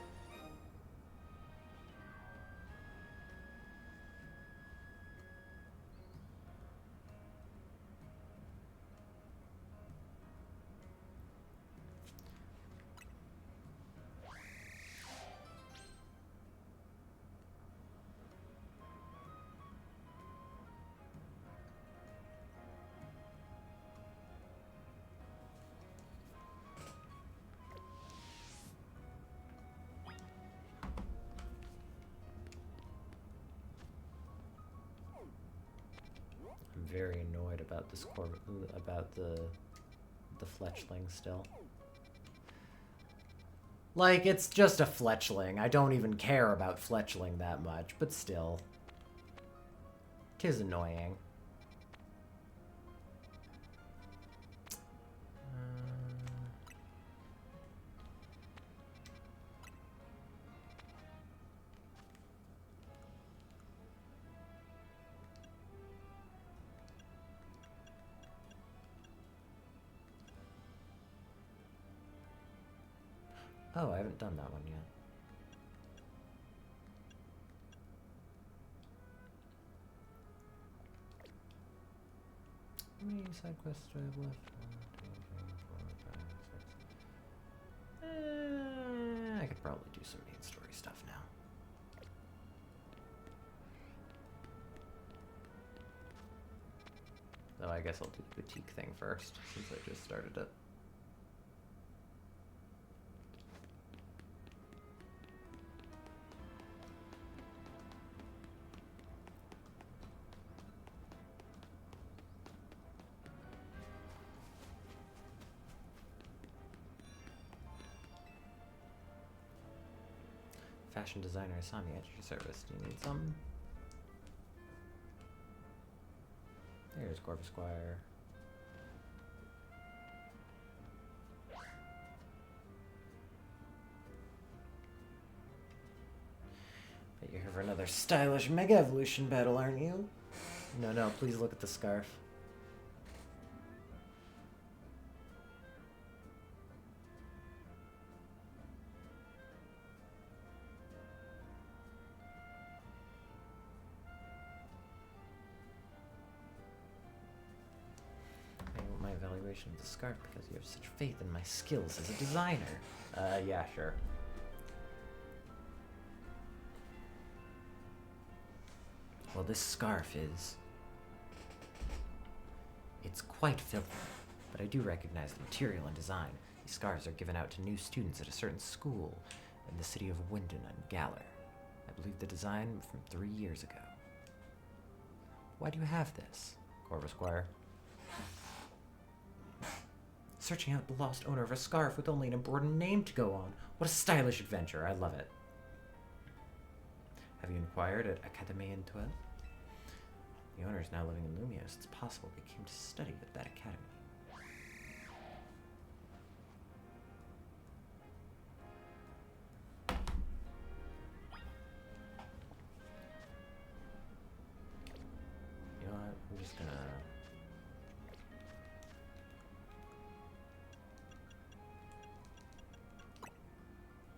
Very annoyed about this about the fletchling still. Like, it's just a fletchling. I don't even care about fletchling that much, but still. 'Tis annoying. Oh, I haven't done that one yet. How many side quests do I have left? 1, 2, 3, 4, 5, 6. I could probably do some main story stuff now. Though I guess I'll do the boutique thing first, since I just started it. Fashion designer Asami at your service. Do you need something? There's Corvus Squire. Bet you're here for another stylish Mega Evolution battle, aren't you? No, please look at the scarf. Of the scarf because you have such faith in my skills as a designer. Yeah, sure. Well, this scarf is... It's quite filthy, but I do recognize the material and design. These scarves are given out to new students at a certain school in the city of Winden and Galler. I believe the design from 3 years ago. Why do you have this, Corvus Squire? Searching out the lost owner of a scarf with only an embroidered name to go on. What a stylish adventure. I love it. Have you inquired at Académie in Tuelle? The owner is now living in Lumios. It's possible they came to study at that academy. You know what? I'm just gonna...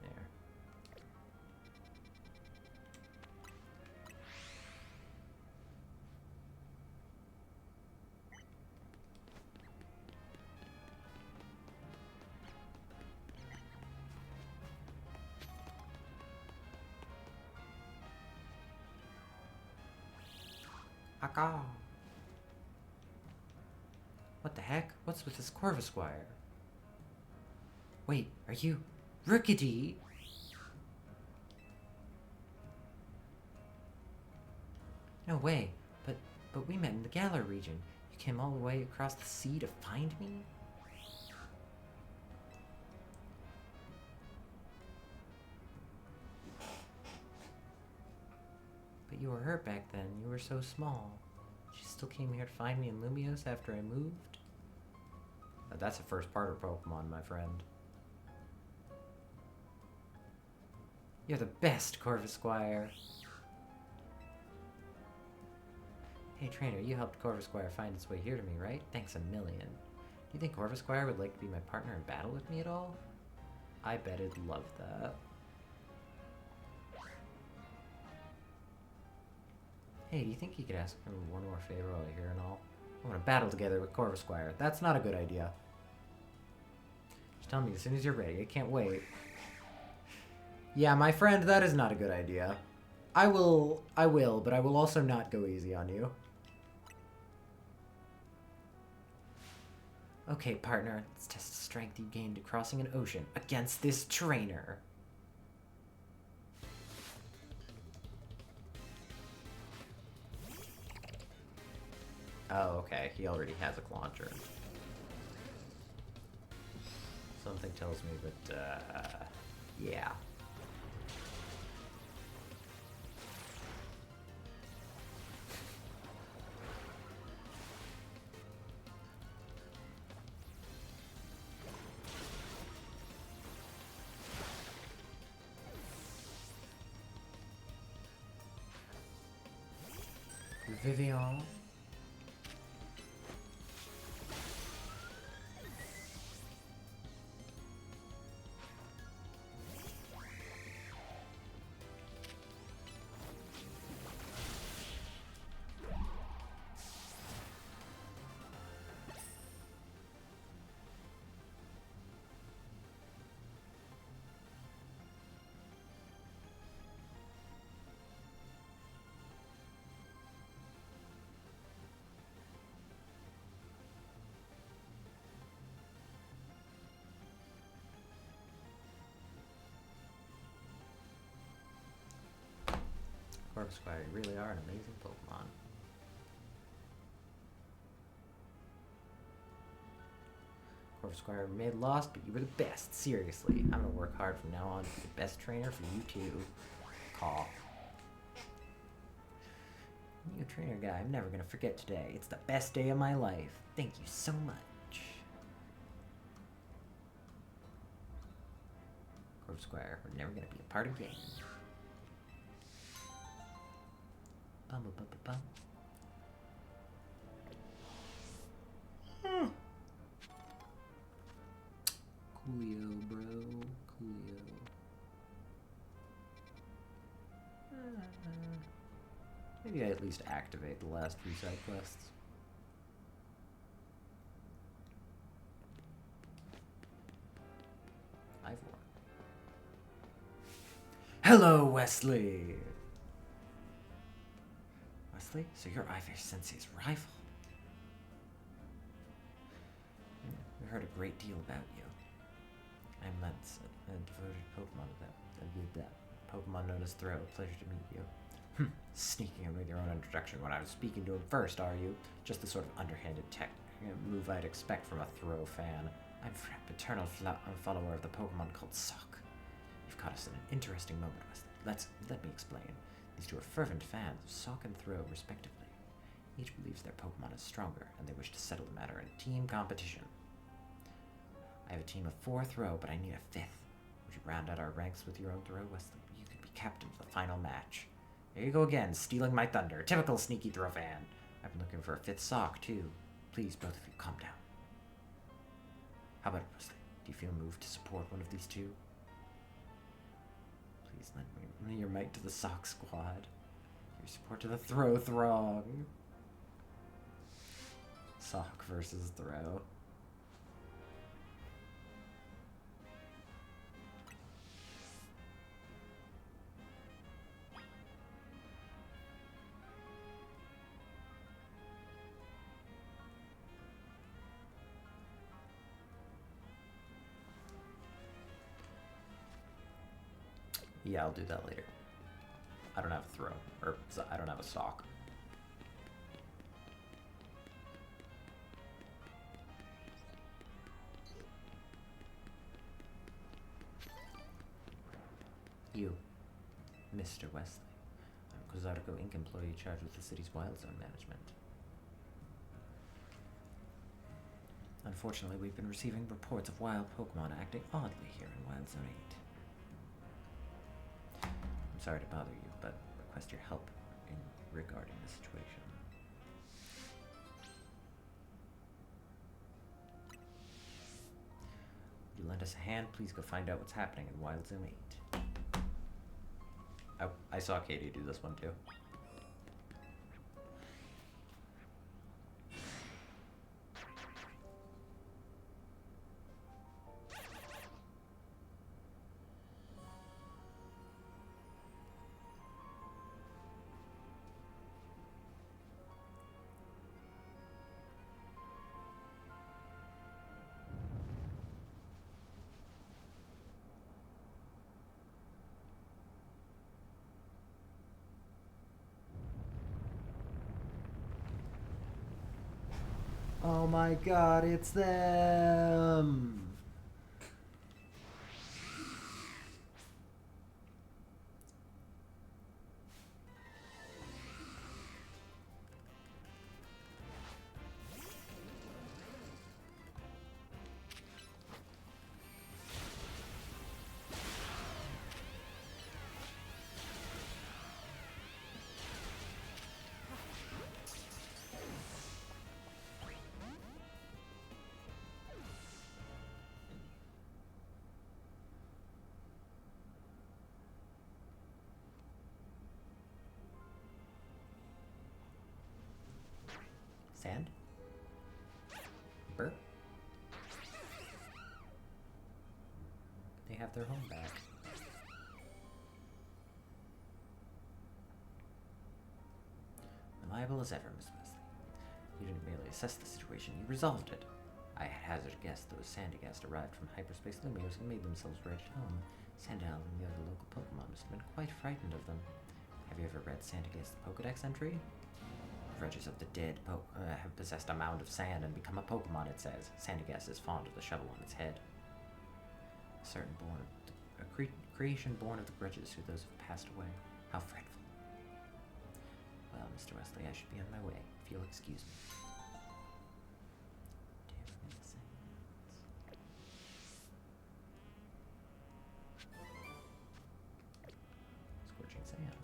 There. Aka. What the heck? What's with this Corvusquire? Wait, are you Rickety? No way. But we met in the Galar region. You came all the way across the sea to find me? But you were hurt back then. You were so small. You still came here to find me in Lumios after I moved? That's a first-parter Pokemon, my friend. You're the best, Corvusquire. Hey, trainer, you helped Corvusquire find its way here to me, right? Thanks a million. Do you think Corvusquire would like to be my partner in battle with me at all? I bet it'd love that. Hey, do you think you could ask him one more favor while you're here and all? I want to battle together with Corvusquire. That's not a good idea. Just tell me as soon as you're ready. I can't wait. Yeah, my friend, that is not a good idea. I will, but I will also not go easy on you. Okay, partner, let's test the strength you gained crossing an ocean against this trainer. Oh, okay, he already has a launcher. Something tells me that, yeah. Vivian. Corvusquire, you really are an amazing Pokemon. Corvusquire may have lost, but you were the best. Seriously, I'm gonna work hard from now on to be the best trainer for you too. Call. You trainer guy, I'm never gonna forget today. It's the best day of my life. Thank you so much. Corvusquire, we're never gonna be apart again. Bum bum bum bum bum. Coolio, bro. Coolio. Maybe I at least activate the last few side quests. I've won. Hello, Wesley! Wesley? So you're Ivy's Sensei's rival? We heard a great deal about you. I'm Lance, a devoted Pokemon that Pokemon known as Throw. Pleasure to meet you. Sneaking in with your own introduction when I was speaking to him first, are you? Just the sort of underhanded move I'd expect from a Throw fan. I'm a paternal follower of the Pokemon called Sock. You've caught us in an interesting moment, Wesley. Let me explain. These two are fervent fans of Sock and Throw, respectively. Each believes their Pokemon is stronger, and they wish to settle the matter in team competition. I have a team of 4 Throw, but I need a 5th. Would you round out our ranks with your own Throw, Wesley? You could be captain for the final match. There you go again, stealing my thunder. Typical sneaky Throw fan. I've been looking for a 5th Sock, too. Please, both of you, calm down. How about it, Wesley? Do you feel moved to support one of these two? Please lend me your might to the Sock Squad. Your support to the Throw Throng. Sock versus Throw. Yeah, I'll do that later. I don't have a throw, or I don't have a stock. You, Mr. Wesley. I'm Kozarko Inc. employee charged with the city's wild zone management. Unfortunately, we've been receiving reports of wild Pokemon acting oddly here in Wild Zone 8. I'm sorry to bother you, but request your help regarding the situation. Would you lend us a hand? Please go find out what's happening in Wild Zone 8. I saw Katie do this one too. Oh my god, it's them! Sand? Burp? They have their home back. Reliable as ever, Miss Wesley. You didn't merely assess the situation, you resolved it. I had hazard guessed those Sandygast arrived from hyperspace Lumios and made themselves right at home. Sandal and the other local Pokemon must have been quite frightened of them. Have you ever read Sandygast's Pokedex entry? Wretches of the dead have possessed a mound of sand and become a Pokemon, it says. Sandygast is fond of the shovel on its head. A creation born of the grudges who those have passed away. How frightful. Well, Mr. Wesley, I should be on my way, if you'll excuse me. Scorching sands.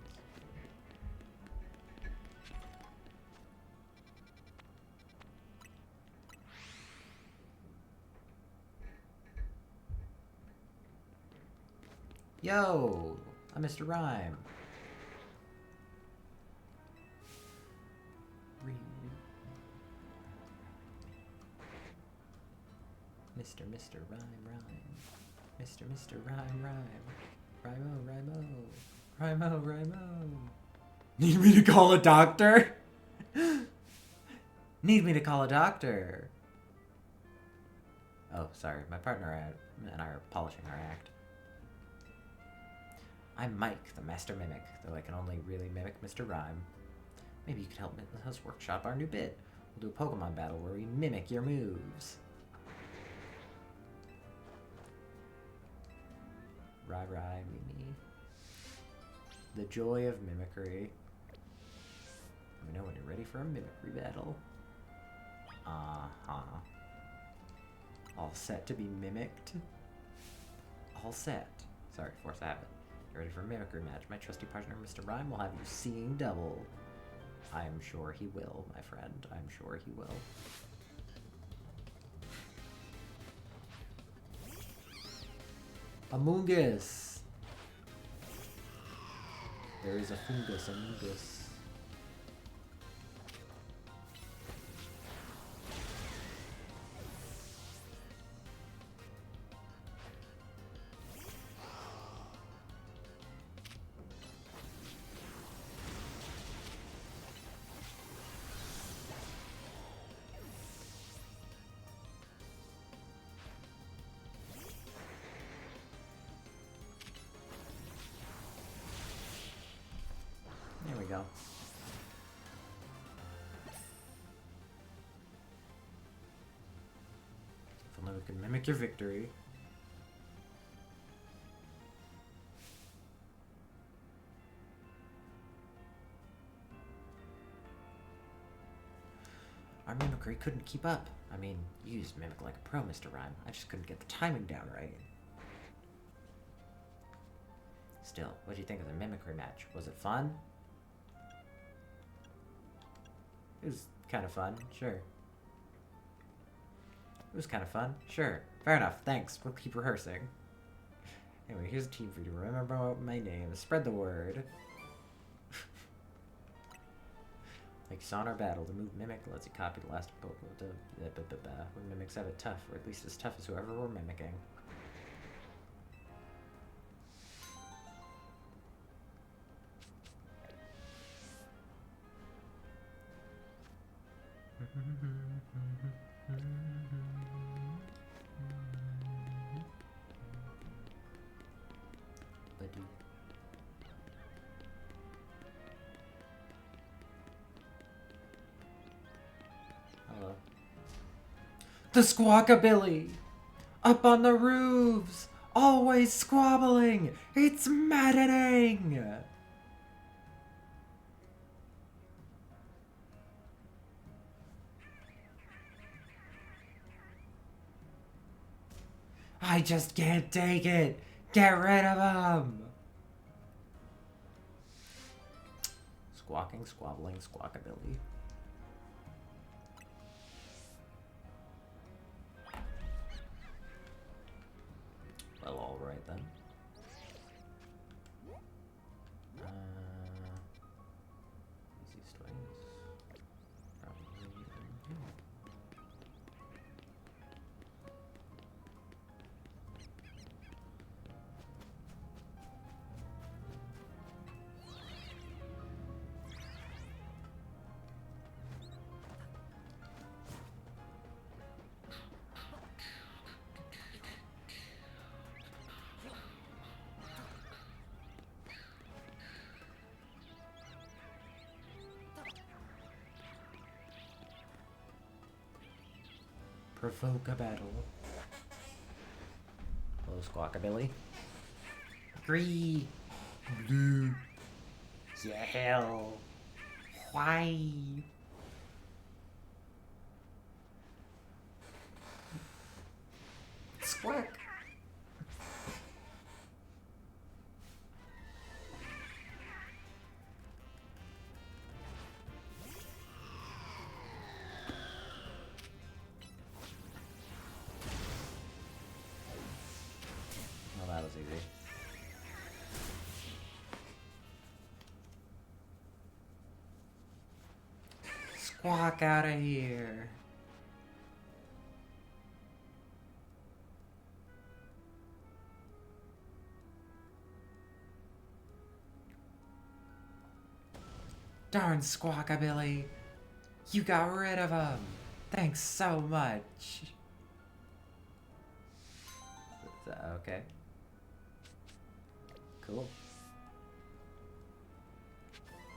Yo, I'm Mr. Rhyme. Mr. Rhyme Rhyme. Rhymo. Need me to call a doctor? Need me to call a doctor. Oh, sorry. My partner and I are polishing our act. I'm Mike, the Master Mimic, though I can only really mimic Mr. Rhyme. Maybe you could help us workshop our new bit. We'll do a Pokemon battle where we mimic your moves. Rye, me. The joy of mimicry. Let me know when you're ready for a mimicry battle. Uh-huh. All set to be mimicked? All set. Sorry, force habit. Get ready for a mimicry match. My trusty partner, Mr. Rhyme, will have you seeing double. I am sure he will, my friend. I'm sure he will. Amoongus! There is a fungus, Amoongus. go. If only we could mimic your victory. Our mimicry couldn't keep up. I mean, you used mimic like a pro, Mr. Rhyme. I just couldn't get the timing down right. Still, what do you think of the mimicry match? Was it fun? It was kind of fun, sure. It was kind of fun, sure. Fair enough, thanks. We'll keep rehearsing. Anyway, here's a team for you to remember my name. Spread the word. Like you saw in our battle, the move Mimic lets you copy the last Pokemon. When Mimics have it tough, or at least as tough as whoever we're mimicking. Hello. The Squawkabilly! Up on the roofs! Always squabbling! It's maddening! I just can't take it! Get rid of him! Squawking, squabbling, Squawkabilly. Well, alright then. Easiest ways. Probably in here. Provoke a battle. Hello, Squawkabilly. Green. Blue. Yellow. White. Squawk. Well, that was easy. Squawk out of here. Darn Squawkabilly. You got rid of him. Thanks so much. Okay. Cool.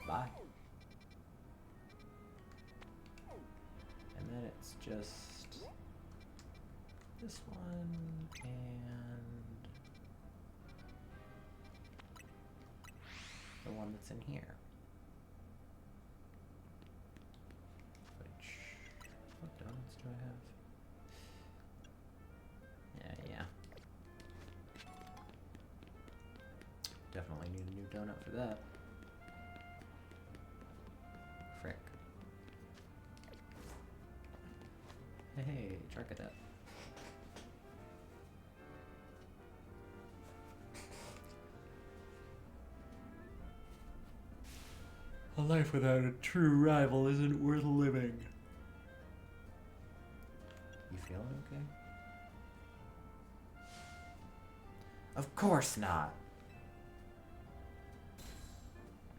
Bye. And then it's just this one and the one that's in here. Which, what donuts do I have? Yeah. Definitely need a new donut for that. Frick. Hey, Charcadet. A life without a true rival isn't worth living. You feeling okay? Of course not.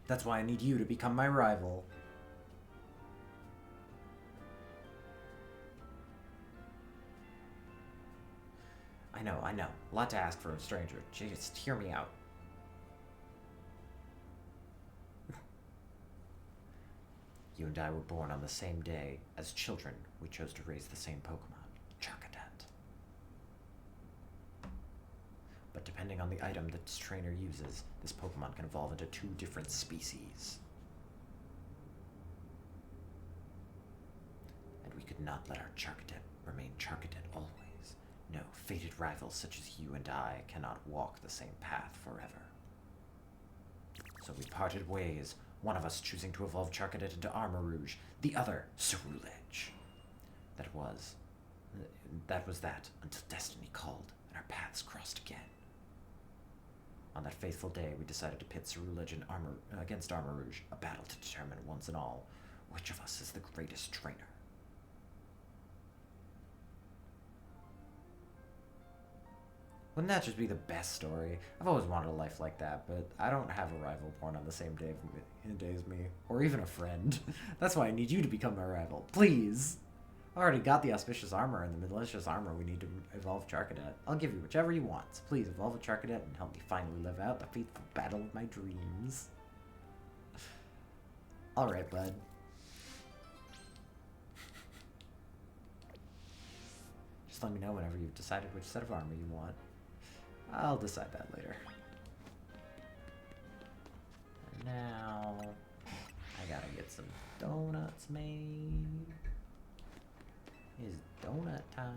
That's why I need you to become my rival. I know. A lot to ask for a stranger. Just hear me out. You and I were born on the same day. As children, we chose to raise the same Pokemon, Charcadet. But depending on the item that this trainer uses, this Pokemon can evolve into 2 different species. And we could not let our Charcadet remain Charcadet always. No, fated rivals such as you and I cannot walk the same path forever. So we parted ways, one of us choosing to evolve Charcadet into Armarouge, the other Cerulege. That was that until destiny called and our paths crossed again. On that faithful day, we decided to pit Cerulege against Armarouge, a battle to determine once and all which of us is the greatest trainer. Wouldn't that just be the best story? I've always wanted a life like that, but I don't have a rival born on the same day as me, or even a friend. That's why I need you to become my rival, please. I already got the auspicious armor and the malicious armor we need to evolve Charcadet. I'll give you whichever you want, so please evolve a Charcadet and help me finally live out the faithful battle of my dreams. Alright, bud. Just let me know whenever you've decided which set of armor you want. I'll decide that later. And now, I gotta get some donuts made. It's donut time.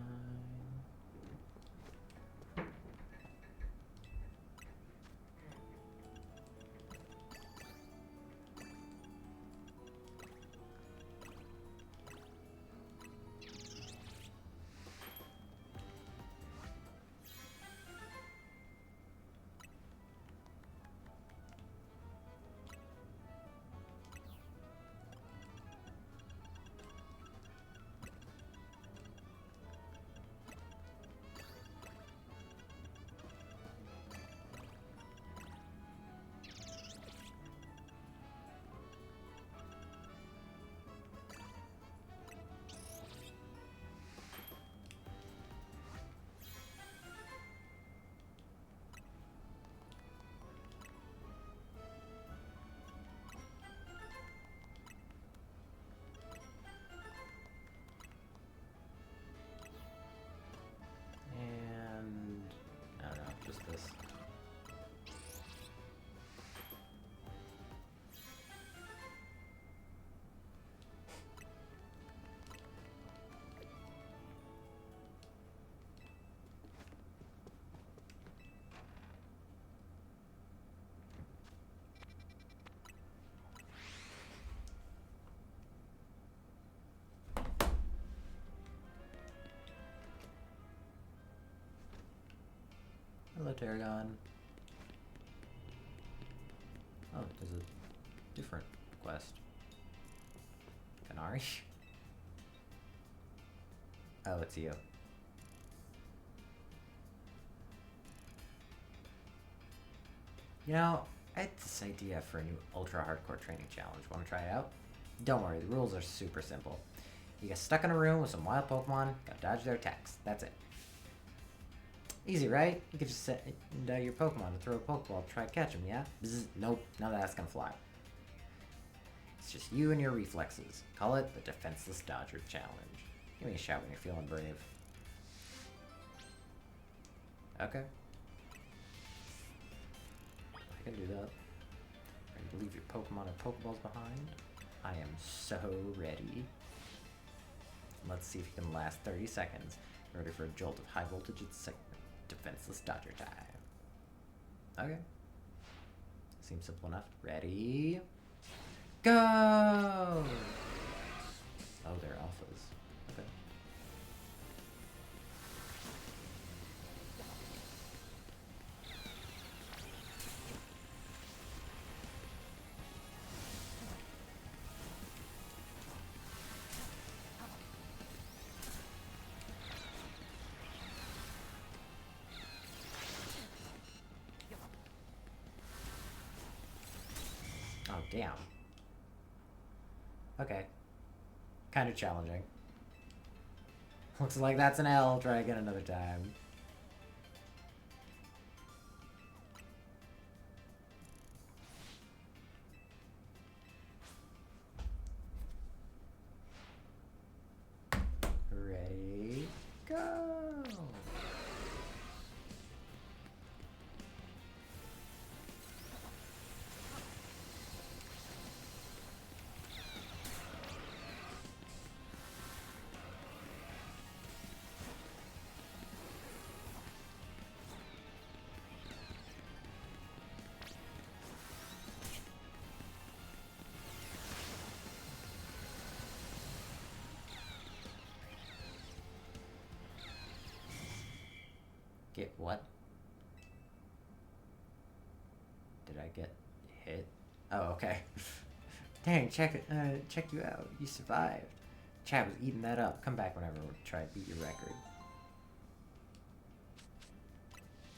This. Hello, Tarragon. Oh, there's a different quest. Canary? Oh, it's you. You know, I had this idea for a new ultra hardcore training challenge. Want to try it out? Don't worry, the rules are super simple. You get stuck in a room with some wild Pokemon, gotta dodge their attacks. That's it. Easy, right? You could just set your Pokemon to throw a Pokeball to try to catch him, yeah? Bzz, nope, none of that's gonna fly. It's just you and your reflexes. Call it the Defenseless Dodger Challenge. Give me a shout when you're feeling brave. Okay. I can do that. Ready to leave your Pokemon and Pokeballs behind? I am so ready. Let's see if you can last 30 seconds. Ready for a jolt of high voltage Defenseless Dodger time. Okay. Seems simple enough. Ready? Go! Oh, they're alphas. Okay. Oh, damn. Okay. Kind of challenging. Looks like that's an L. Try again another time. Get what? Did I get hit? Oh, okay. Dang, check you out. You survived. Chad was eating that up. Come back whenever we try to beat your record.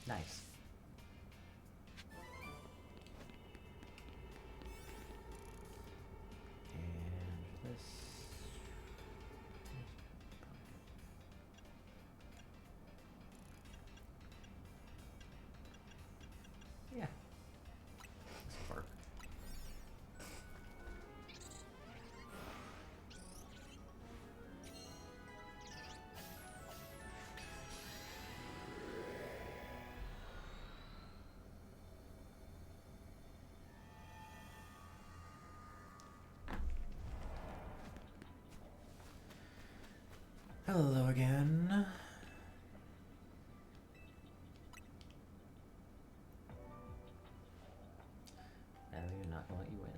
Nice. And this. Yeah. This will work. Hello again. And we're not gonna let you win.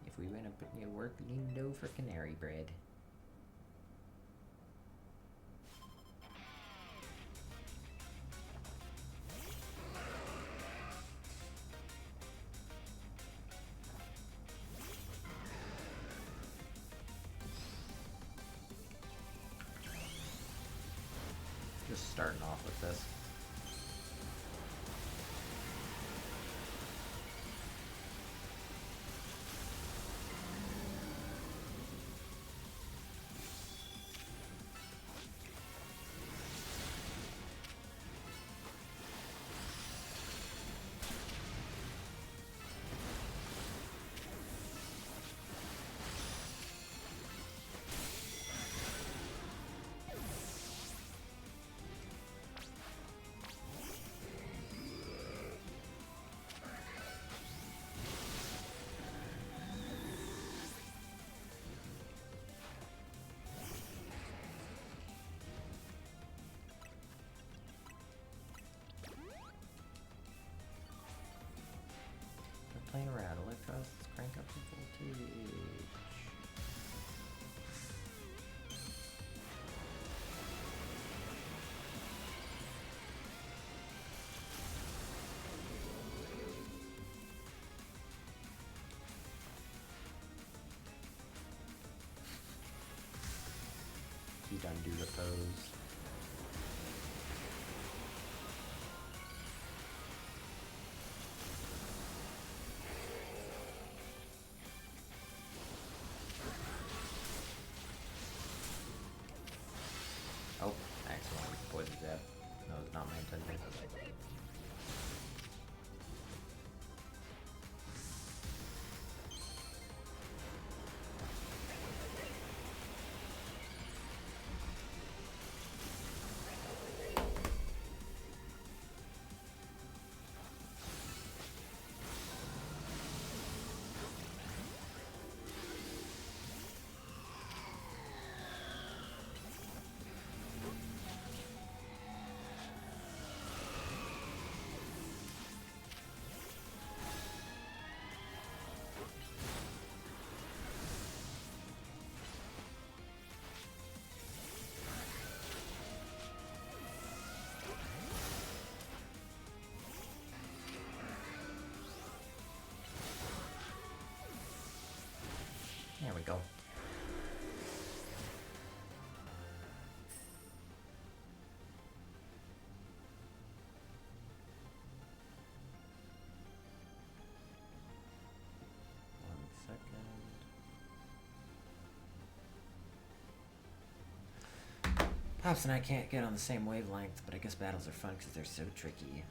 If we win, I'm putting you to work, you know, for canary bread. Just starting off with this. Playing around, Electros, let's crank up the voltage. He done do the pose. Oh, I accidentally poisoned that. That was not my intention. There we go. One second. Pops and I can't get on the same wavelength, but I guess battles are fun because they're so tricky.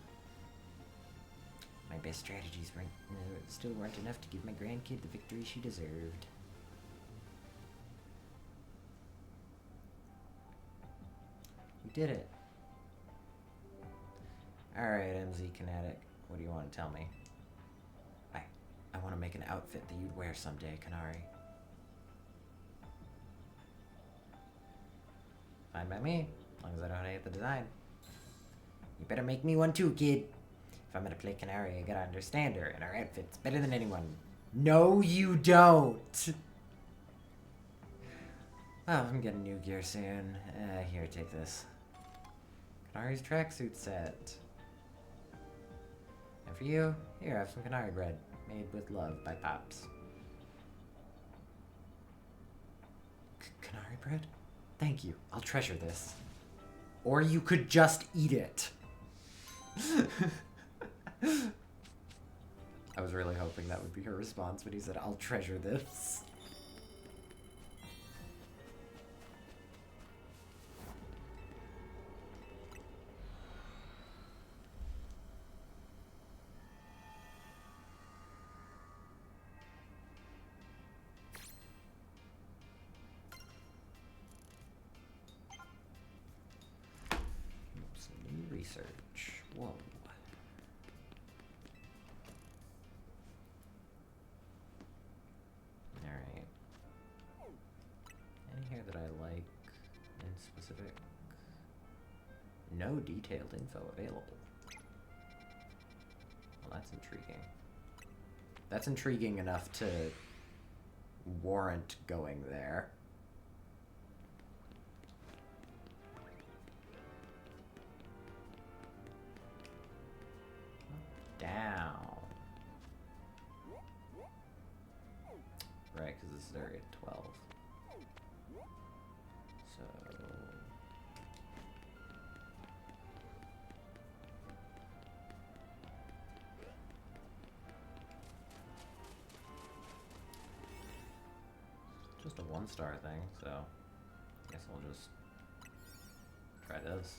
My best strategies still weren't enough to give my grandkid the victory she deserved. You did it. Alright, MZ Kinetic. What do you want to tell me? I want to make an outfit that you'd wear someday, Kanari. Fine by me, as long as I don't hate the design. You better make me one too, kid. If I'm gonna play Canary, I gotta understand her, and her outfit's better than anyone. No, you don't! Oh, I'm getting new gear soon. Here, take this. Kanari's tracksuit set. And for you, here, have some Kanari bread. Made with love by Pops. Kanari bread? Thank you. I'll treasure this. Or you could just eat it. I was really hoping that would be her response when he said, I'll treasure this. Some new research. Whoa. Alright. Any here that I like in specific? No detailed info available. Well, that's intriguing. That's intriguing enough to warrant going there. Down. Right, because this is area 12. So... just a 1-star thing, so I guess I'll just try this.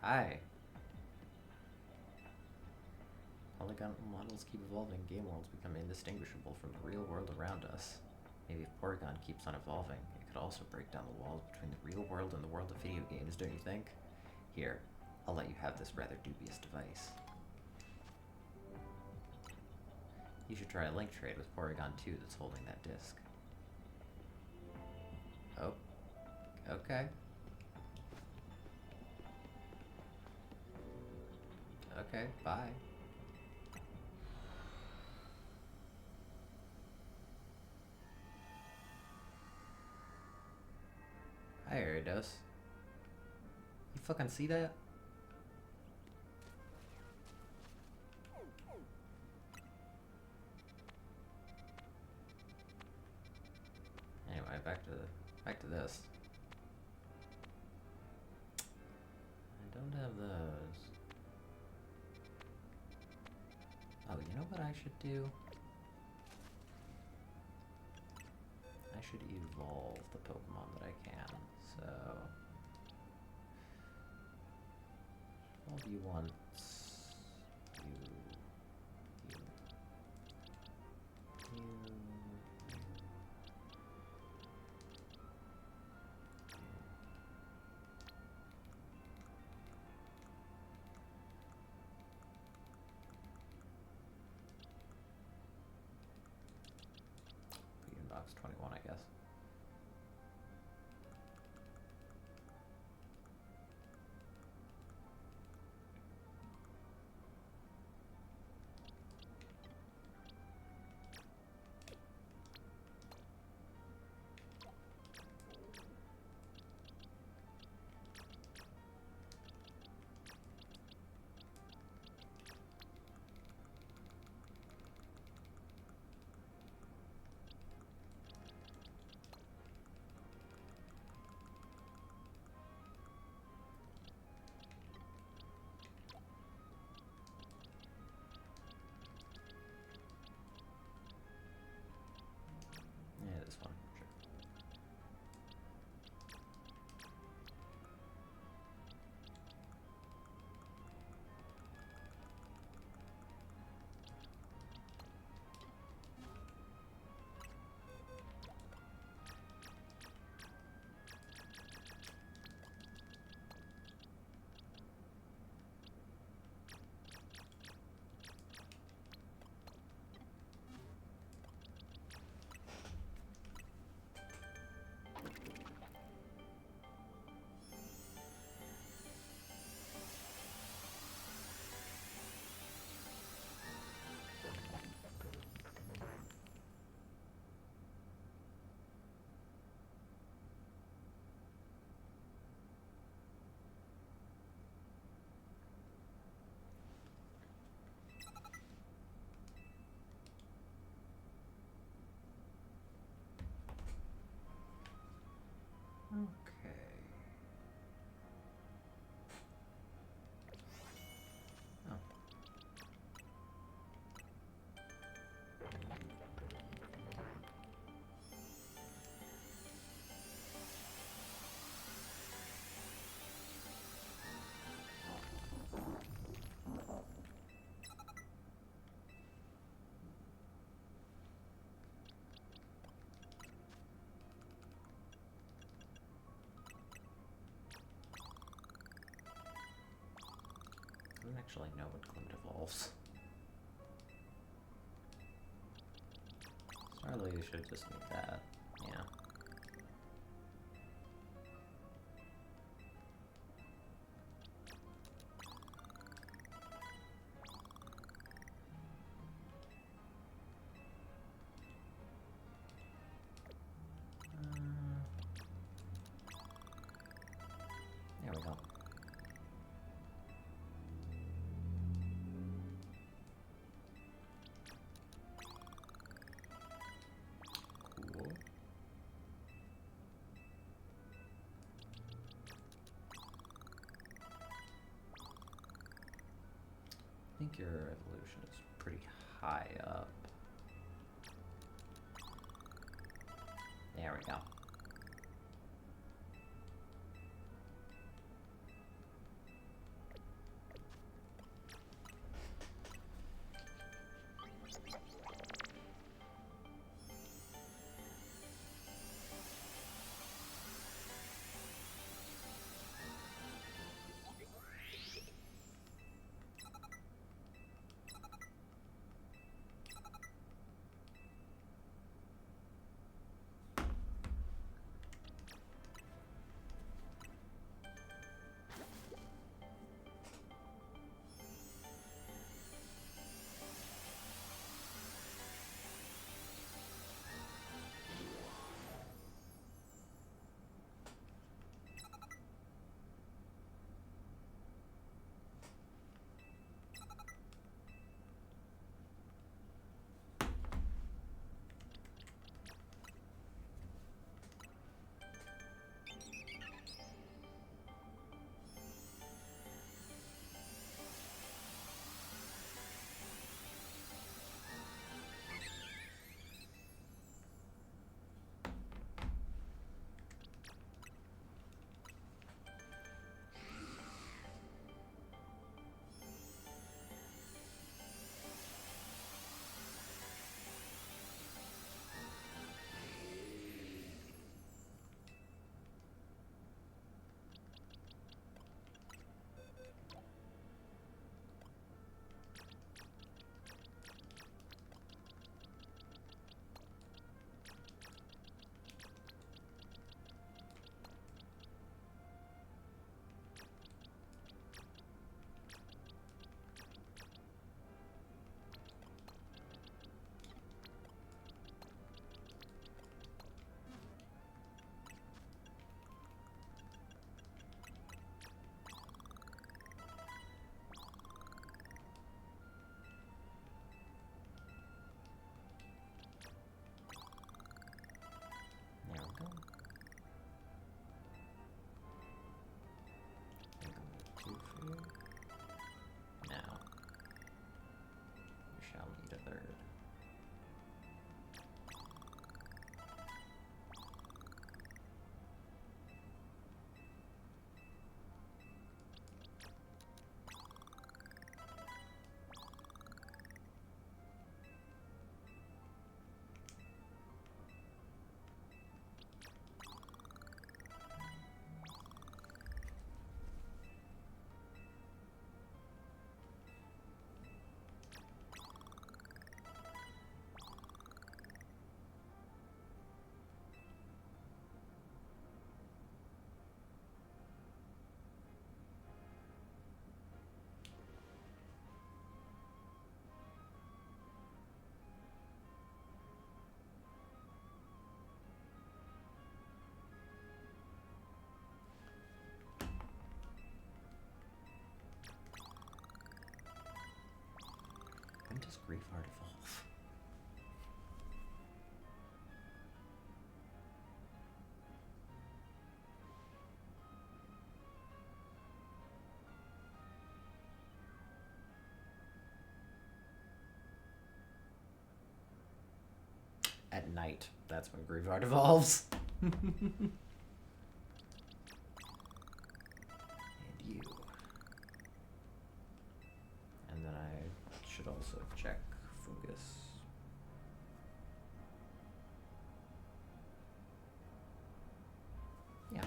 Hi. Polygon models keep evolving, game worlds become indistinguishable from the real world around us. Maybe if Porygon keeps on evolving, it could also break down the walls between the real world and the world of video games, don't you think? Here, I'll let you have this rather dubious device. You should try a link trade with Porygon 2 that's holding that disc. Oh. Okay. Okay, bye. Hi, Aridos. You fucking see that? Anyway, back to this. I don't have those. Oh, you know what I should do? I should evolve the Pokemon that I can, so... Evolve you once. Put you in box 21, I guess. don't actually know what Glint evolves. Starly should just need that. Yeah. There we go. Cool. I think your evolution is pretty high up. There we go. When does Griefheart evolve? At night, that's when Griefheart evolves. And you. And then I should also check Fungus. Yeah.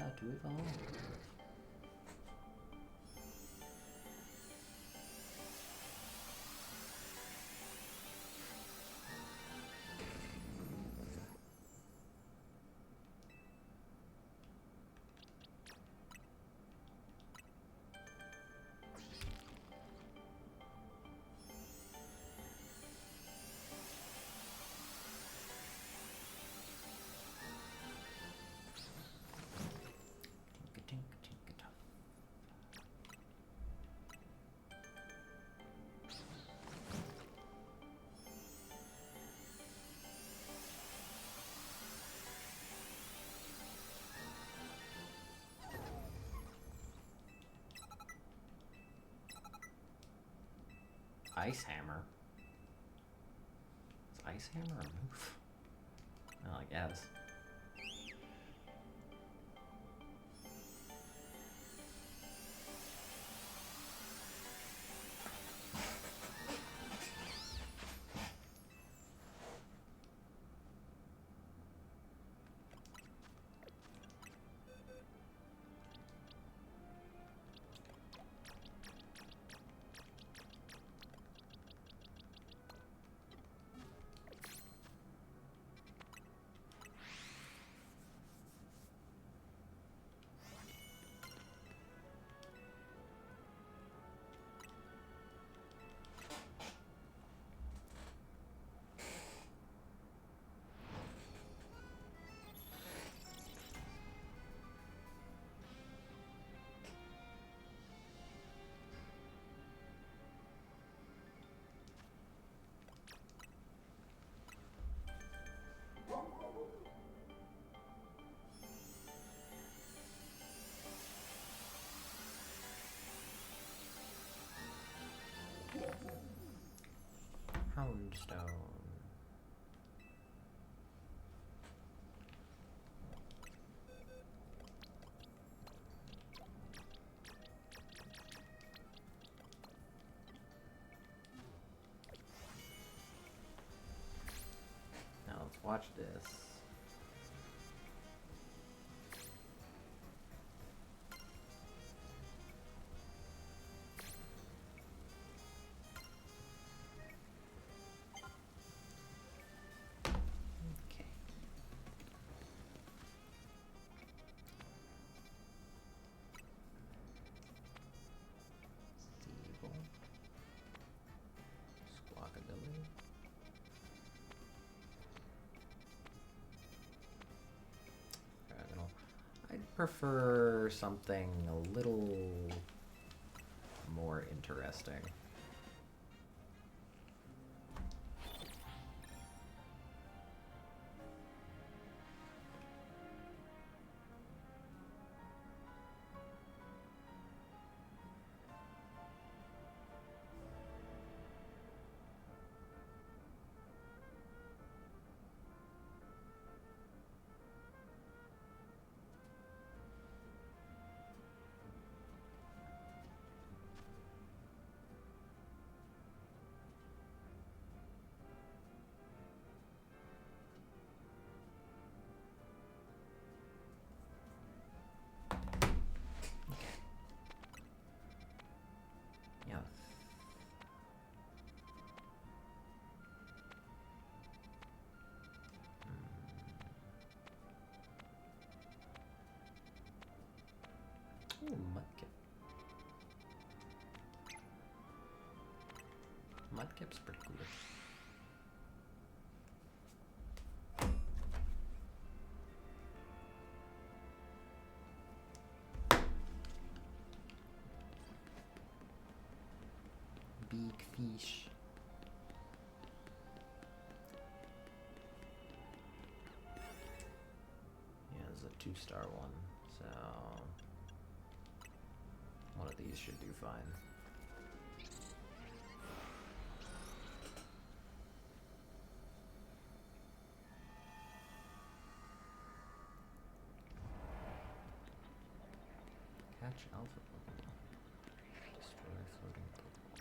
about to evolve. Ice Hammer? Is Ice Hammer a move? Oh, I guess. Houndstone. Now let's watch this. Okay. Steeble. Squawkabilly. I'd prefer something a little more interesting. Yeah. Ooh, Mudkip. Mudkip's pretty cool. Big fish. Yeah, it's a 2-star one, so one of these should do fine. Catch alpha Pokemon. Destroy floating Pokemon.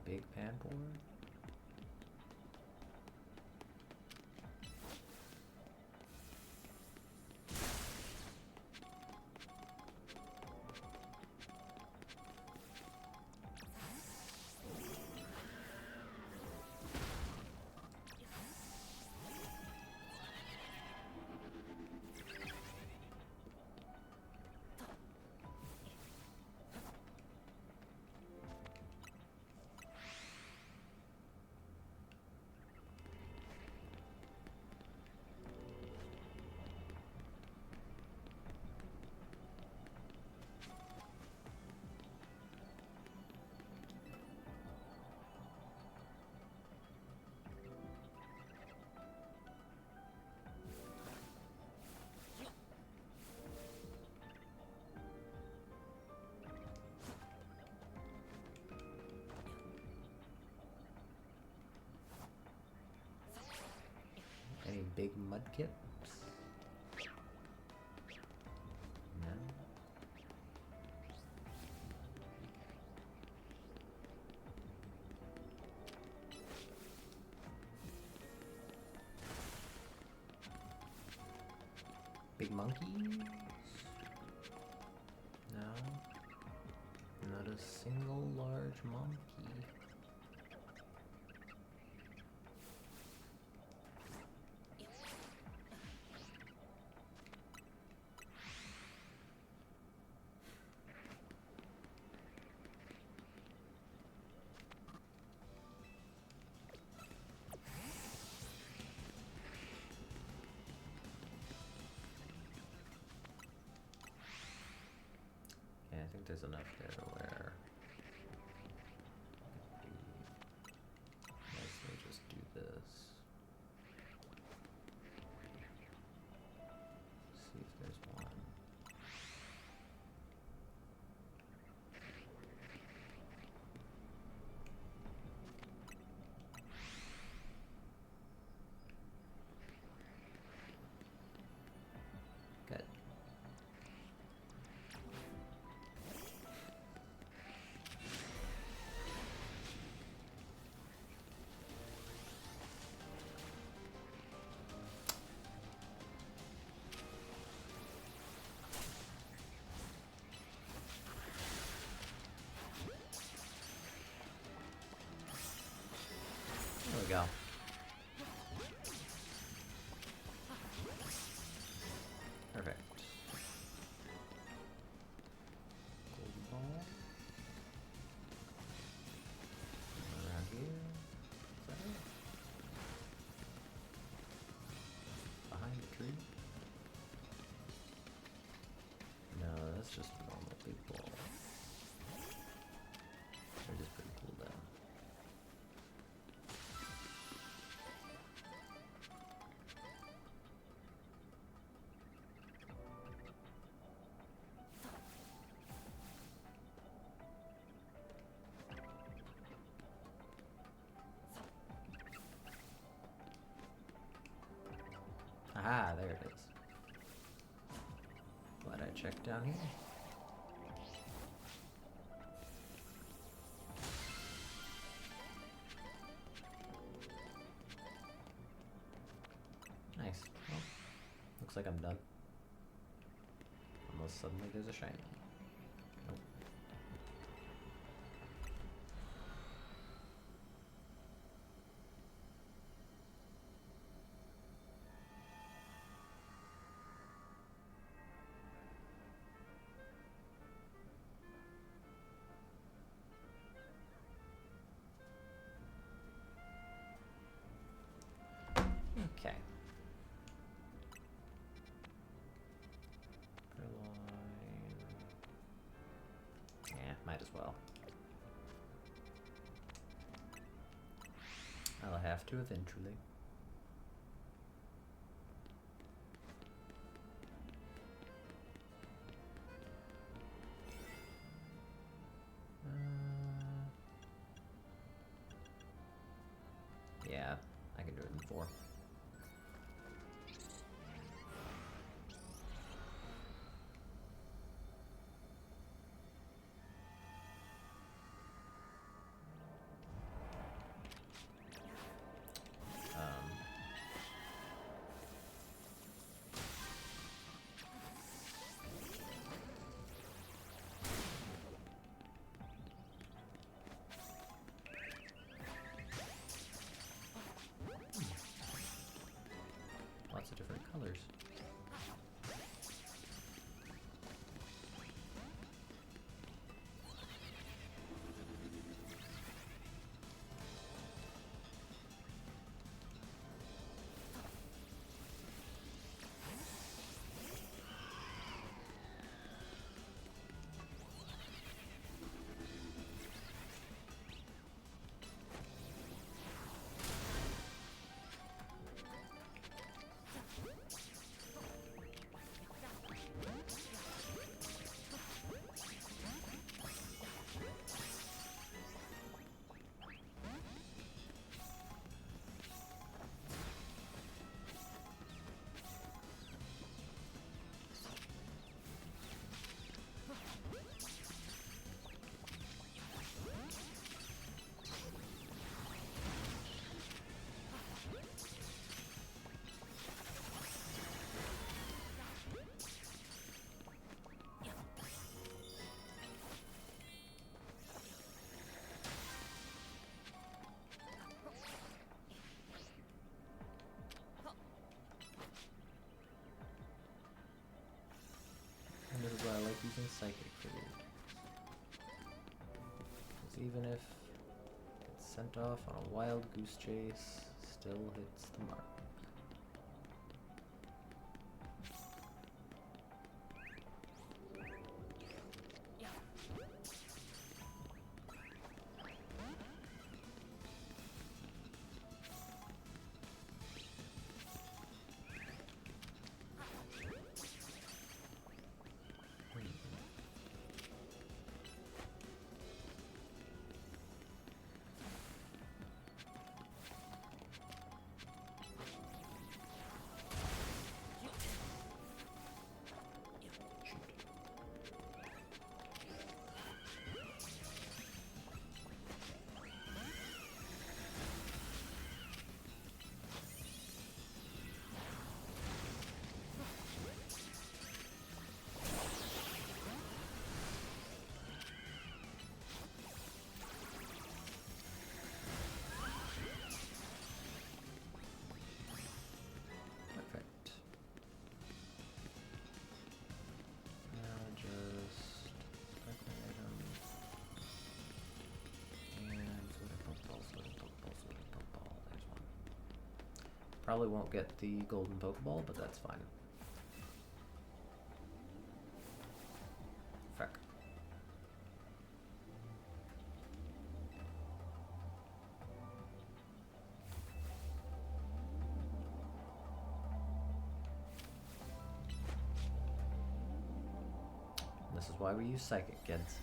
big pan board. Any big mudkips? No. Big monkeys? No. Not a single large monkey. Yeah, I think there's enough there to where let's just do this. See if there's one. Good. There we go. Perfect. Golden ball. Around here. Is that it? Behind the tree? No, that's just a normal big ball. They're just pretty cool though. Aha, there it is. Glad I checked down here. Nice. Well, looks like I'm done. Unless suddenly there's a shiny. Nope. Okay. Purloin. Yeah, might as well. I'll have to eventually. Yeah, I can do it in 4. psychic for these. Because even if it's sent off on a wild goose chase, still hits the mark. Perfect. Now just sparkling item and floating Pokeball, floating Pokeball, floating Pokeball. There's one. Probably won't get the golden Pokeball, but that's fine. Feck. This is why we use Psychic, kids.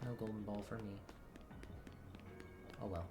No golden ball for me. Oh well.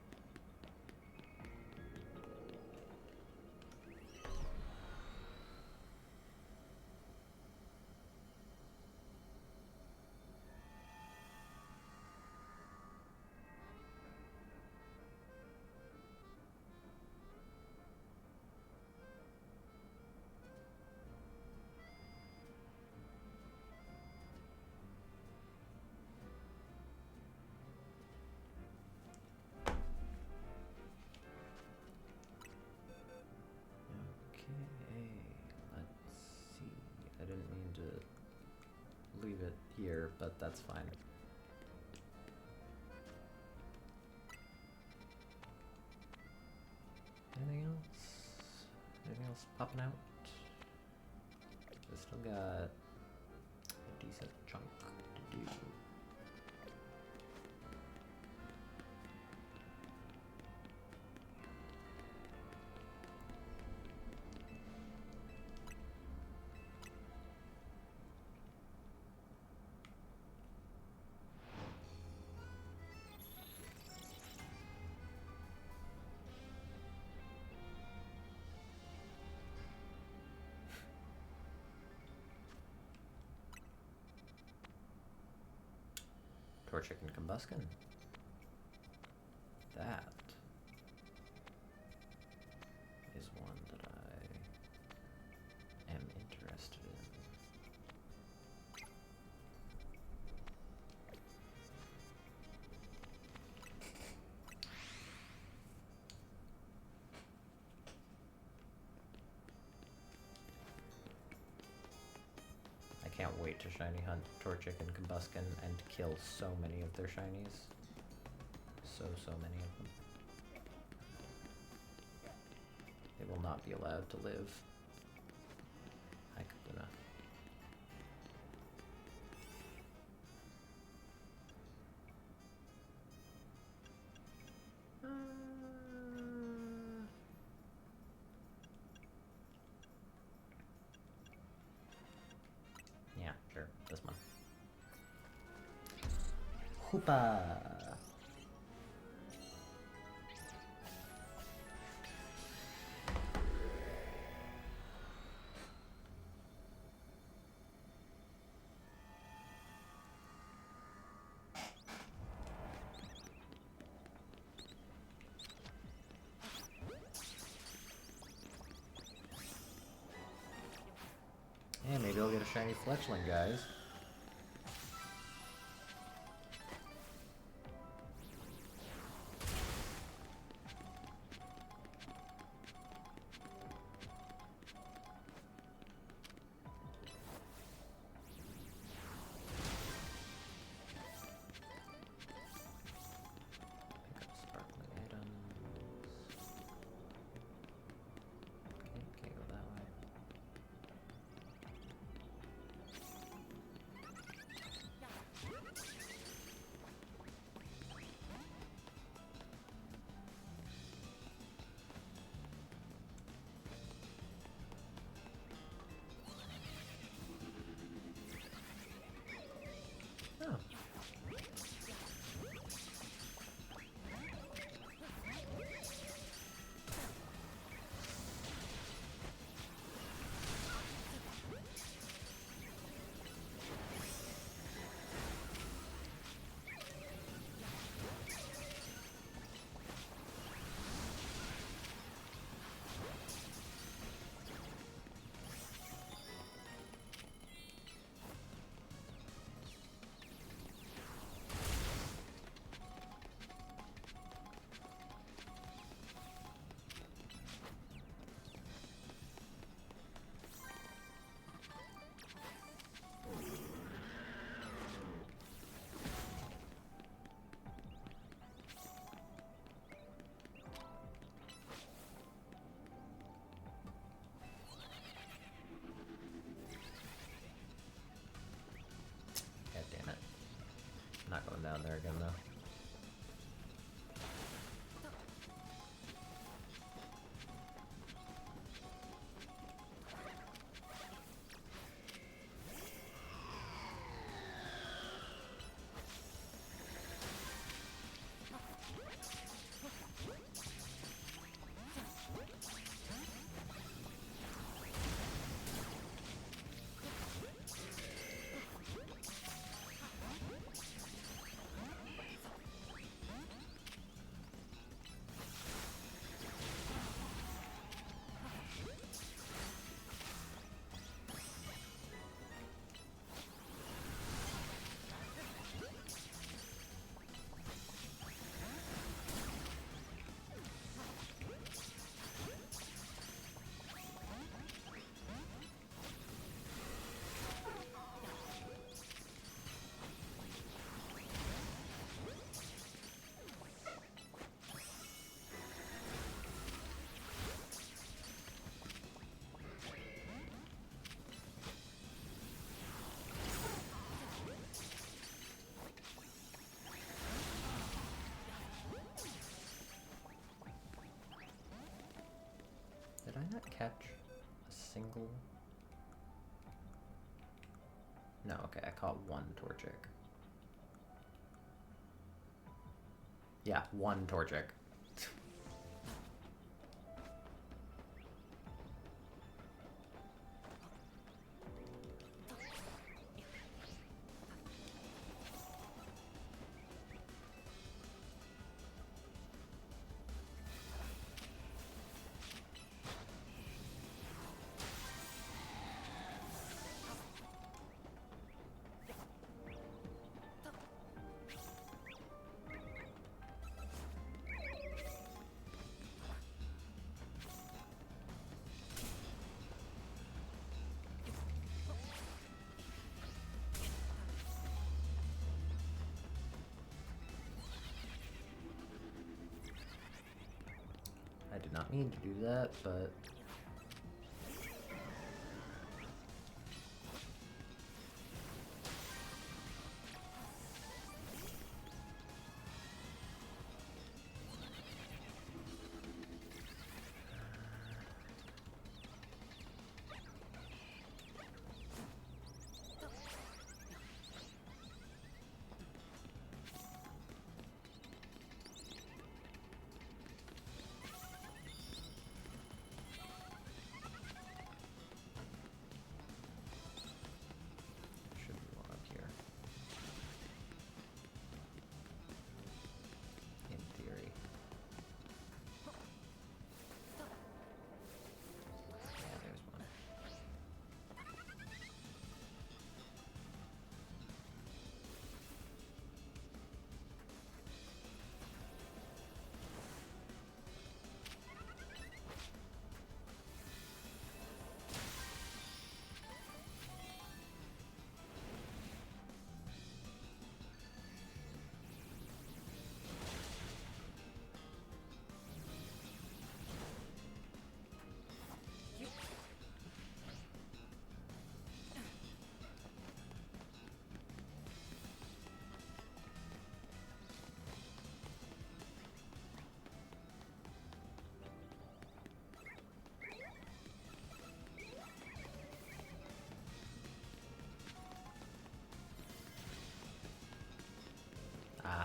Leave it here, but that's fine. Anything else? Anything else popping out? We still got a decent chunk to do. Torchic and Combuskin. That is one that I am interested in. I can't wait to shiny hunt Torchic and Combuskin and kill so many of their shinies. So many of them. They will not be allowed to live. Hi, Kakuna. Koopa. Yeah, maybe I'll get a shiny Fletchling, guys. Pick up sparkling items. Okay, can't go that way. Oh. God damn it. Not going down there again, though. Did I not catch a single? No, okay, I caught one Torchic. Yeah, one Torchic. I did not mean to do that, but...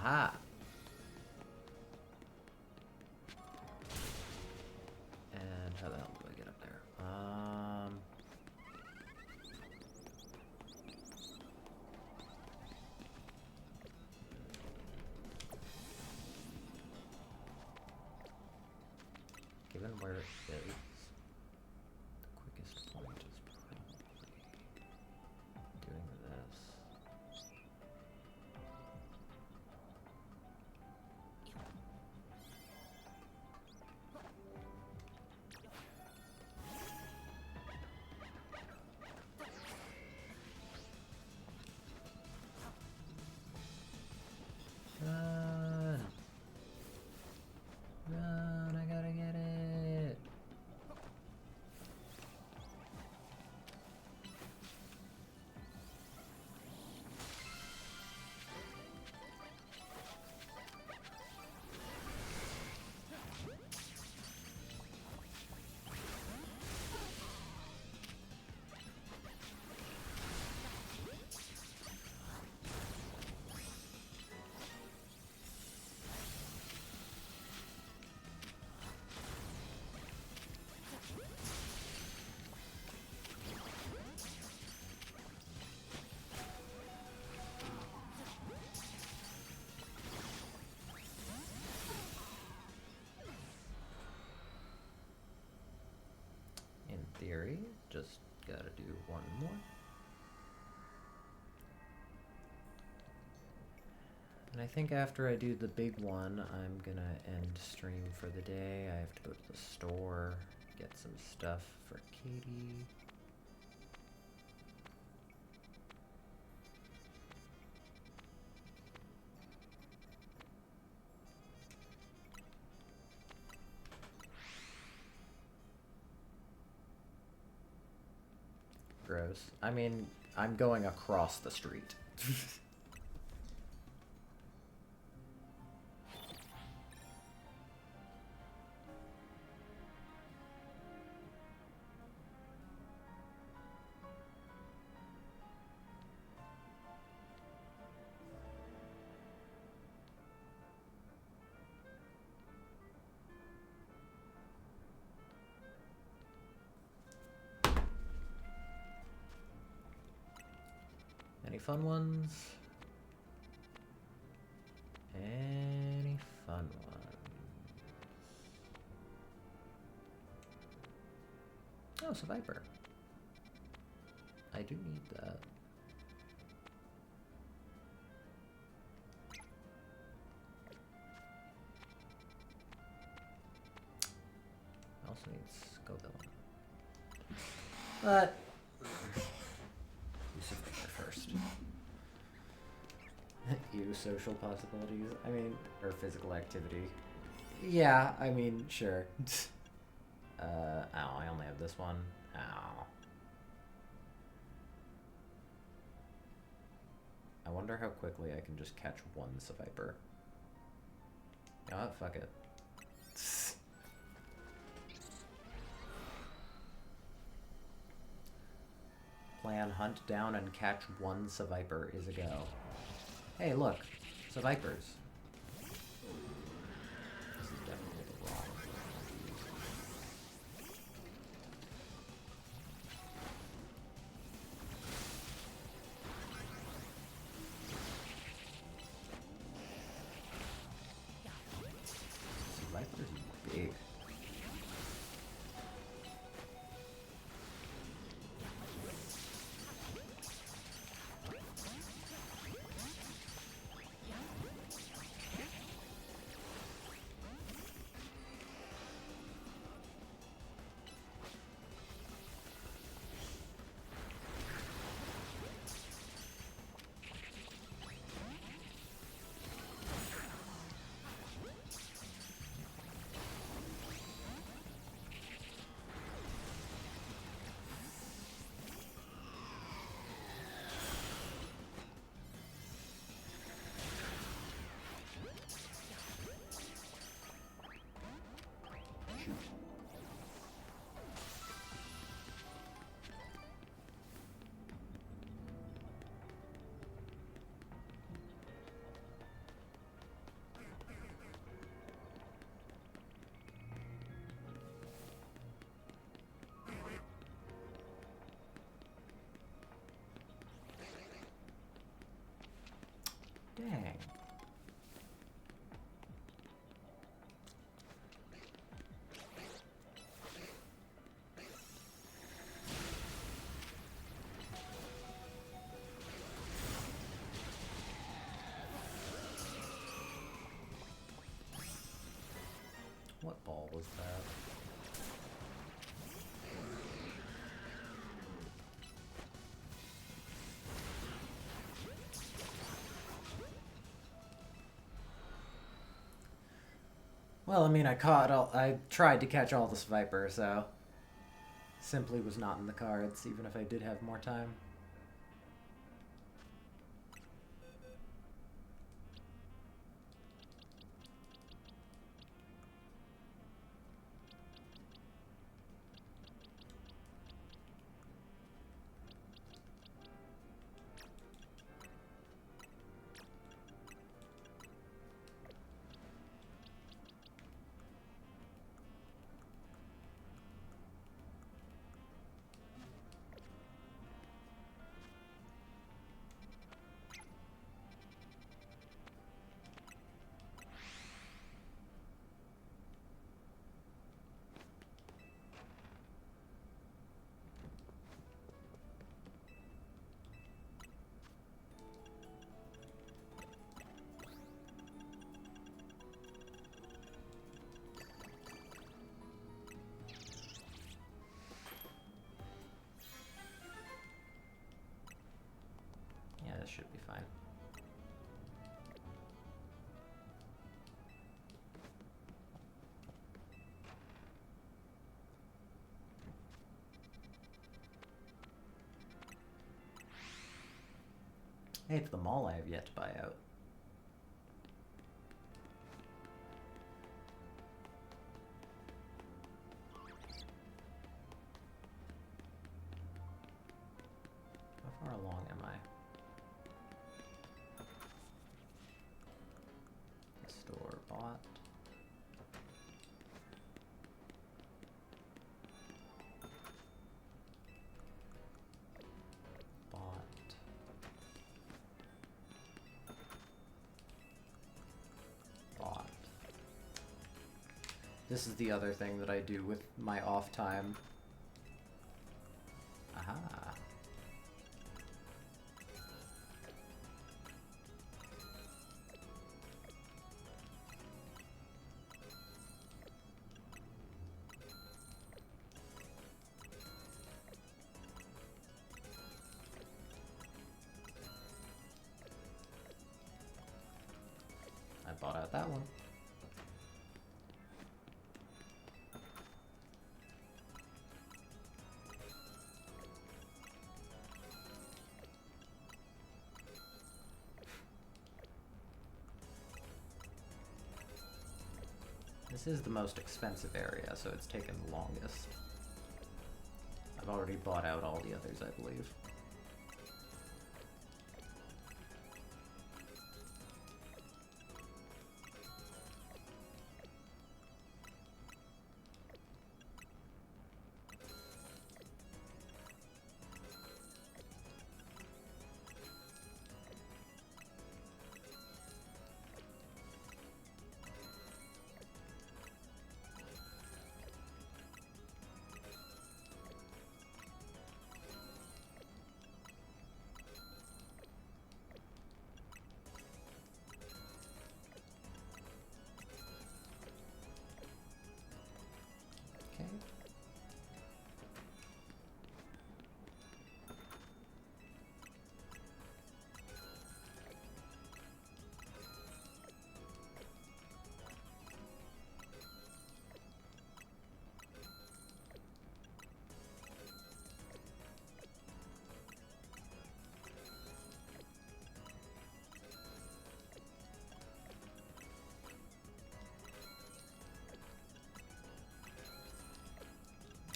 Aha! And how the hell do I get up there? Given where it is, the quickest point is probably doing this. Run! Run, I gotta get it! In theory, just gotta do one more. And I think after I do the big one, I'm gonna end stream for the day. I have to go to the store, get some stuff for Katie. Gross. I mean, I'm going across the street. Any fun ones? Any fun ones? Oh, it's a Viper. I do need that. I also need Scoville. But use a Viper first. Use social possibilities. I mean, or physical activity. Yeah, I mean, sure. Ow, I only have this one. Ow. I wonder how quickly I can just catch one Viper. You know what? Fuck it. Plan, hunt down and catch one Viper is a go. Hey, look. Vipers. This is definitely the wrong one. Viper's big. Dang. What ball was that? Well, I mean, I tried to catch all this Viper, so simply was not in the cards, even if I did have more time. Yeah, this should be fine. Hey, it's the mall I have yet to buy out. How far along am I? Store bought. This is the other thing that I do with my off time. Aha. I bought out that one. This is the most expensive area, so it's taken the longest. I've already bought out all the others, I believe.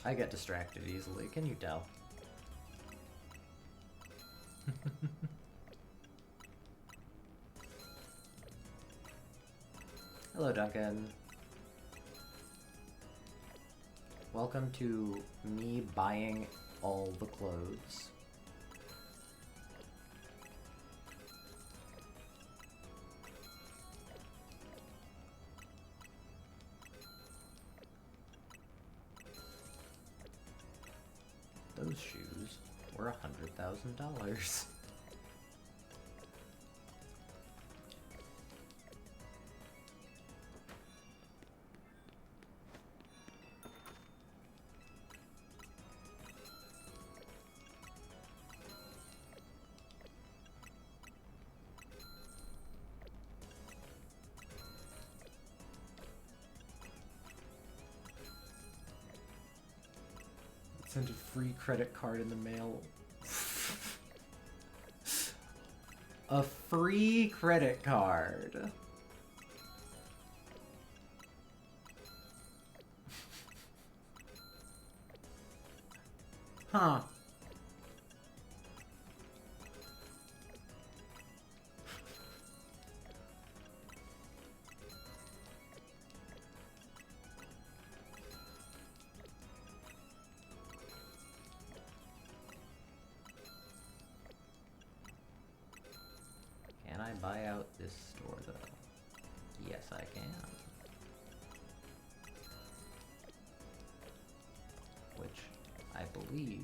I get distracted easily, can you tell? Hello, Duncan. Welcome to me buying all the clothes. Those shoes were $100,000. Sent a free credit card in the mail. A free credit card. Huh. Can I buy out this store, though? Yes, I can. Which, I believe,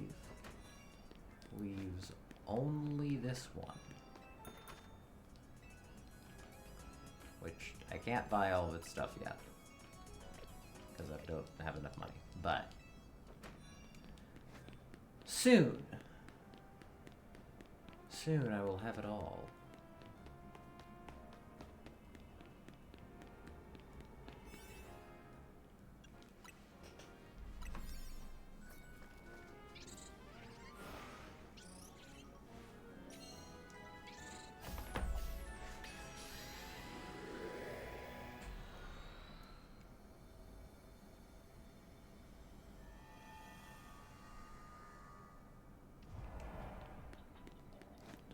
leaves only this one. Which, I can't buy all of its stuff yet. Because I don't have enough money. But, soon I will have it all.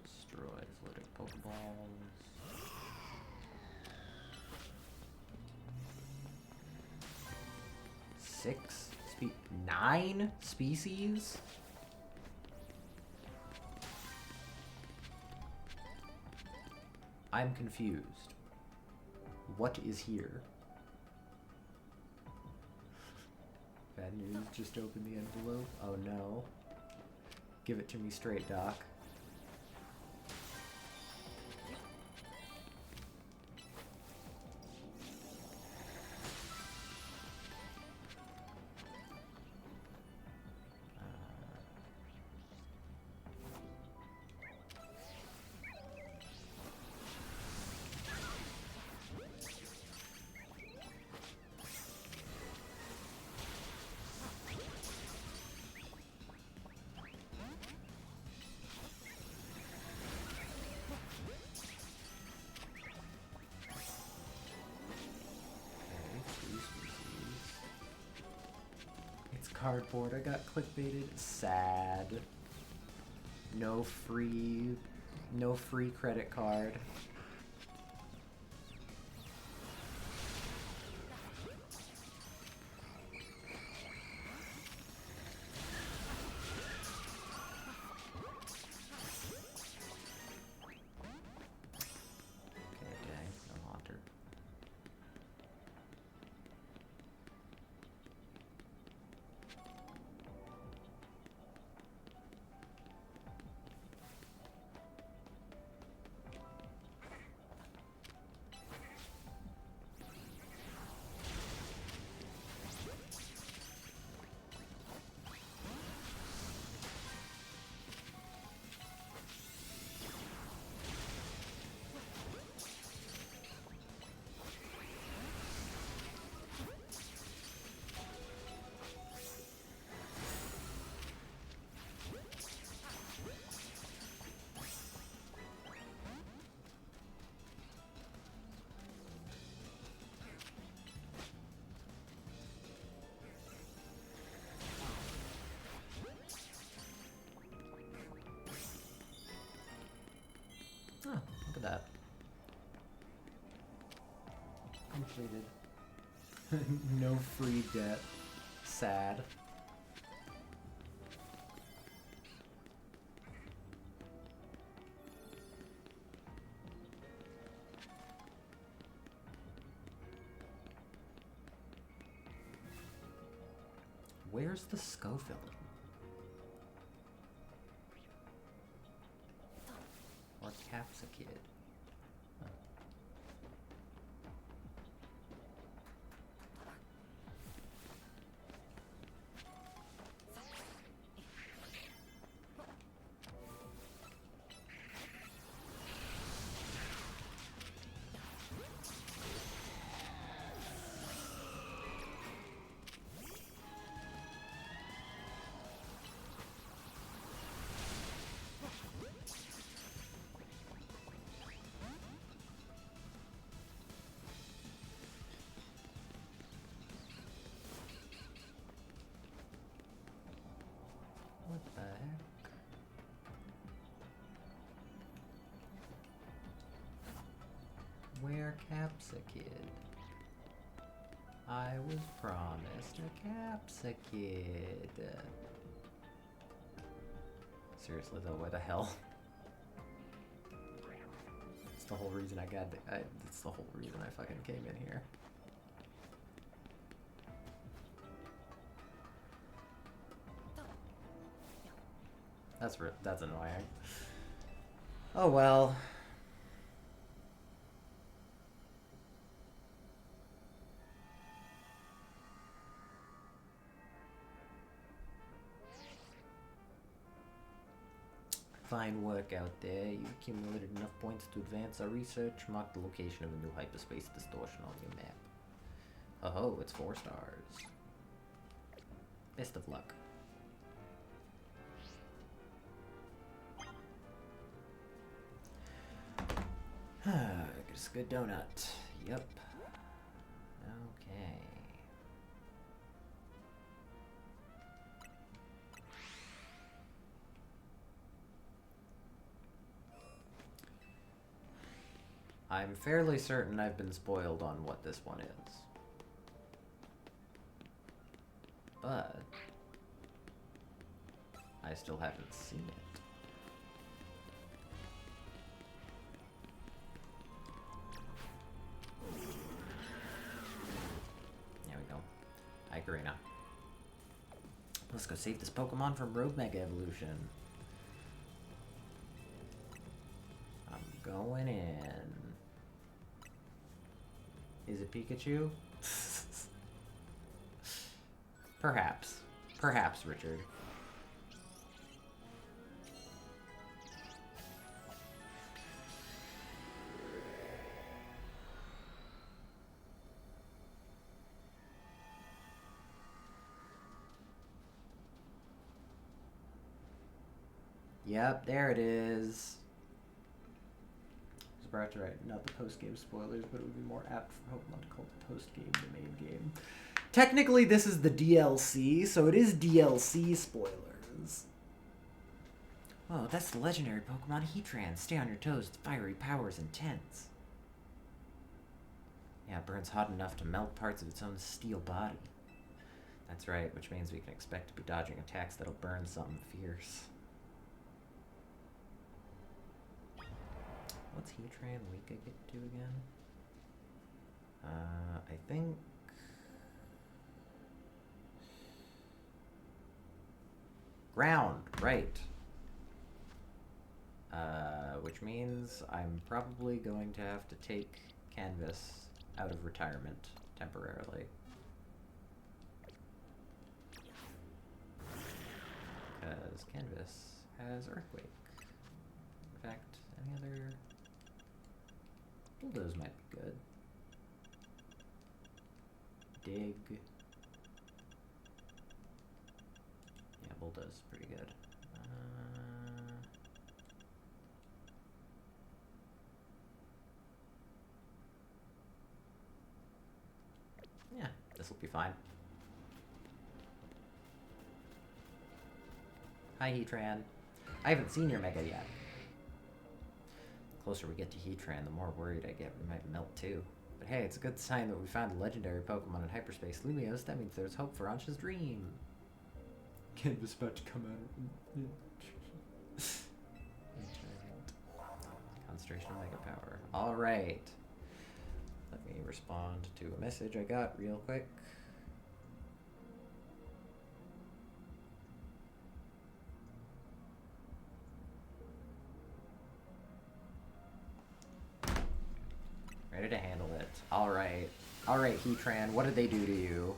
Destroys little Pokeballs. 9 species? I'm confused. What is here? Bad news, just open the envelope. Oh no. Give it to me straight, Doc. Cardboard. I got clickbaited. Sad. No free credit card. Oh, look at that. Completed. No free debt. Sad. Where's the Schofield? Capsakid. What the heck? Where Capsakid? I was promised a Capsakid. Seriously though, why the hell? It's the whole reason I got it's the whole reason I fucking came in here. That's annoying. Oh well. Fine work out there. You've accumulated enough points to advance our research. Mark the location of a new hyperspace distortion on your map. Oh, it's 4 stars. Best of luck. Just a good donut. Yep. Okay. I'm fairly certain I've been spoiled on what this one is. But I still haven't seen it. There we go. Icarina. Let's go save this Pokemon from Rogue Mega Evolution. I'm going in. Is it Pikachu? Perhaps. Perhaps, Richard. Yep, there it is. I was about to write, not the post-game spoilers, but it would be more apt for Pokemon to call it post-game the main game. Technically, this is the DLC, so it is DLC spoilers. Oh, that's the legendary Pokemon Heatran. Stay on your toes. Its fiery power is intense. Yeah, it burns hot enough to melt parts of its own steel body. That's right, which means we can expect to be dodging attacks that'll burn something fierce. What's Heatran weak I get to again? I think... Ground, right. Which means I'm probably going to have to take Canvas out of retirement temporarily. Because Canvas has Earthquake. In fact, any other... Bulldoze might be good. Dig. Yeah, Bulldoze is pretty good. Yeah, this will be fine. Hi, Heatran. I haven't seen your Mega yet. The closer we get to Heatran, the more worried I get we might melt too. But hey, it's a good sign that we found a legendary Pokemon in hyperspace. Lumiose, that means there's hope for Ansh's dream. Canvas about to come out. Concentration of Mega Power. Alright. Let me respond to a message I got real quick. Ready to handle it. Alright. Alright, Heatran, what did they do to you?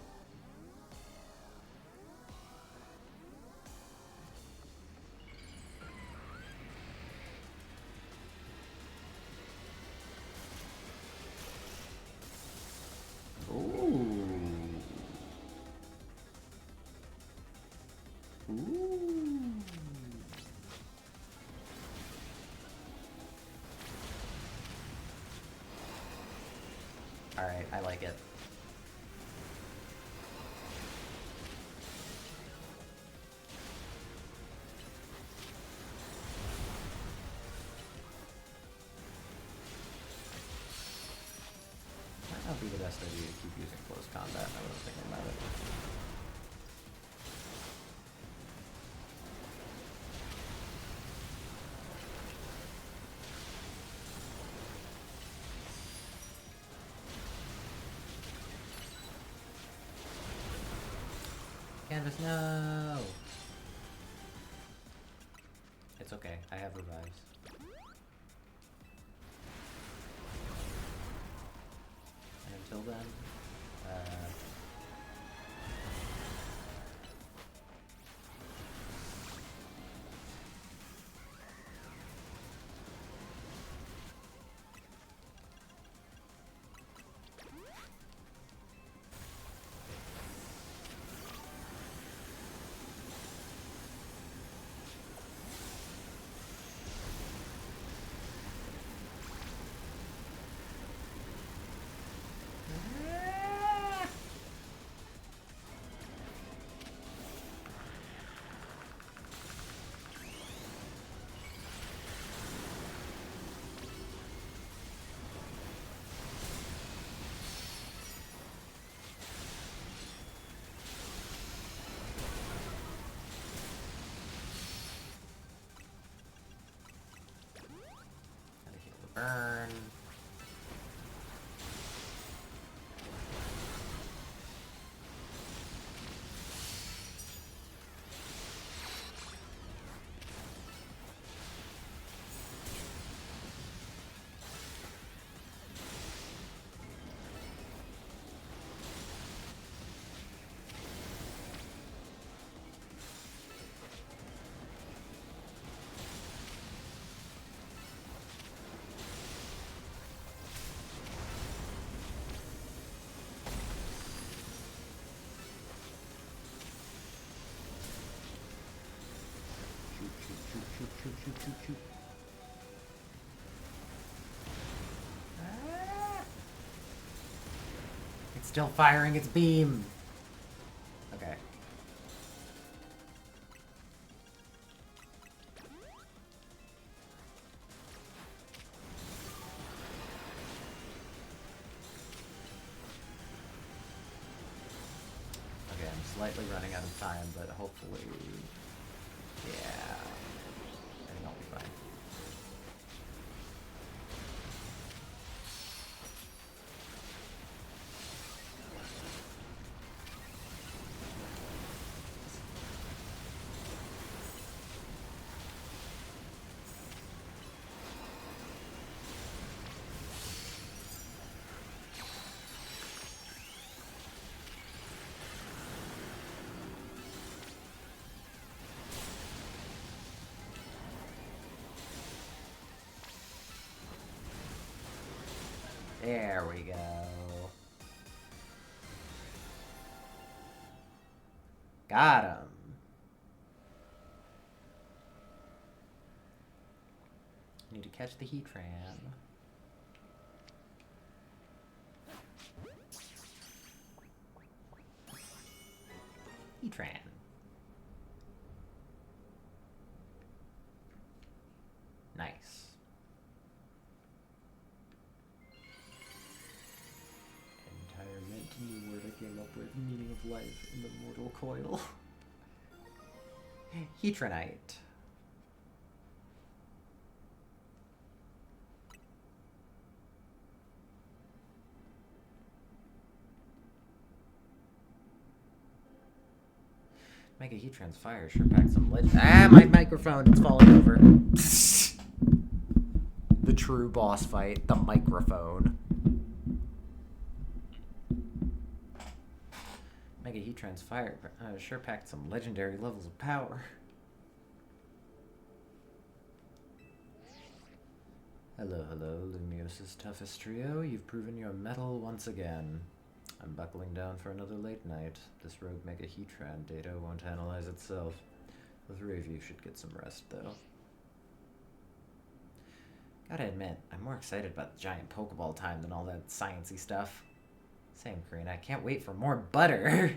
Alright, I like it. Might not be the best idea to keep using close combat now that I'm thinking about it. Canvas, no! It's okay, I have revives. And until then, gotta heal the burn. Shoot. Ah. It's still firing its beam. Okay. Okay, I'm slightly running out of time, but hopefully... Yeah. I think I'll be fine. There we go. Got him. Need to catch the Heatran. Heatran. Nice. New word I came up with, meaning of life in the mortal coil. Heatranite. Mega Heatran's fire sure packed some legend. Ah, my microphone, it's falling over. The true boss fight, the microphone. Mega Heatran's fire sure packed some legendary levels of power. Hello, hello, Lumios's toughest trio. You've proven your mettle once again. I'm buckling down for another late night. This rogue Mega Heatran data won't analyze itself. The three of you should get some rest, though. Gotta admit, I'm more excited about the giant Pokeball time than all that sciencey stuff. Same, Karina. I can't wait for more butter.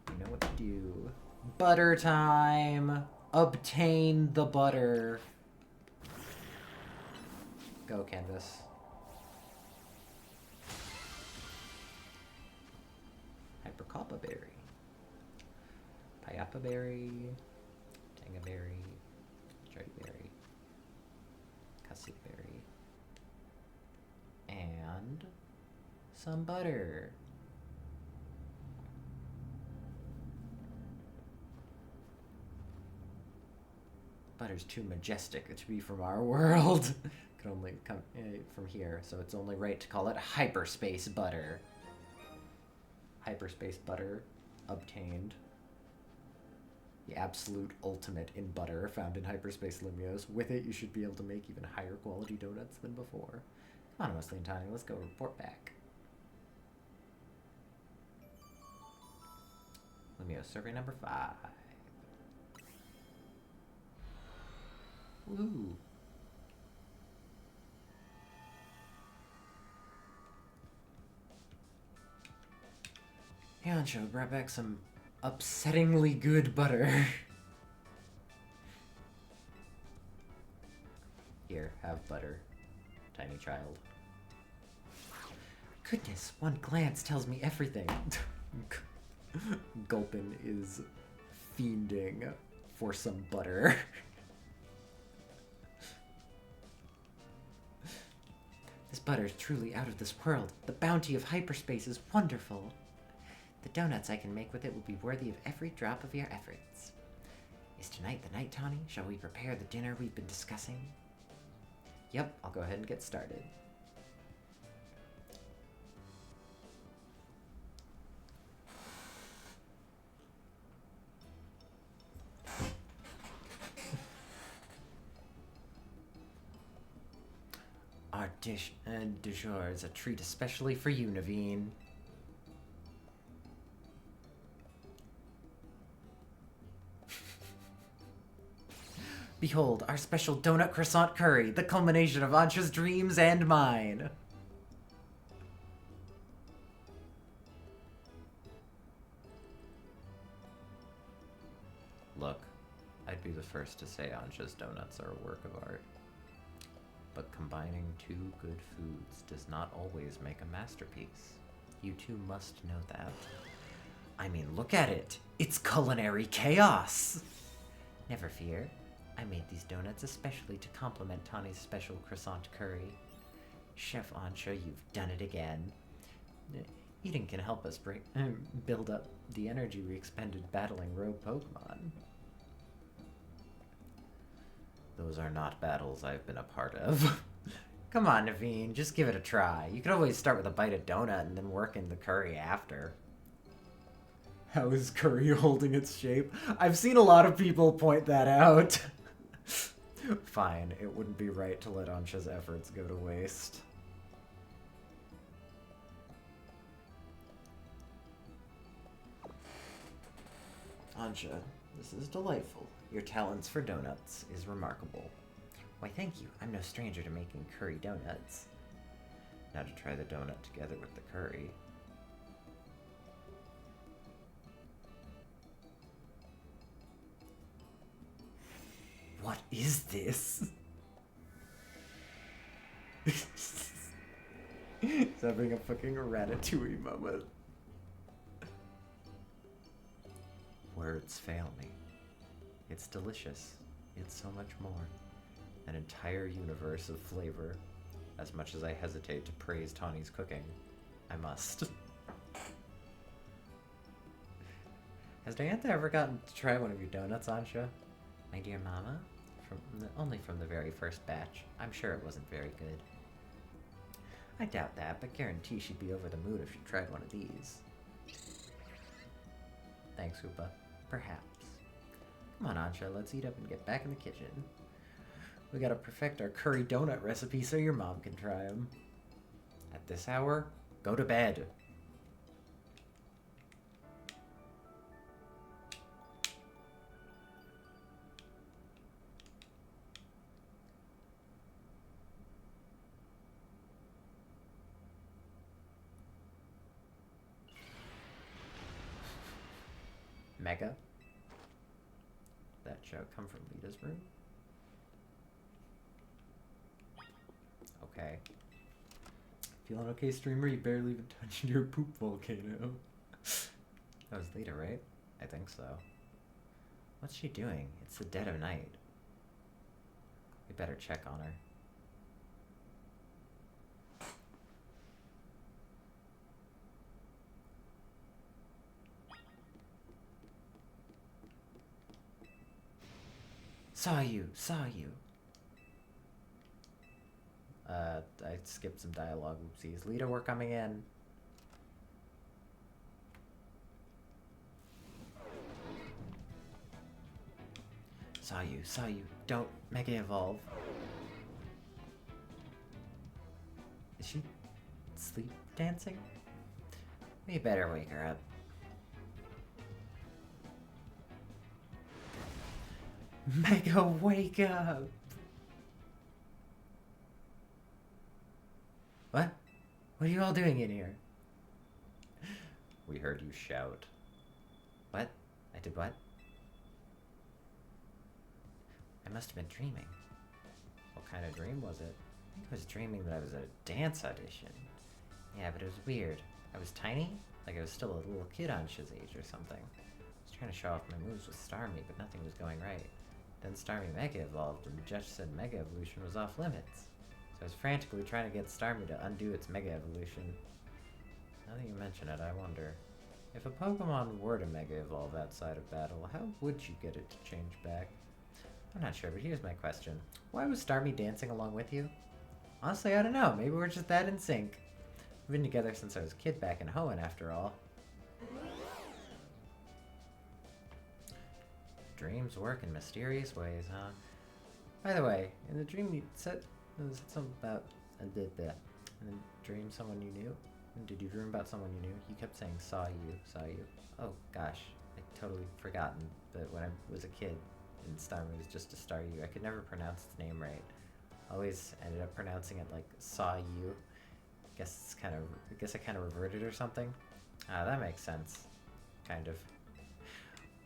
You know what to do. Butter time! Obtain the butter. Go, Canvas. Hypercalpa berry. Payapa berry. Tangaberry. Jardyberry. Cassie berry. And some butter. Butter's too majestic to be from our world. Can only come from here, so it's only right to call it hyperspace butter. Hyperspace butter obtained. The absolute ultimate in butter found in hyperspace Lumios. With it, you should be able to make even higher quality donuts than before. Come on, Wesley and Tiny, let's go report back. Lumio survey number 5. Woo! Yansho brought back some upsettingly good butter. Here, have butter, tiny child. Goodness, one glance tells me everything. Gulpin is fiending for some butter. This butter is truly out of this world. The bounty of hyperspace is wonderful. The donuts I can make with it will be worthy of every drop of your efforts. Is tonight the night, Tawny? Shall we prepare the dinner we've been discussing? Yep, I'll go ahead and get started. Our dish du jour is a treat especially for you, Naveen. Behold, our special donut croissant curry, the culmination of Ansha's dreams and mine. Look, I'd be the first to say Ansha's donuts are a work of art. But combining two good foods does not always make a masterpiece. You two must know that. I mean, look at it! It's culinary chaos! Never fear. I made these donuts especially to complement Tawny's special croissant curry. Chef Ansha, you've done it again. Eating can help us build up the energy we expended battling rogue Pokemon. Those are not battles I've been a part of. Come on, Naveen, just give it a try. You could always start with a bite of donut and then work in the curry after. How is curry holding its shape? I've seen a lot of people point that out. Fine, it wouldn't be right to let Ansha's efforts go to waste. Ansha, this is delightful. Your talents for donuts is remarkable. Why, thank you. I'm no stranger to making curry donuts. Now to try the donut together with the curry. What is this? He's having a fucking Ratatouille moment. Words fail me. It's delicious. It's so much more. An entire universe of flavor. As much as I hesitate to praise Tawny's cooking, I must. Has Diantha ever gotten to try one of your donuts, Ansha? My dear Mama? Only from the very first batch. I'm sure it wasn't very good. I doubt that, but guarantee she'd be over the moon if she tried one of these. Thanks, Hoopa. Perhaps. Come on, Ansha, let's eat up and get back in the kitchen. We gotta perfect our curry donut recipe so your mom can try them. At this hour, go to bed. Mega? That shout come from Lita's room? Okay. Feeling okay, streamer? You barely even touched your poop volcano. That was Lita, right? I think so. What's she doing? It's the dead of night. We better check on her. Saw you. I skipped some dialogue, oopsies. Lita, we're coming in. Saw you. Don't Mega Evolve. Is she sleep dancing? We better wake her up. Mega, wake up! What? What are you all doing in here? We heard you shout. What? I did what? I must have been dreaming. What kind of dream was it? I think I was dreaming that I was at a dance audition. Yeah, but it was weird. I was tiny? Like I was still a little kid Ansha's age or something. I was trying to show off my moves with Starmie, but nothing was going right. Then Starmie Mega evolved, and the judge said Mega Evolution was off limits. So I was frantically trying to get Starmie to undo its Mega Evolution. Now that you mention it, I wonder, if a Pokemon were to Mega Evolve outside of battle, how would you get it to change back? I'm not sure, but here's my question. Why was Starmie dancing along with you? Honestly, I don't know. Maybe we're just that in sync. We've been together since I was a kid back in Hoenn, after all. Dreams work in mysterious ways, huh? By the way, in the dream you said something about in the dream someone you knew? Did you dream about someone you knew? You kept saying saw you. Oh gosh, I totally forgotten that when I was a kid and Starmie was just a Staryu. I could never pronounce its name right. Always ended up pronouncing it like saw you. I guess I kind of reverted or something. Ah, that makes sense. Kind of.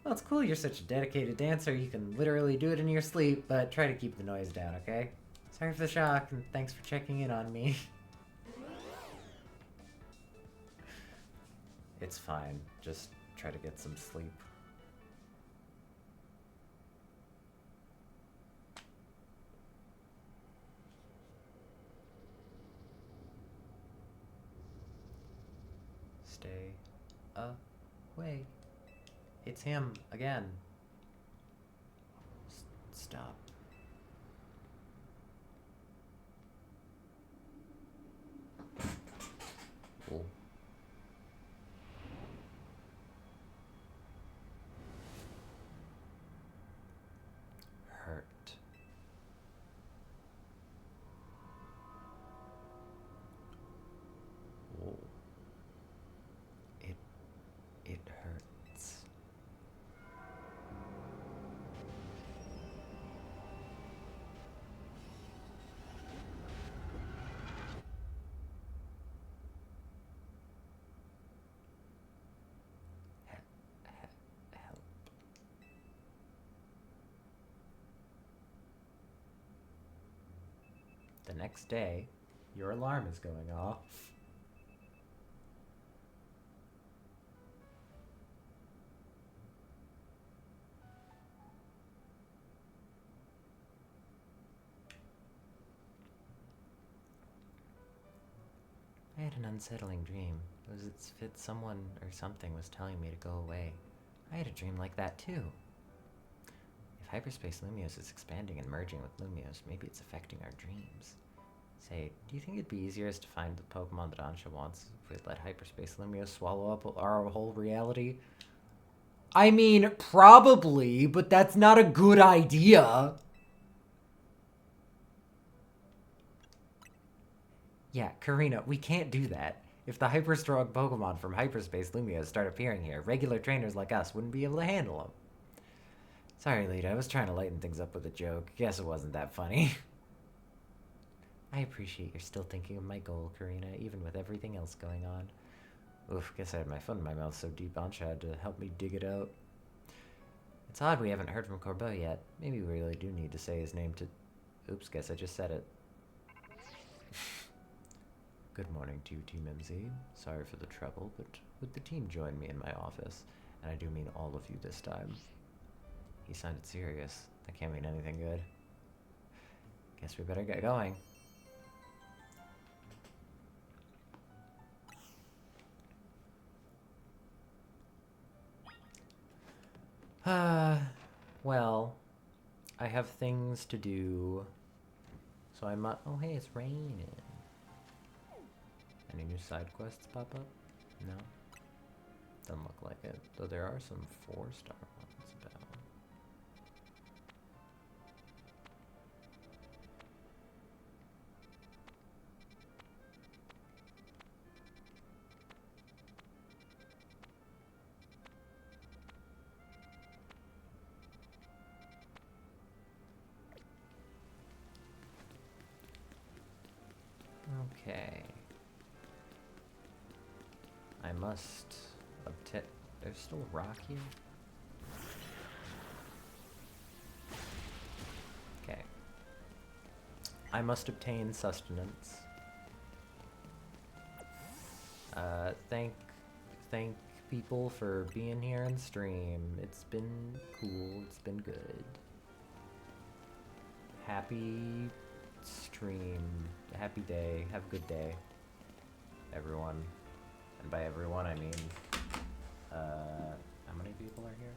Well, it's cool you're such a dedicated dancer. You can literally do it in your sleep, but try to keep the noise down, okay? Sorry for the shock, and thanks for checking in on me. It's fine. Just try to get some sleep. Stay away. It's him again. Stop. Oh. Hurt. Oh. It hurts. Help. The next day, your alarm is going off. I had an unsettling dream. It was as if someone or something was telling me to go away. I had a dream like that too. If hyperspace Lumiose is expanding and merging with Lumiose, maybe it's affecting our dreams. Say, do you think it'd be easiest to find the Pokemon that Ansha wants if we let Hyperspace Lumio swallow up our whole reality? I mean, probably, but that's not a good idea. Yeah, Karina, we can't do that. If the hyper-strong Pokemon from Hyperspace Lumio start appearing here, regular trainers like us wouldn't be able to handle them. Sorry, Lita, I was trying to lighten things up with a joke. Guess it wasn't that funny. I appreciate you're still thinking of my goal, Karina, even with everything else going on. Oof, guess I had my foot in my mouth so deep Ansha had to help me dig it out. It's odd we haven't heard from Corbeau yet. Maybe we really do need to say his name to... Oops, guess I just said it. Good morning to you, Team MZ. Sorry for the trouble, but would the team join me in my office? And I do mean all of you this time. He sounded serious. That can't mean anything good. Guess we better get going. Well, I have things to do, so I might... Oh, hey, it's raining. Any new side quests pop up? No? Doesn't look like it, though there are some 4-star ones about. Okay. I must obtain... There's still a rock here? Okay. I must obtain sustenance. Thank people for being here and stream. It's been cool. It's been good. Happy stream. Happy day. Have a good day, everyone. And by everyone, I mean, how many people are here?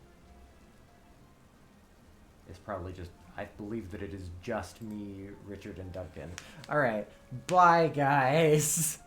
It's probably just, I believe that it is just me, Richard, and Duncan. Alright, bye guys!